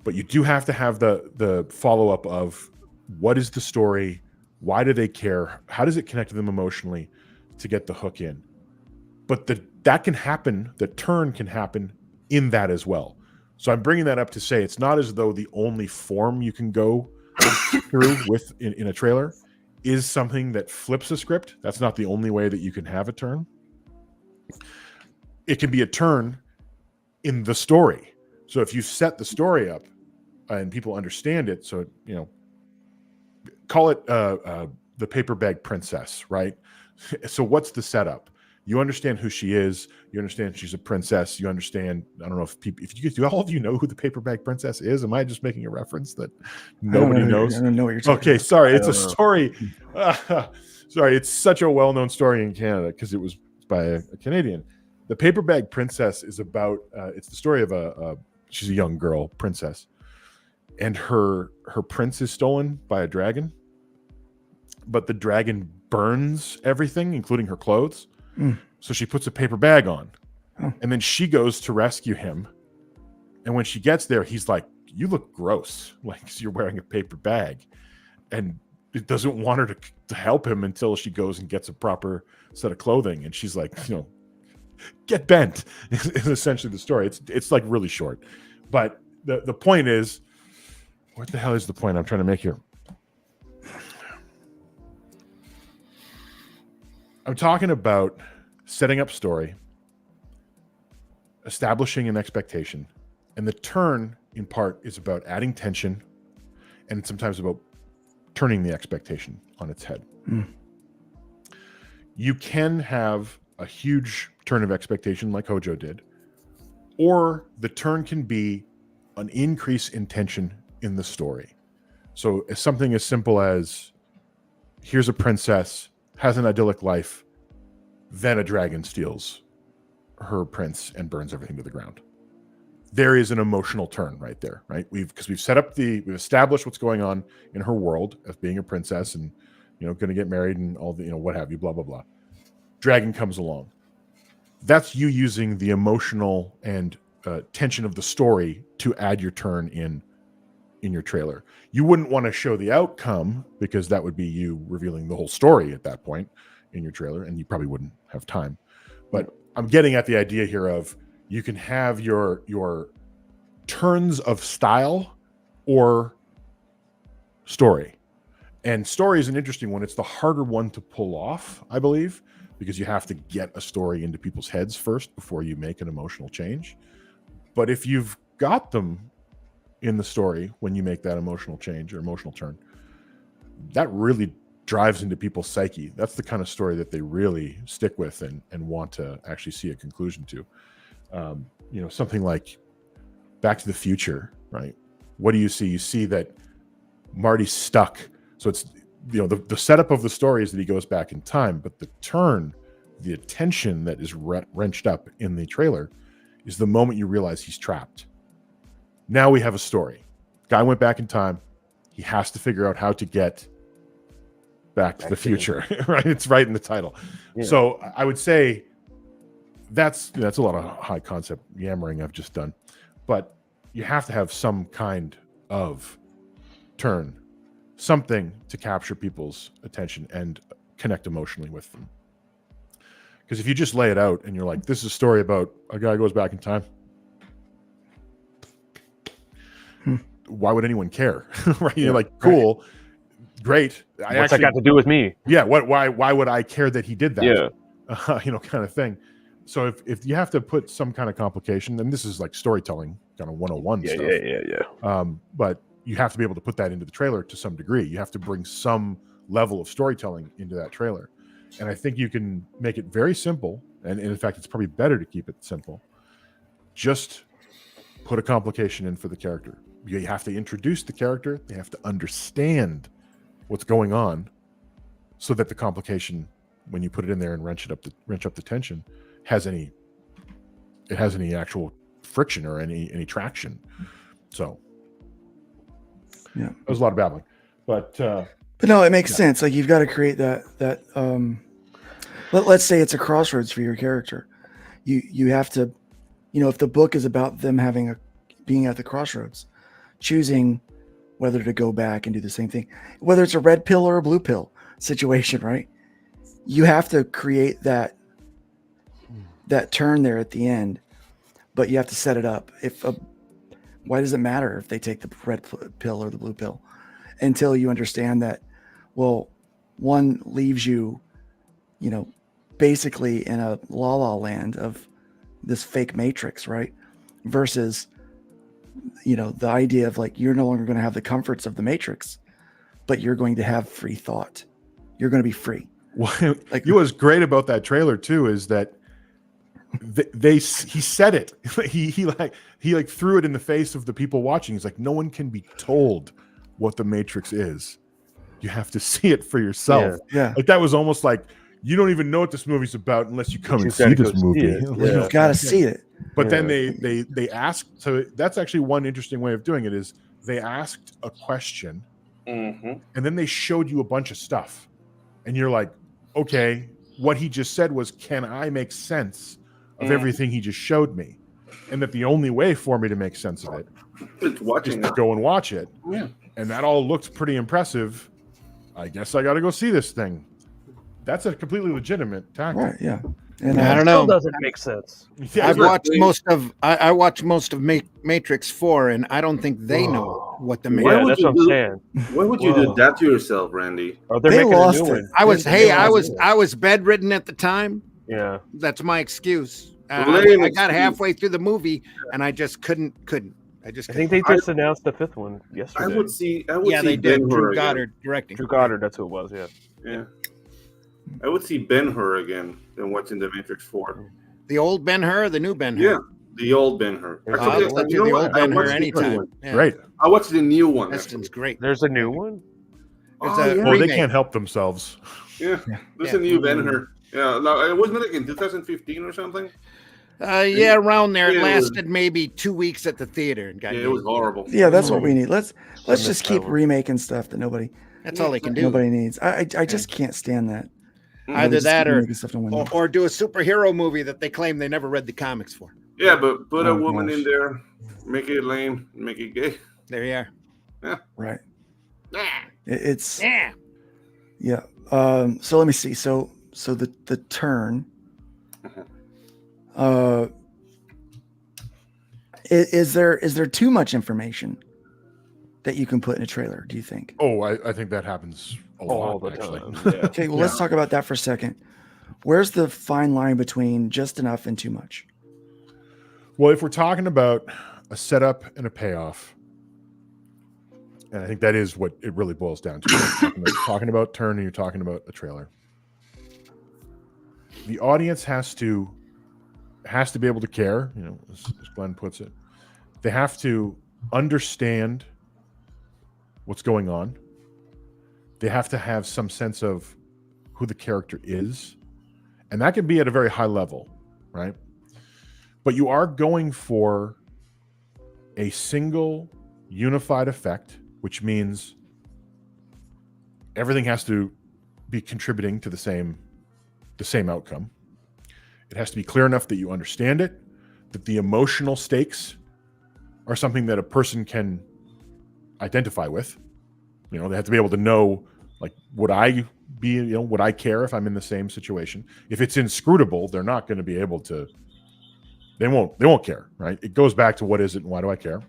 But you do have to have the follow-up of what is the story, why do they care, how does it connect to them emotionally to get the hook in. But that can happen, the turn can happen in that as well. So I'm bringing that up to say it's not as though the only form you can go through with in a trailer is something that flips a script. That's not the only way that you can have a turn. It can be a turn in the story. So if you set the story up and people understand it, so call it the paper bag princess, right? So what's the setup? You understand who she is. You understand she's a princess. You understand. I don't know do all of you know who the paper bag princess is? Am I just making a reference that nobody knows? I don't know what you're talking about. Sorry. It's a story. Sorry, it's such a well-known story in Canada because it was by a Canadian. The paper bag princess is about. It's the story of she's a young girl princess, and her prince is stolen by a dragon. But the dragon burns everything, including her clothes. So she puts a paper bag on, and then she goes to rescue him. And when she gets there, he's like, you look gross, like you're wearing a paper bag. And it doesn't want her to help him until she goes and gets a proper set of clothing. And she's like, get bent is essentially the story. It's like really short. But the point is, what the hell is the point I'm trying to make here? I'm talking about setting up story, establishing an expectation, and the turn in part is about adding tension, and sometimes about turning the expectation on its head. You can have a huge turn of expectation like Hojo did, or the turn can be an increase in tension in the story. So it's something as simple as, here's a princess, has an idyllic life, then a dragon steals her prince and burns everything to the ground. There is an emotional turn right there, right? We've we've established what's going on in her world of being a princess and, going to get married and all the, what have you, blah, blah, blah. Dragon comes along. That's you using the emotional and tension of the story to add your turn in your trailer. You wouldn't want to show the outcome because that would be you revealing the whole story at that point in your trailer, and you probably wouldn't have time. But I'm getting at the idea here of, you can have your turns of style or story. And story is an interesting one. It's the harder one to pull off, I believe, because you have to get a story into people's heads first before you make an emotional change. But if you've got them in the story when you make that emotional change or emotional turn, that really drives into people's psyche. That's the kind of story that they really stick with and want to actually see a conclusion to. Something like Back to the Future, right? What do you see? You see that Marty's stuck. So it's, the setup of the story is that he goes back in time, but the turn, the attention that is wrenched up in the trailer is the moment you realize he's trapped. Now we have a story. Guy went back in time. He has to figure out how to get back to the future, right? It's right in the title. Yeah. So I would say that's a lot of high concept yammering I've just done, but you have to have some kind of turn, something to capture people's attention and connect emotionally with them. Because if you just lay it out and you're like, this is a story about a guy goes back in time, why would anyone care? Right? You're like, cool, great. What's that got to do with me? Yeah. Why would I care that he did that? Yeah. Kind of thing. So if you have to put some kind of complication, and this is like storytelling kind of 101 stuff. Yeah. But you have to be able to put that into the trailer to some degree. You have to bring some level of storytelling into that trailer. And I think you can make it very simple. And in fact, it's probably better to keep it simple. Just put a complication in for the character. You have to introduce the character. They have to understand what's going on so that the complication, when you put it in there and wrench up the tension, has any actual friction or any traction. So yeah, that was a lot of babbling, but no, it makes sense. Like, you've got to create that let's say it's a crossroads for your character. You have to, if the book is about them being at the crossroads, choosing whether to go back and do the same thing, whether it's a red pill or a blue pill situation, right? You have to create that turn there at the end, but you have to set it up. Why does it matter if they take the red pill or the blue pill until you understand that, well, one leaves you, basically in a la-la land of this fake matrix, right? Versus, the idea of, like, you're no longer going to have the comforts of the matrix, but you're going to have free thought. You're going to be free. Well, what's great about that trailer too is that he said it. he threw it in the face of the people watching. He's like, no one can be told what the Matrix is. You have to see it for yourself. Yeah. Like, that was almost like, you don't even know what this movie's about unless you come and see this movie. You've got to see it. But then they asked. So that's actually one interesting way of doing it is they asked a question, and then they showed you a bunch of stuff, and you're like, okay, what he just said was, can I make sense of everything he just showed me? and that the only way for me to make sense of it is to go and watch it. Yeah. And that all looked pretty impressive. I guess I got to go see this thing. That's a completely legitimate tactic. Right, yeah. And I don't know. Still doesn't make sense. Yeah, I've watched most of I watched most of Matrix 4, and I don't think they know what the Why Matrix. would that's you what I'm do? saying. Why would you do that to yourself, Randy? Oh, they're They making lost a new it. one. I was bedridden at the time. Yeah. That's my excuse. Lame I got excuse. halfway through the movie, and I just couldn't. I just. I think couldn't. they just announced the 5th one yesterday. I would see they did. Ben-Hur Drew again. Goddard directing. Drew Goddard, that's who it was, yeah. Yeah. I would see Ben-Hur again than watching The Matrix 4. The old Ben-Hur, or the new Ben-Hur. Yeah, the old Ben-Hur. I'll let you the old Ben-Hur anytime. Yeah. Right. I watched the new one. Preston's great. There's a new one? There's Oh, a yeah. Well, they remake. can't help themselves. Yeah, there's Yeah. a new Ben-Hur. Yeah, no, wasn't it like in 2015 or something? Yeah, around there. It Yeah, it was- lasted maybe 2 weeks at the theater and got Yeah, it was horrible. Yeah, that's what we need. Let's miss just that keep one. remaking stuff that nobody That's all they can do. nobody needs. I just can't stand that. Either Just that keep or, remaking stuff no one needs. or do a superhero movie that they claim they never read the comics for. Yeah, but put a Oh, woman gosh. in there, make it lame, make it gay. There you are. Right. Yeah. It's Yeah. yeah. So let me see. So the turn. Is there too much information that you can put in a trailer? Do you think? Oh, I think that happens a All lot, the actually. time. Yeah. Okay, well, let's talk about that for a second. Where's the fine line between just enough and too much? Well, if we're talking about a setup and a payoff, and I think that is what it really boils down to. You're talking about turn and you're talking about a trailer. The audience has to be able to care, as Glenn puts it. They have to understand what's going on. They have to have some sense of who the character is. And that can be at a very high level, right? But you are going for a single unified effect, which means everything has to be contributing to the same outcome. It has to be clear enough that you understand it, that the emotional stakes are something that a person can identify with. They have to be able to know, like, would I care if I'm in the same situation? If it's inscrutable, they're not going to be able to. They won't care, right? It goes back to what is it and why do I care?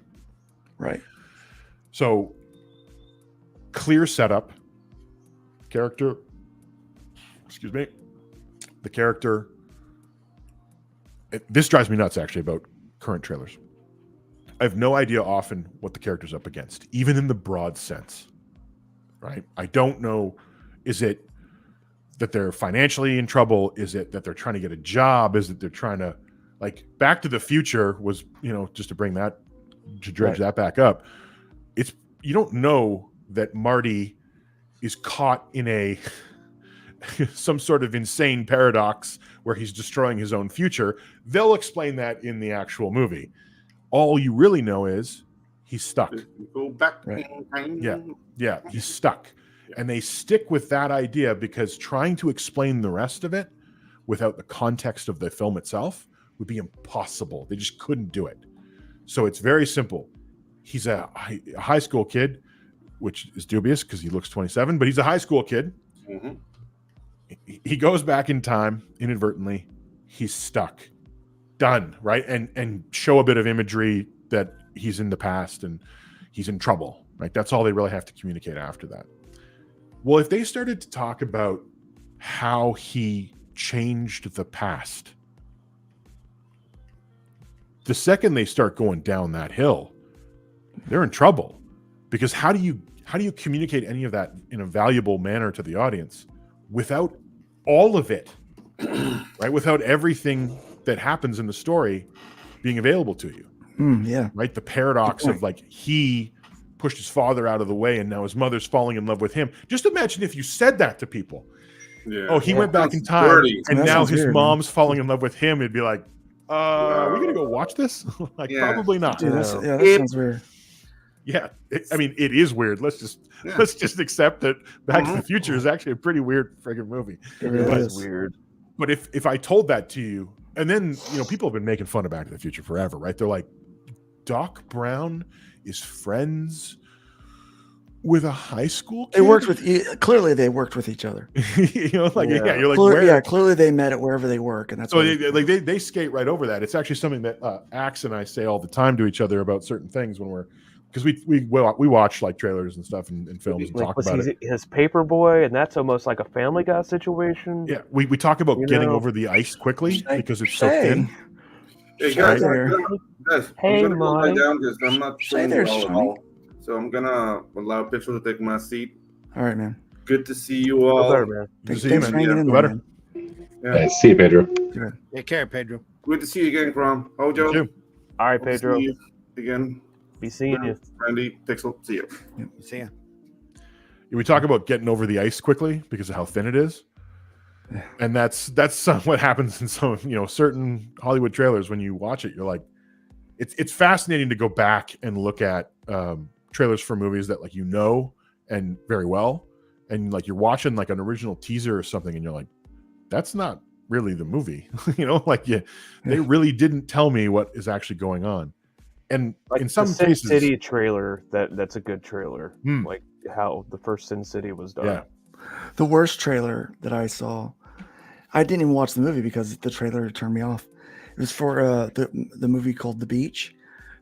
Right. So, clear setup, character. Excuse me. The character. This drives me nuts, actually, about current trailers. I have no idea often what the character's up against, even in the broad sense, right? I don't know. Is it that they're financially in trouble? Is it that they're trying to get a job? Is it they're trying to, like, Back to the Future was, just to bring that, to dredge that back up. You don't know that Marty is caught in a some sort of insane paradox where he's destroying his own future. They'll explain that in the actual movie. All you really know is he's stuck. Go back. Right. Yeah, he's stuck. And they stick with that idea because trying to explain the rest of it without the context of the film itself would be impossible. They just couldn't do it. So it's very simple. He's a high school kid, which is dubious because he looks 27, but he's a high school kid. Mm-hmm. He goes back in time inadvertently. He's stuck. Done, right? And show a bit of imagery that he's in the past and he's in trouble, right? That's all they really have to communicate after that. Well, if they started to talk about how he changed the past, the second they start going down that hill, they're in trouble. Because how do you communicate any of that in a valuable manner to the audience without all of it, right? Without everything that happens in the story being available to you. Yeah. Right? The paradox of, like, he pushed his father out of the way and now his mother's falling in love with him. Just imagine if you said that to people. Yeah. Oh, he went back in time and now his mom's falling in love with him. It'd be like, are we going to go watch this? Probably not. Dude, that sounds weird. Yeah, it is weird. Let's just accept that Back to the Future is actually a pretty weird friggin' movie. It really is weird. But if I told that to you, And then, people have been making fun of Back to the Future forever, right? They're like, Doc Brown is friends with a high school kid? They worked with clearly they worked with each other. You're like, where? Clearly they met at wherever they work, and that's so they skate right over that. It's actually something that Axe and I say all the time to each other about certain things when we're because we watch like trailers and stuff and films and talk about it. His Paperboy, and that's almost like a Family Guy situation. Yeah, we talk about getting over the ice quickly because it's so thin. Hey guys, hey, I'm gonna go down because I'm not feeling well at all. So I'm gonna allow Pitchell to take my seat. All right, man. Good to see you all. Better, man. Good to see you, man. Better. Yeah. See you, Pedro. Take care, Pedro. Good to see you again, Crom. Hojo. All right, Pedro. See you again. Be seeing you. Randy, Pixel, see you. See ya. We talk about getting over the ice quickly because of how thin it is. And that's what happens in some, certain Hollywood trailers. When you watch it, you're like, it's fascinating to go back and look at trailers for movies that and very well, and like you're watching like an original teaser or something, and you're like, that's not really the movie, they really didn't tell me what is actually going on. And like in some Sin cases, City trailer, that's a good trailer. Like how the first Sin City was done. Yeah. The worst trailer that I saw, I didn't even watch the movie because the trailer turned me off. It was for the movie called The Beach.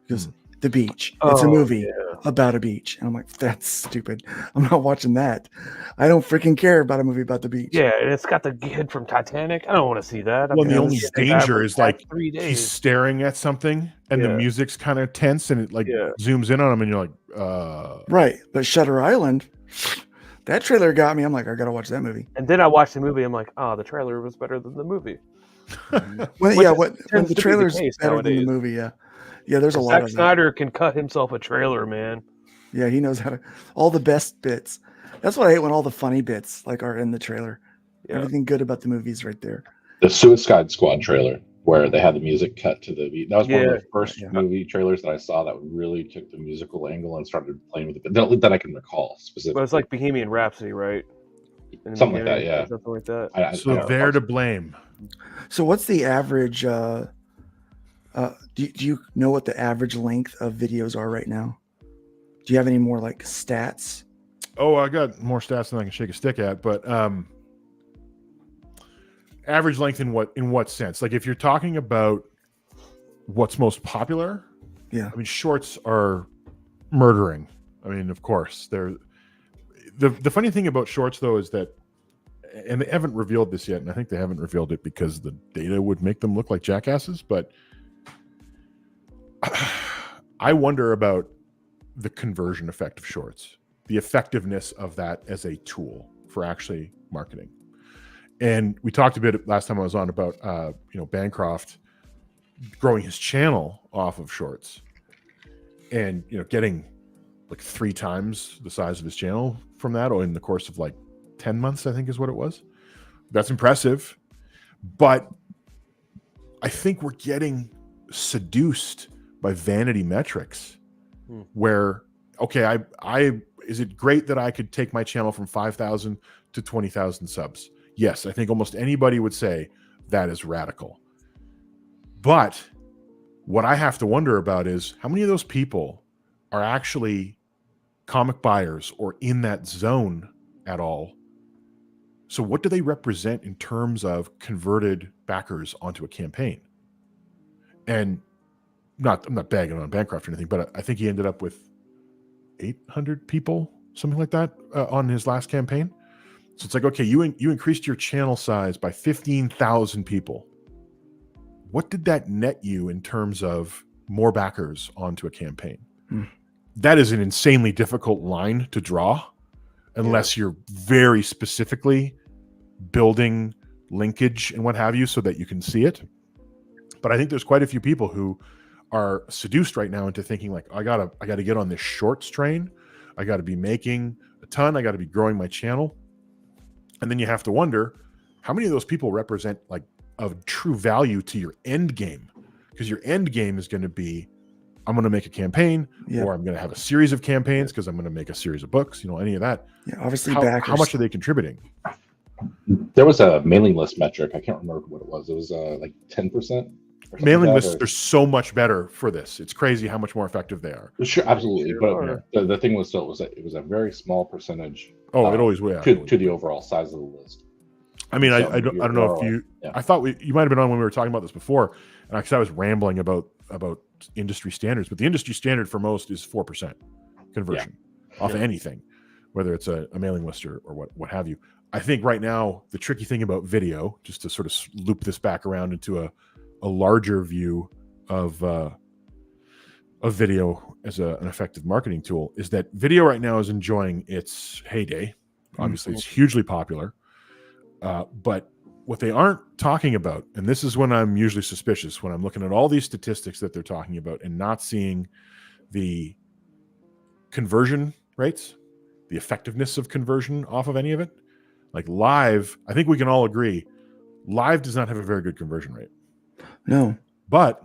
Because The Beach. It's a movie about a beach. And I'm like, that's stupid. I'm not watching that. I don't freaking care about a movie about the beach. Yeah, and it's got the kid from Titanic. I don't want to see that. The only danger is like he's staring at something and the music's kind of tense and it zooms in on him and you're like, Right. But Shutter Island, that trailer got me. I'm like, I gotta watch that movie. And then I watched the movie. I'm like, the trailer was better than the movie. When the trailer's better than the movie, yeah, there's a lot of that. Zack Snyder can cut himself a trailer, man. Yeah, he knows how to. All the best bits. That's what I hate when all the funny bits are in the trailer. Yeah. Everything good about the movie's right there. The Suicide Squad trailer, where they had the music cut to the beat. That was one of the first movie trailers that I saw that really took the musical angle and started playing with it. That I can recall specifically. But it's like Bohemian Rhapsody, right? Something like that, yeah. Something like that. So they're to blame. So what's the average? Do you know what the average length of videos are right now? Do you have any more like stats? Oh, I got more stats than I can shake a stick at, but average length in what sense? Like if you're talking about what's most popular, I mean shorts are murdering. I mean, of course, they're the funny thing about shorts though is that, and they haven't revealed this yet, and I think they haven't revealed it because the data would make them look like jackasses, but I wonder about the conversion effect of shorts, the effectiveness of that as a tool for actually marketing. And we talked a bit last time I was on about, Bancroft growing his channel off of shorts and, getting like 3 times the size of his channel from that in the course of like 10 months, I think is what it was. That's impressive. But I think we're getting seduced by vanity metrics where, okay, I is it great that I could take my channel from 5,000 to 20,000 subs? Yes, I think almost anybody would say that is radical. But what I have to wonder about is how many of those people are actually comic buyers or in that zone at all? So what do they represent in terms of converted backers onto a campaign? And I'm not bagging on Bancroft or anything, but I think he ended up with 800 people, something like that, on his last campaign. So it's like, okay, you increased your channel size by 15,000 people. What did that net you in terms of more backers onto a campaign? That is an insanely difficult line to draw unless you're very specifically building linkage and what have you so that you can see it. But I think there's quite a few people who are seduced right now into thinking like, I gotta get on this shorts train. I got to be making a ton. I got to be growing my channel. And then you have to wonder how many of those people represent like of true value to your end game, because your end game is going to be, I'm going to make a campaign or I'm going to have a series of campaigns because I'm going to make a series of books, any of that. Yeah, obviously how much are they contributing? There was a mailing list metric. I can't remember what it was. It was like 10%. Mailing lists are so much better for this. It's crazy how much more effective they are. Sure, absolutely. But the thing was, still, it was a very small percentage. Oh, it always will. To the overall size of the list. I mean, I don't know if you. Yeah. I thought you might have been on when we were talking about this before, and because I was rambling about industry standards, but the industry standard for most is 4% conversion off of anything, whether it's a mailing list or what have you. I think right now the tricky thing about video, just to sort of loop this back around into a larger view of video as an effective marketing tool, is that video right now is enjoying its heyday. Obviously, it's hugely popular, but what they aren't talking about, and this is when I'm usually suspicious, when I'm looking at all these statistics that they're talking about and not seeing the conversion rates, the effectiveness of conversion off of any of it. Like live, I think we can all agree, live does not have a very good conversion rate. No. But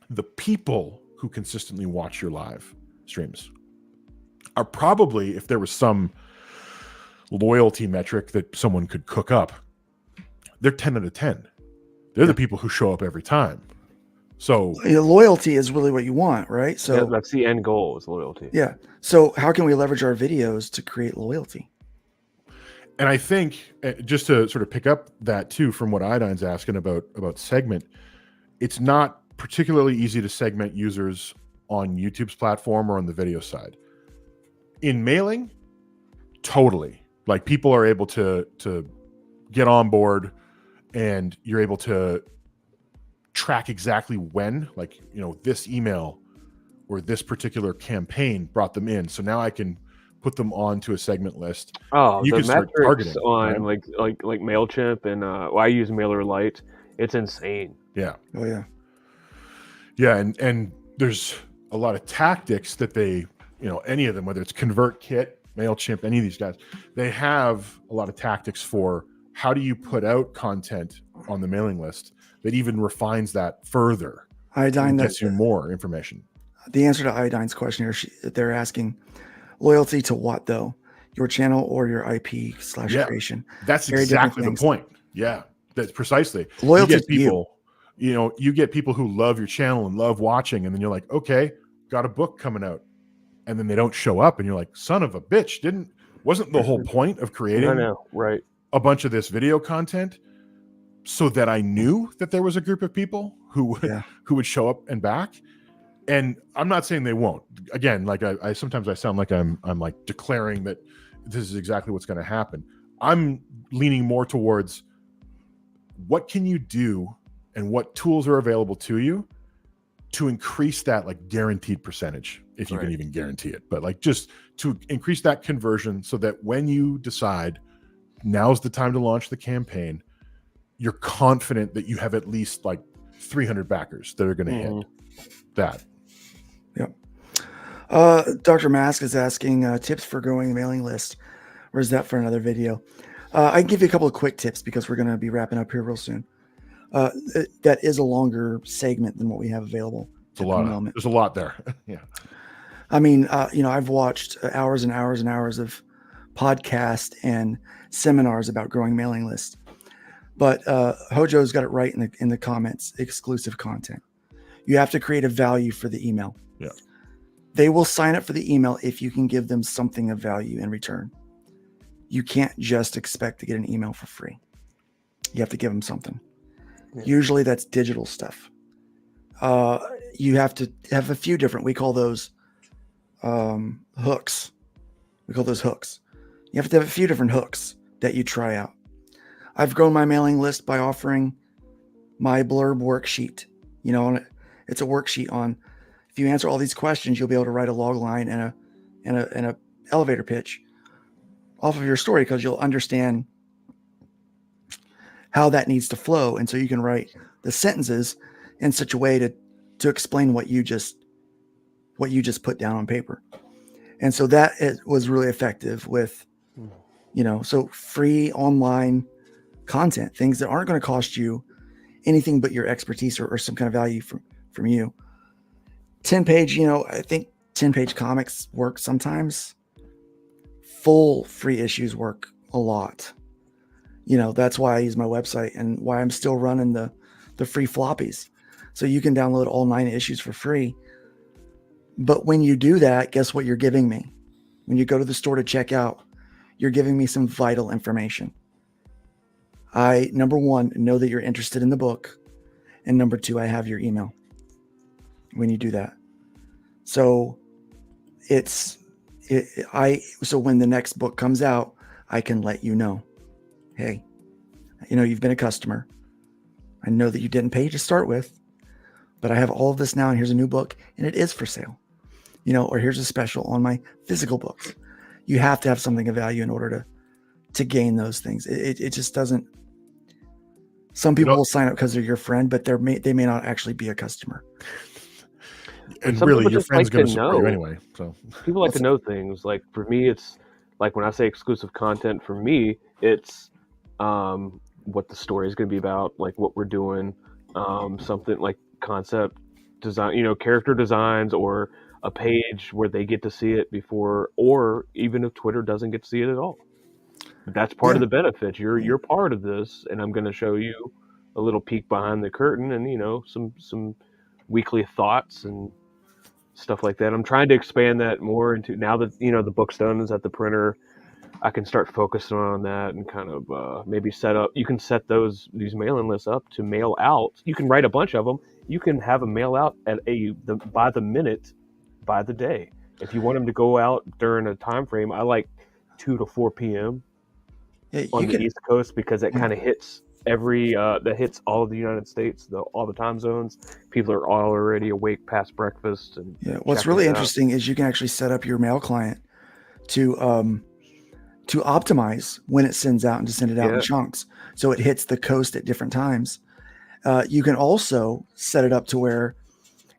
the people who consistently watch your live streams are probably, if there was some loyalty metric that someone could cook up, they're 10 out of 10. They're the people who show up every time. So loyalty is really what you want, right? So that's the end goal, is loyalty. Yeah. So how can we leverage our videos to create loyalty? And I think, just to sort of pick up that too, from what Iodine's asking about segment, it's not particularly easy to segment users on YouTube's platform or on the video side. In mailing, totally. Like people are able to get on board, and you're able to track exactly when, like, this email or this particular campaign brought them in. So now I can put them onto a segment list. Oh, you the can start metrics targeting on right? like MailChimp and I use MailerLite. It's insane. Yeah. Oh yeah. Yeah, and there's a lot of tactics that they, any of them, whether it's ConvertKit, MailChimp, any of these guys, they have a lot of tactics for how do you put out content on the mailing list that even refines that further. Iodine gets you more information. The answer to Iodine's question here, they're asking loyalty to what though? Your channel or your IP/creation? That's Very exactly the things. point. Yeah, that's precisely. Loyalty you get to you. people, you get people who love your channel and love watching, and then you're like, okay, got a book coming out, and then they don't show up, and you're like, son of a bitch, wasn't the whole point of creating right a bunch of this video content so that I knew that there was a group of people who would show up and back? And I'm not saying they won't. Again, like I sometimes I sound like I'm like declaring that this is exactly what's going to happen. I'm leaning more towards what can you do and what tools are available to you to increase that like guaranteed percentage, if you can even guarantee it, but like just to increase that conversion so that when you decide now's the time to launch the campaign, you're confident that you have at least like 300 backers that are going to hit that. Yep. Dr. Mask is asking tips for growing the mailing list, or is that for another video? I can give you a couple of quick tips because we're going to be wrapping up here real soon. That is a longer segment than what we have available. It's a lot. There's a lot there. Yeah. I mean, I've watched hours and hours and hours of podcasts and seminars about growing mailing lists, but Hojo's got it right in the comments. Exclusive content. You have to create a value for the email. Yeah. They will sign up for the email if you can give them something of value in return. You can't just expect to get an email for free. You have to give them something. Yeah. Usually that's digital stuff. You have to have a few different, we call those hooks. We call those hooks. You have to have a few different hooks that you try out. I've grown my mailing list by offering my blurb worksheet. It's a worksheet on, if you answer all these questions, you'll be able to write a log line and a elevator pitch off of your story, because you'll understand how that needs to flow. And so you can write the sentences in such a way to explain what you just put down on paper. And so that was really effective with, so free online content, things that aren't going to cost you anything but your expertise or some kind of value from you. 10-page, I think 10-page comics work sometimes. Full free issues work a lot. That's why I use my website and why I'm still running the free floppies. So you can download all 9 issues for free. But when you do that, guess what you're giving me? When you go to the store to check out, you're giving me some vital information. I, number one, know that you're interested in the book. And number two, I have your email when you do that. So so when the next book comes out, I can let you know, hey, you've been a customer. I know that you didn't pay to start with, but I have all of this now, and here's a new book, and it is for sale. Or here's a special on my physical books. You have to have something of value in order to gain those things. It just doesn't. Some people will sign up because they're your friend, but they may not actually be a customer. And really, your friend's going to support you anyway. So people like to know things. Like for me, it's like when I say exclusive content. For me, it's what the story is going to be about, like what we're doing, something like concept design, character designs, or a page where they get to see it before, or even if Twitter doesn't get to see it at all. That's part of the benefit. You're part of this, and I'm going to show you a little peek behind the curtain, and some weekly thoughts and stuff like that. I'm trying to expand that more into, now that the book's done, is at the printer, I can start focusing on that and kind of maybe set up. You can set these mailing lists up to mail out. You can write a bunch of them. You can have them mail out at by the minute, by the day. If you want them to go out during a time frame, I like 2 to 4 p.m. on the East Coast, because it kind of hits that hits all of the United States, all the time zones. People are already awake past breakfast. And what's really interesting is you can actually set up your mail client to optimize when it sends out and to send it out in chunks, so it hits the coast at different times. You can also set it up to where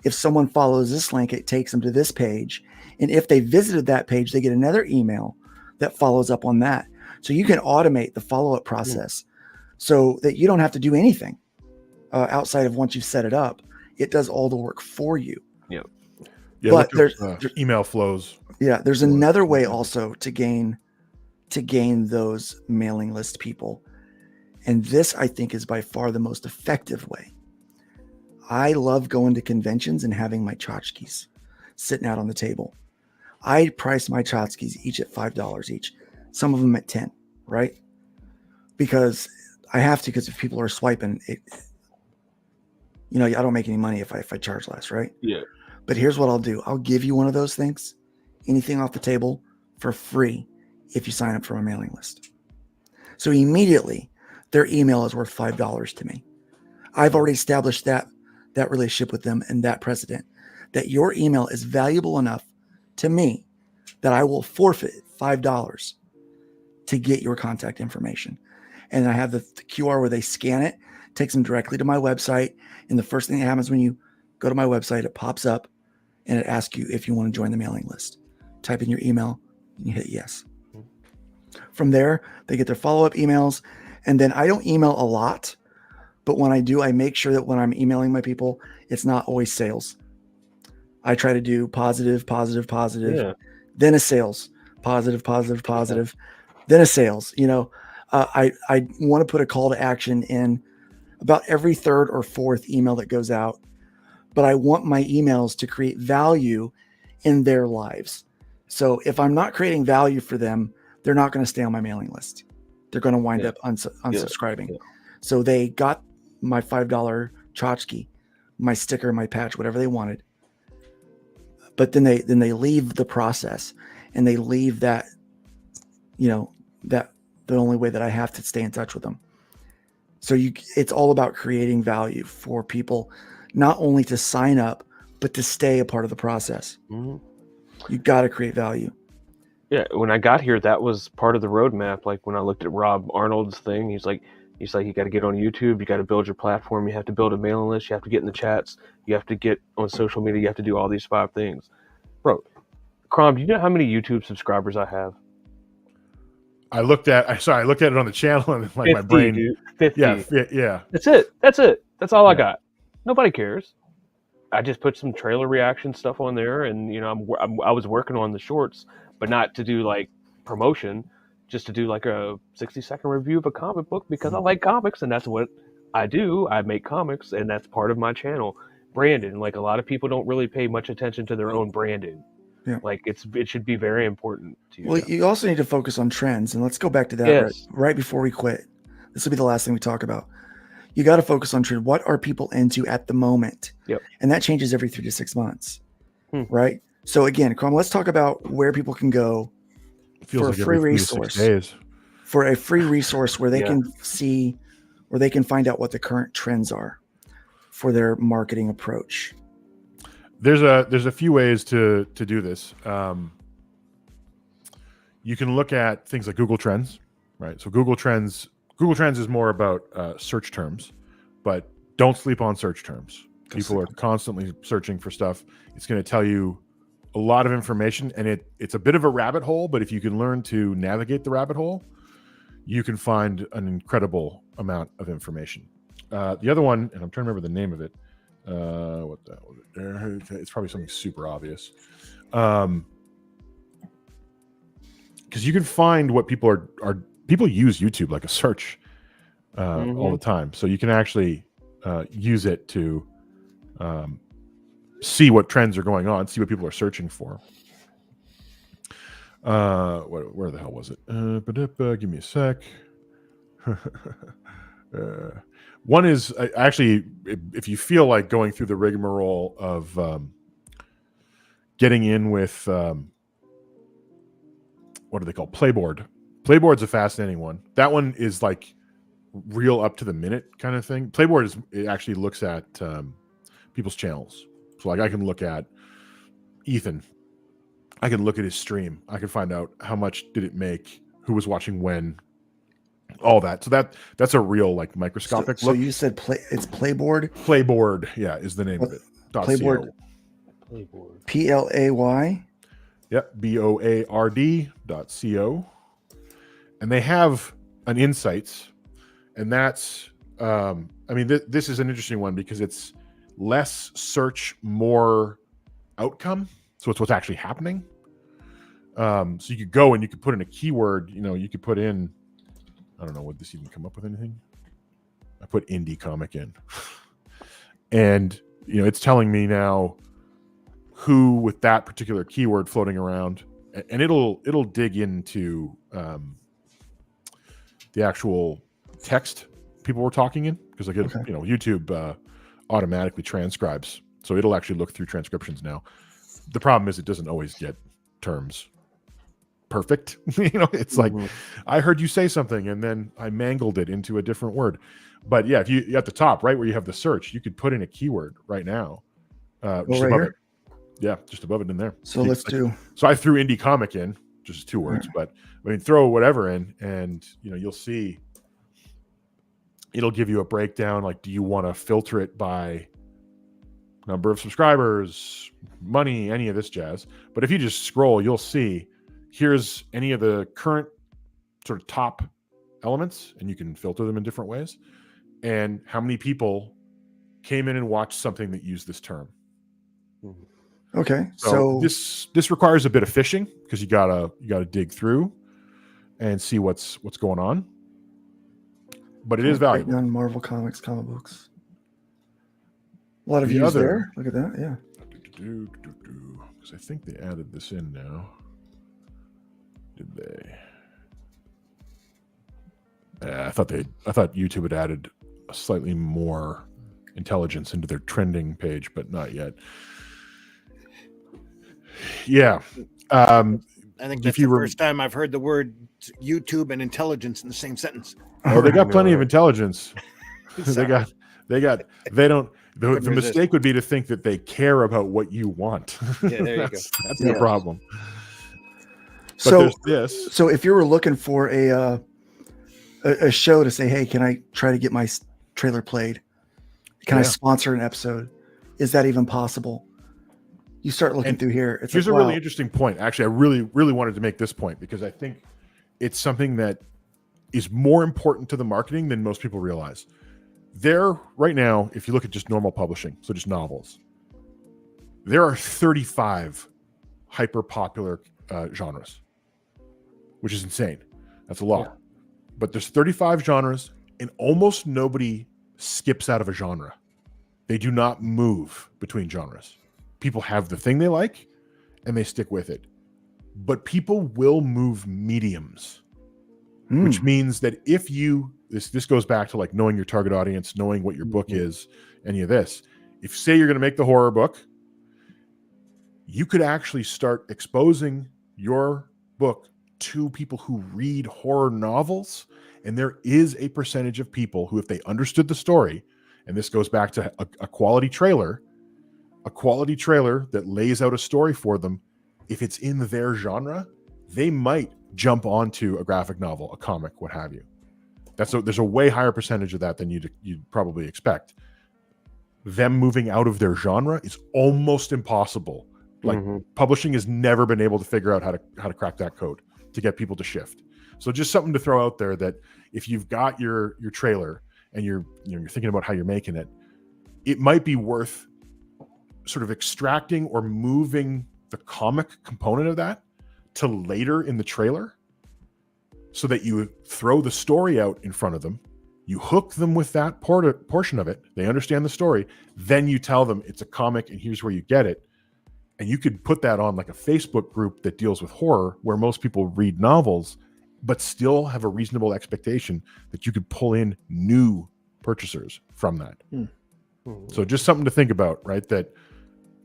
if someone follows this link, it takes them to this page, and if they visited that page, they get another email that follows up on that. So you can automate the follow-up process so that you don't have to do anything outside of once you've set it up. It does all the work for you. Yeah, but there's email flows. Yeah, there's another way also to gain those mailing list people. And this, I think, is by far the most effective way. I love going to conventions and having my tchotchkes sitting out on the table. I price my tchotchkes each at $5 each. Some of them at 10, right? Because I have to, because if people are swiping, I don't make any money if I charge less, right? Yeah. But here's what I'll do. I'll give you one of those things, anything off the table, for free if you sign up for my mailing list. So immediately, their email is worth $5 to me. I've already established that relationship with them and that precedent, that your email is valuable enough to me that I will forfeit $5 to get your contact information. And I have the QR where they scan it, takes them directly to my website. And the first thing that happens when you go to my website, it pops up and it asks you if you want to join the mailing list. Type in your email and you hit yes. From there, they get their follow-up emails. And then I don't email a lot, but when I do, I make sure that when I'm emailing my people, it's not always sales. I try to do positive, then a sales, positive, then a sales. I want to put a call to action in about every third or fourth email that goes out, but I want my emails to create value in their lives. So if I'm not creating value for them, they're not going to stay on my mailing list. They're going to wind up unsubscribing. Yeah. So they got my $5 tchotchke, my sticker, my patch, whatever they wanted. But then they leave the process, and they leave that, that the only way that I have to stay in touch with them. So it's all about creating value for people, not only to sign up, but to stay a part of the process. Mm-hmm. You got to create value. Yeah, when I got here, that was part of the roadmap. Like when I looked at Rob Arnold's thing, he's like, you got to get on YouTube, you got to build your platform, you have to build a mailing list, you have to get in the chats, you have to get on social media, you have to do all these 5 things. Bro, Crom, do you know how many YouTube subscribers I have? I looked at it on the channel, and 50, my brain. Dude, 50. Yeah. That's it. That's all I got. Nobody cares. I just put some trailer reaction stuff on there, and I was working on the shorts, but not to do like promotion, just to do like a 60-second review of a comic book because I like comics and that's what I do. I make comics and that's part of my channel. Branding, like a lot of people don't really pay much attention to their own branding. Yeah. Like it should be very important to you. Well, you also need to focus on trends, and let's go back to that right before we quit. This will be the last thing we talk about. You got to focus on trend. What are people into at the moment? Yep. And that changes every 3 to 6 months, right? So again, Crom, let's talk about where people can go for a free resource. For a free resource where they can see, or they can find out what the current trends are for their marketing approach. There's a few ways to do this. You can look at things like Google Trends, right? So Google Trends is more about search terms, but don't sleep on search terms. People are constantly searching for stuff. It's going to tell you a lot of information, and it's a bit of a rabbit hole, but if you can learn to navigate the rabbit hole, you can find an incredible amount of information. The other one, and I'm trying to remember the name of it. What the hell was it? It's probably something super obvious. Because you can find what people are people use YouTube like a search all the time. So you can actually use it to see what trends are going on, see what people are searching for. Where the hell was it? Give me a sec. One is actually, if you feel like going through the rigmarole of getting in with what do they call Playboard? Playboard's a fascinating one. That one is like real up to the minute kind of thing. Playboard it actually looks at people's channels. So like I can look at Ethan. I can look at his stream. I can find out how much did it make, who was watching when, all that. So that's a real like microscopic look. So you said it's Playboard? Playboard, yeah, is the name of it. Playboard. PLAY? Yep, BOARD.co. And they have an insights, and that's this is an interesting one because it's less search, more outcome. So it's what's actually happening. So you could go and you could put in a keyword, you could put in, I don't know, would this even come up with anything? I put indie comic in. And, it's telling me now who with that particular keyword floating around, and it'll dig into the actual text people were talking in, because YouTube automatically transcribes. So it'll actually look through transcriptions now. The problem is it doesn't always get terms perfect. It's like, I heard you say something and then I mangled it into a different word. But yeah, if you at the top, right where you have the search, you could put in a keyword right now. Just right above here? it. Yeah, just above it in there. So let's do. So I threw indie comic in, just 2 words, but throw whatever in, and you'll see. It'll give you a breakdown. Like, do you want to filter it by number of subscribers, money, any of this jazz? But if you just scroll, you'll see here's any of the current sort of top elements, and you can filter them in different ways, and how many people came in and watched something that used this term. Okay, so this requires a bit of fishing, because you gotta dig through and see what's going on. But it is valuable. On Marvel Comics, comic books. A lot of views there. Look at that. Yeah. Because I think they added this in now. Did they? I thought YouTube had added a slightly more intelligence into their trending page, but not yet. Yeah. I think that's the first time I've heard the word YouTube and intelligence in the same sentence. Oh, they got plenty of intelligence. The mistake would be to think that they care about what you want. Yeah, there you go. That's the problem. But so there's this. So if you were looking for a show to say, hey, can I try to get my trailer played? Can I sponsor an episode? Is that even possible? You start looking through here. Here's a really interesting point. Actually, I really, really wanted to make this point, because I think it's something that is more important to the marketing than most people realize. There, right now, if you look at just normal publishing, so just novels, there are 35 hyper popular genres, which is insane. That's a lot. Yeah. But there's 35 genres, and almost nobody skips out of a genre. They do not move between genres. People have the thing they like, and they stick with it. But people will move mediums, which means that if you, this goes back to like knowing your target audience, knowing what your book is, any of this. If say you're going to make the horror book, you could actually start exposing your book to people who read horror novels. And there is a percentage of people who, if they understood the story, and this goes back to a quality trailer that lays out a story for them, if it's in their genre, they might jump onto a graphic novel, a comic, what have you. There's a way higher percentage of that than you'd probably expect. Them moving out of their genre is almost impossible. Like publishing has never been able to figure out how to crack that code to get people to shift. So just something to throw out there, that if you've got your trailer and you're thinking about how you're making it, it might be worth sort of extracting or moving the comic component of that to later in the trailer, so that you throw the story out in front of them, you hook them with that portion of it, they understand the story, then you tell them it's a comic and here's where you get it. And you could put that on like a Facebook group that deals with horror, where most people read novels, but still have a reasonable expectation that you could pull in new purchasers from that. So just something to think about, right? That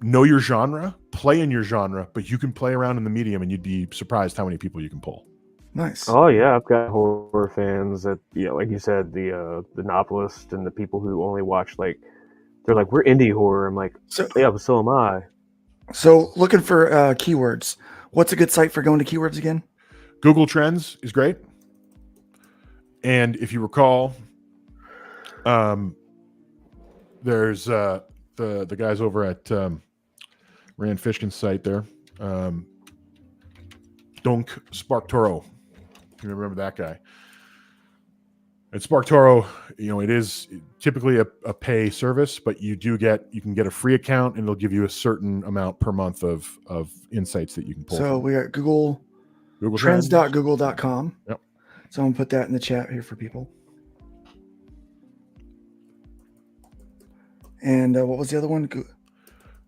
know your genre, play in your genre, but you can play around in the medium and you'd be surprised how many people you can pull. Nice. Oh yeah, I've got horror fans that, like you said, the novelists and the people who only watch, like, they're like, we're indie horror. I'm like, yeah, but so am I. So looking for keywords, what's a good site for going to keywords again? Google Trends is great. And if you recall, there's the guys over at Rand Fishkin's site there. Donk SparkToro. You remember that guy? At SparkToro, it is typically a pay service, but you can get a free account, and it'll give you a certain amount per month of insights that you can pull. So we got Google Trends.google.com. Yep. So I'm gonna put that in the chat here for people. And what was the other one?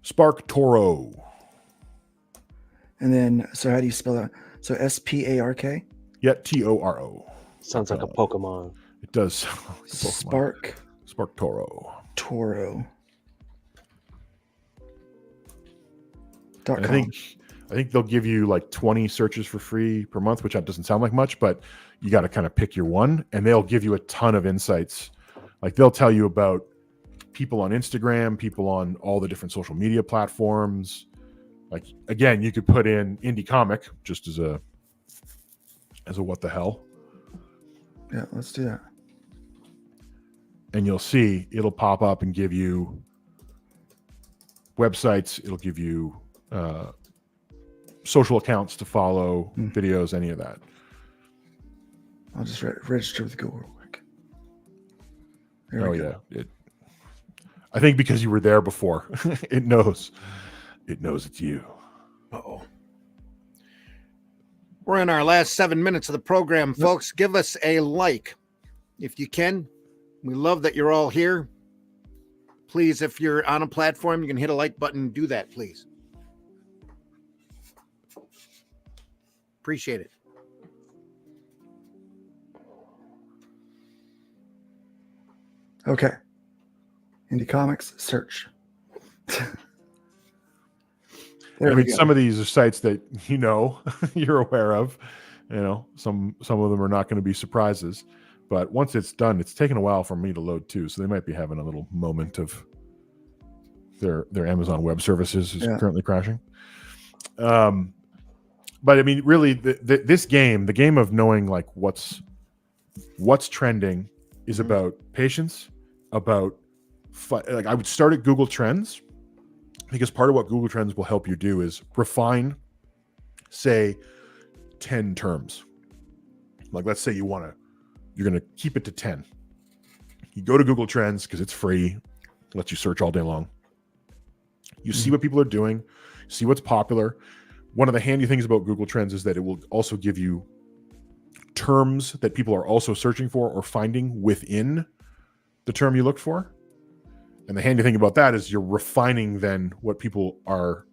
SparkToro. And then, so how do you spell that? So SPARK? Yeah, TORO. Sounds like a Pokemon. It does sound like a Pokemon. SparkToro. Toro. I think they'll give you like 20 searches for free per month, which doesn't sound like much, but you got to kind of pick your one, and they'll give you a ton of insights. Like they'll tell you about people on Instagram, people on all the different social media platforms. Like, again, you could put in indie comic just as a what the hell. Yeah, let's do that. And you'll see it'll pop up and give you websites. It'll give you social accounts to follow, videos, any of that. I'll just register with Google real quick. Yeah. I think because you were there before, it knows it's you. Uh-oh. We're in our last 7 minutes of the program, folks. Give us a like if you can. We love that you're all here. Please, if you're on a platform, you can hit a like button. Do that, please. Appreciate it. Okay. Indie Comics, search. Some of these are sites that you're aware of. Some of them are not going to be surprises. But once it's done, it's taken a while for me to load too. So they might be having a little moment of their Amazon Web Services is currently crashing. But I mean, really, this game, the game of knowing like what's trending, is about patience. About like I would start at Google Trends, because part of what Google Trends will help you do is refine, say, 10 terms. Like let's say you're going to keep it to 10. You go to Google Trends because it's free, lets you search all day long. You see what people are doing, see what's popular. One of the handy things about Google Trends is that it will also give you terms that people are also searching for or finding within the term you looked for. And the handy thing about that is you're refining then where people are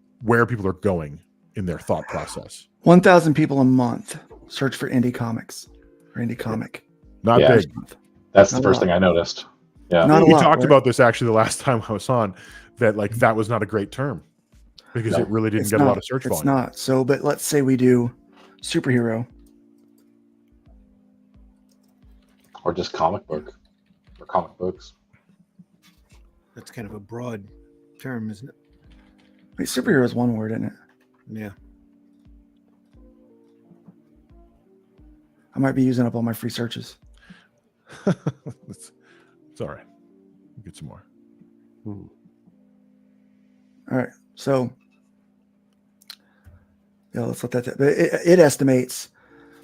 going in their thought process. 1,000 people a month search for indie comics or indie comic. Not big. That's the first thing I noticed. Yeah. We talked about this actually the last time I was on, that like that was not a great term because it really didn't get a lot of search volume. It's not. So, but let's say we do superhero. Or just comic book or comic books. That's kind of a broad term, isn't it? Wait, superhero is one word, isn't it? Yeah. I might be using up all my free searches. It's all right. We'll get some more. Ooh. All right. So, yeah, let's let that. But it estimates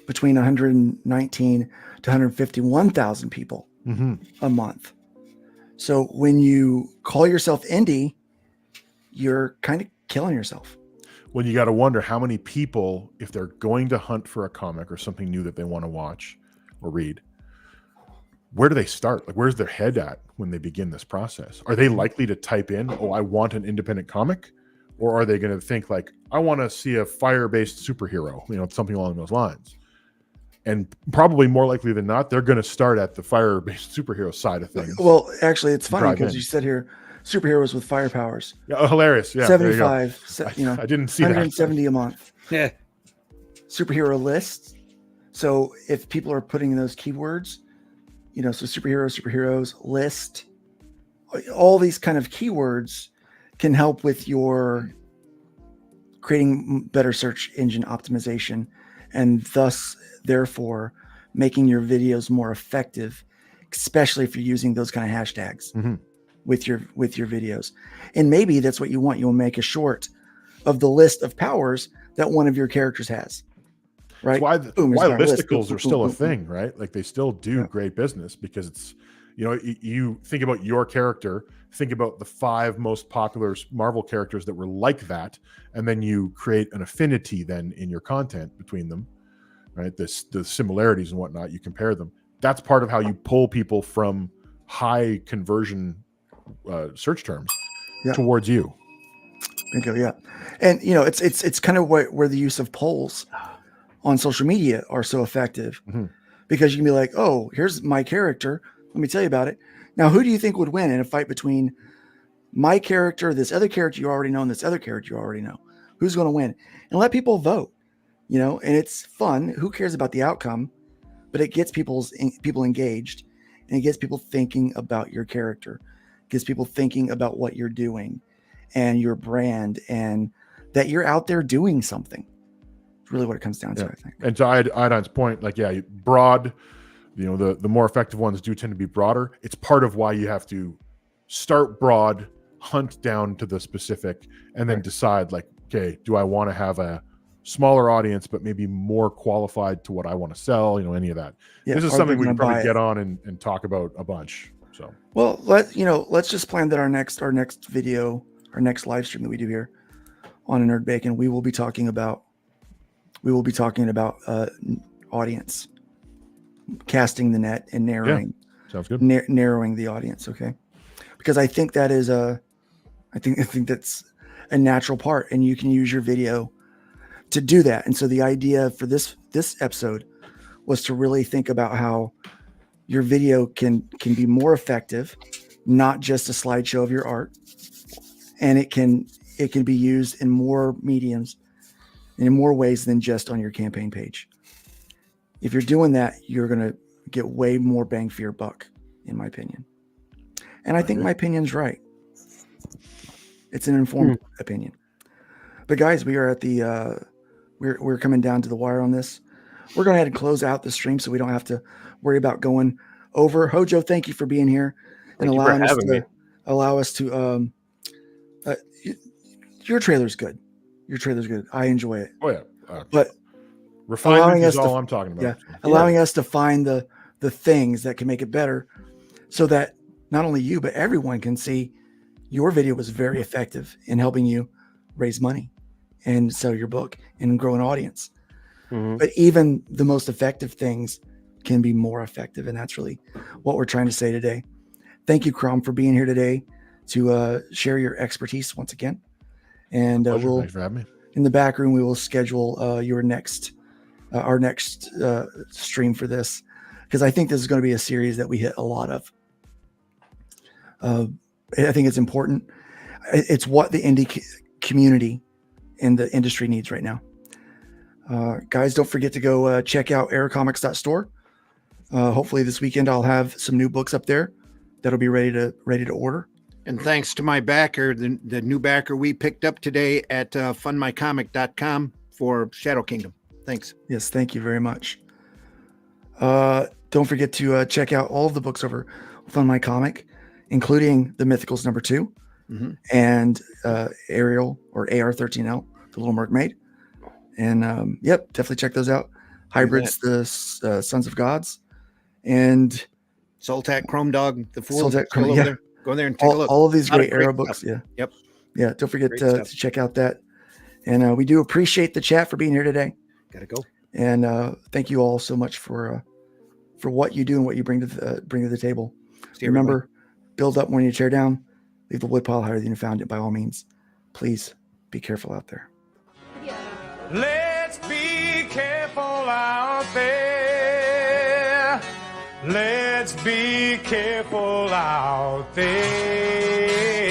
between 119 to 151,000 people a month. So when you call yourself indie, you're kind of killing yourself. When you got to wonder how many people, if they're going to hunt for a comic or something new that they want to watch or read, where do they start? Like, where's their head at when they begin this process? Are they likely to type in, "Oh, I want an independent comic," or are they going to think like, "I want to see a fire-based superhero," something along those lines? And probably more likely than not, they're going to start at the fire-based superhero side of things. Well, actually, it's funny because you said here, superheroes with fire powers. Yeah, hilarious. Yeah, 75. I didn't see 170 that. a month. Yeah. Superhero lists. So if people are putting in those keywords, so superheroes, list, all these kind of keywords can help with your creating better search engine optimization, and thus, therefore, making your videos more effective, especially if you're using those kind of hashtags with your videos. And maybe that's what you want. You'll make a short of the list of powers that one of your characters has. Right. Why listicles are still a thing, right? Like they still do great business because it's, you think about your character, think about the 5 most popular Marvel characters that were like that, and then you create an affinity then in your content between them, right? The similarities and whatnot, you compare them. That's part of how you pull people from high conversion search terms towards you. Bingo, yeah. And it's kind of where the use of polls on social media are so effective, because you can be like, "Oh, here's my character. Let me tell you about it. Now, who do you think would win in a fight between my character, this other character you already know, and this other character you already know? Who's going to win?" And let people vote, and it's fun. Who cares about the outcome? But it gets people engaged, and it gets people thinking about your character, gets people thinking about what you're doing and your brand, and that you're out there doing something. Really what it comes down to, I think. And to Iodon's point, broad, the more effective ones do tend to be broader. It's part of why you have to start broad, hunt down to the specific, and then decide okay, do I want to have a smaller audience, but maybe more qualified to what I want to sell, any of that. Yeah, this is something we can probably get on and talk about a bunch. So, well, let's just plan that our next video, our next live stream that we do here on Nerd Bacon, we will be talking about audience, casting the net and narrowing. Yeah, sounds good. Narrowing the audience, okay? Because I think that is I think that's a natural part, and you can use your video to do that. And so the idea for this episode was to really think about how your video can be more effective, not just a slideshow of your art, and it can be used in more mediums and in more ways than just on your campaign page. If you're doing that, you're going to get way more bang for your buck, in my opinion. And I think my opinion's right. It's an informed opinion. But guys, we are at the we're coming down to the wire on this. We're going to ahead and close out the stream so we don't have to worry about going over. Hojo, thank you for being here and allowing us to your trailer's good. Your trailer's good. I enjoy it. Oh yeah. But refinement is all I'm talking about. Yeah. Allowing us to find the things that can make it better so that not only you, but everyone can see your video was very effective in helping you raise money and sell your book and grow an audience. But even the most effective things can be more effective. And that's really what we're trying to say today. Thank you, Crom, for being here today to share your expertise once again. And Thanks for having me. In the back room, we will schedule our next stream for this, because I think this is going to be a series that we hit a lot of. I think it's important. It's what the indie community and the industry needs right now. Guys, don't forget to go check out aircomics.store. Hopefully this weekend I'll have some new books up there that'll be ready to order. And thanks to my backer, the new backer we picked up today at fundmycomic.com for Shadow Kingdom. Thanks. Yes, thank you very much. Don't forget to check out all of the books over Fund My Comic, including the Mythicals #2 and Ariel or AR13L, The Little Mermaid. And definitely check those out. Hybrids, the Sons of Gods, and Soltak, Chrome Dog, the Fool. Soltak, Chrome, yeah. Go there and take a look. All of these great Arrow books. Yeah. Yep. Yeah. Don't forget to check out that. And we do appreciate the chat for being here today. Gotta go. And thank you all so much for what you do and what you bring to the table. Remember, build up when you tear down. Leave the woodpile higher than you found it. By all means, please be careful out there. Let's be careful out there. Let's be careful out there.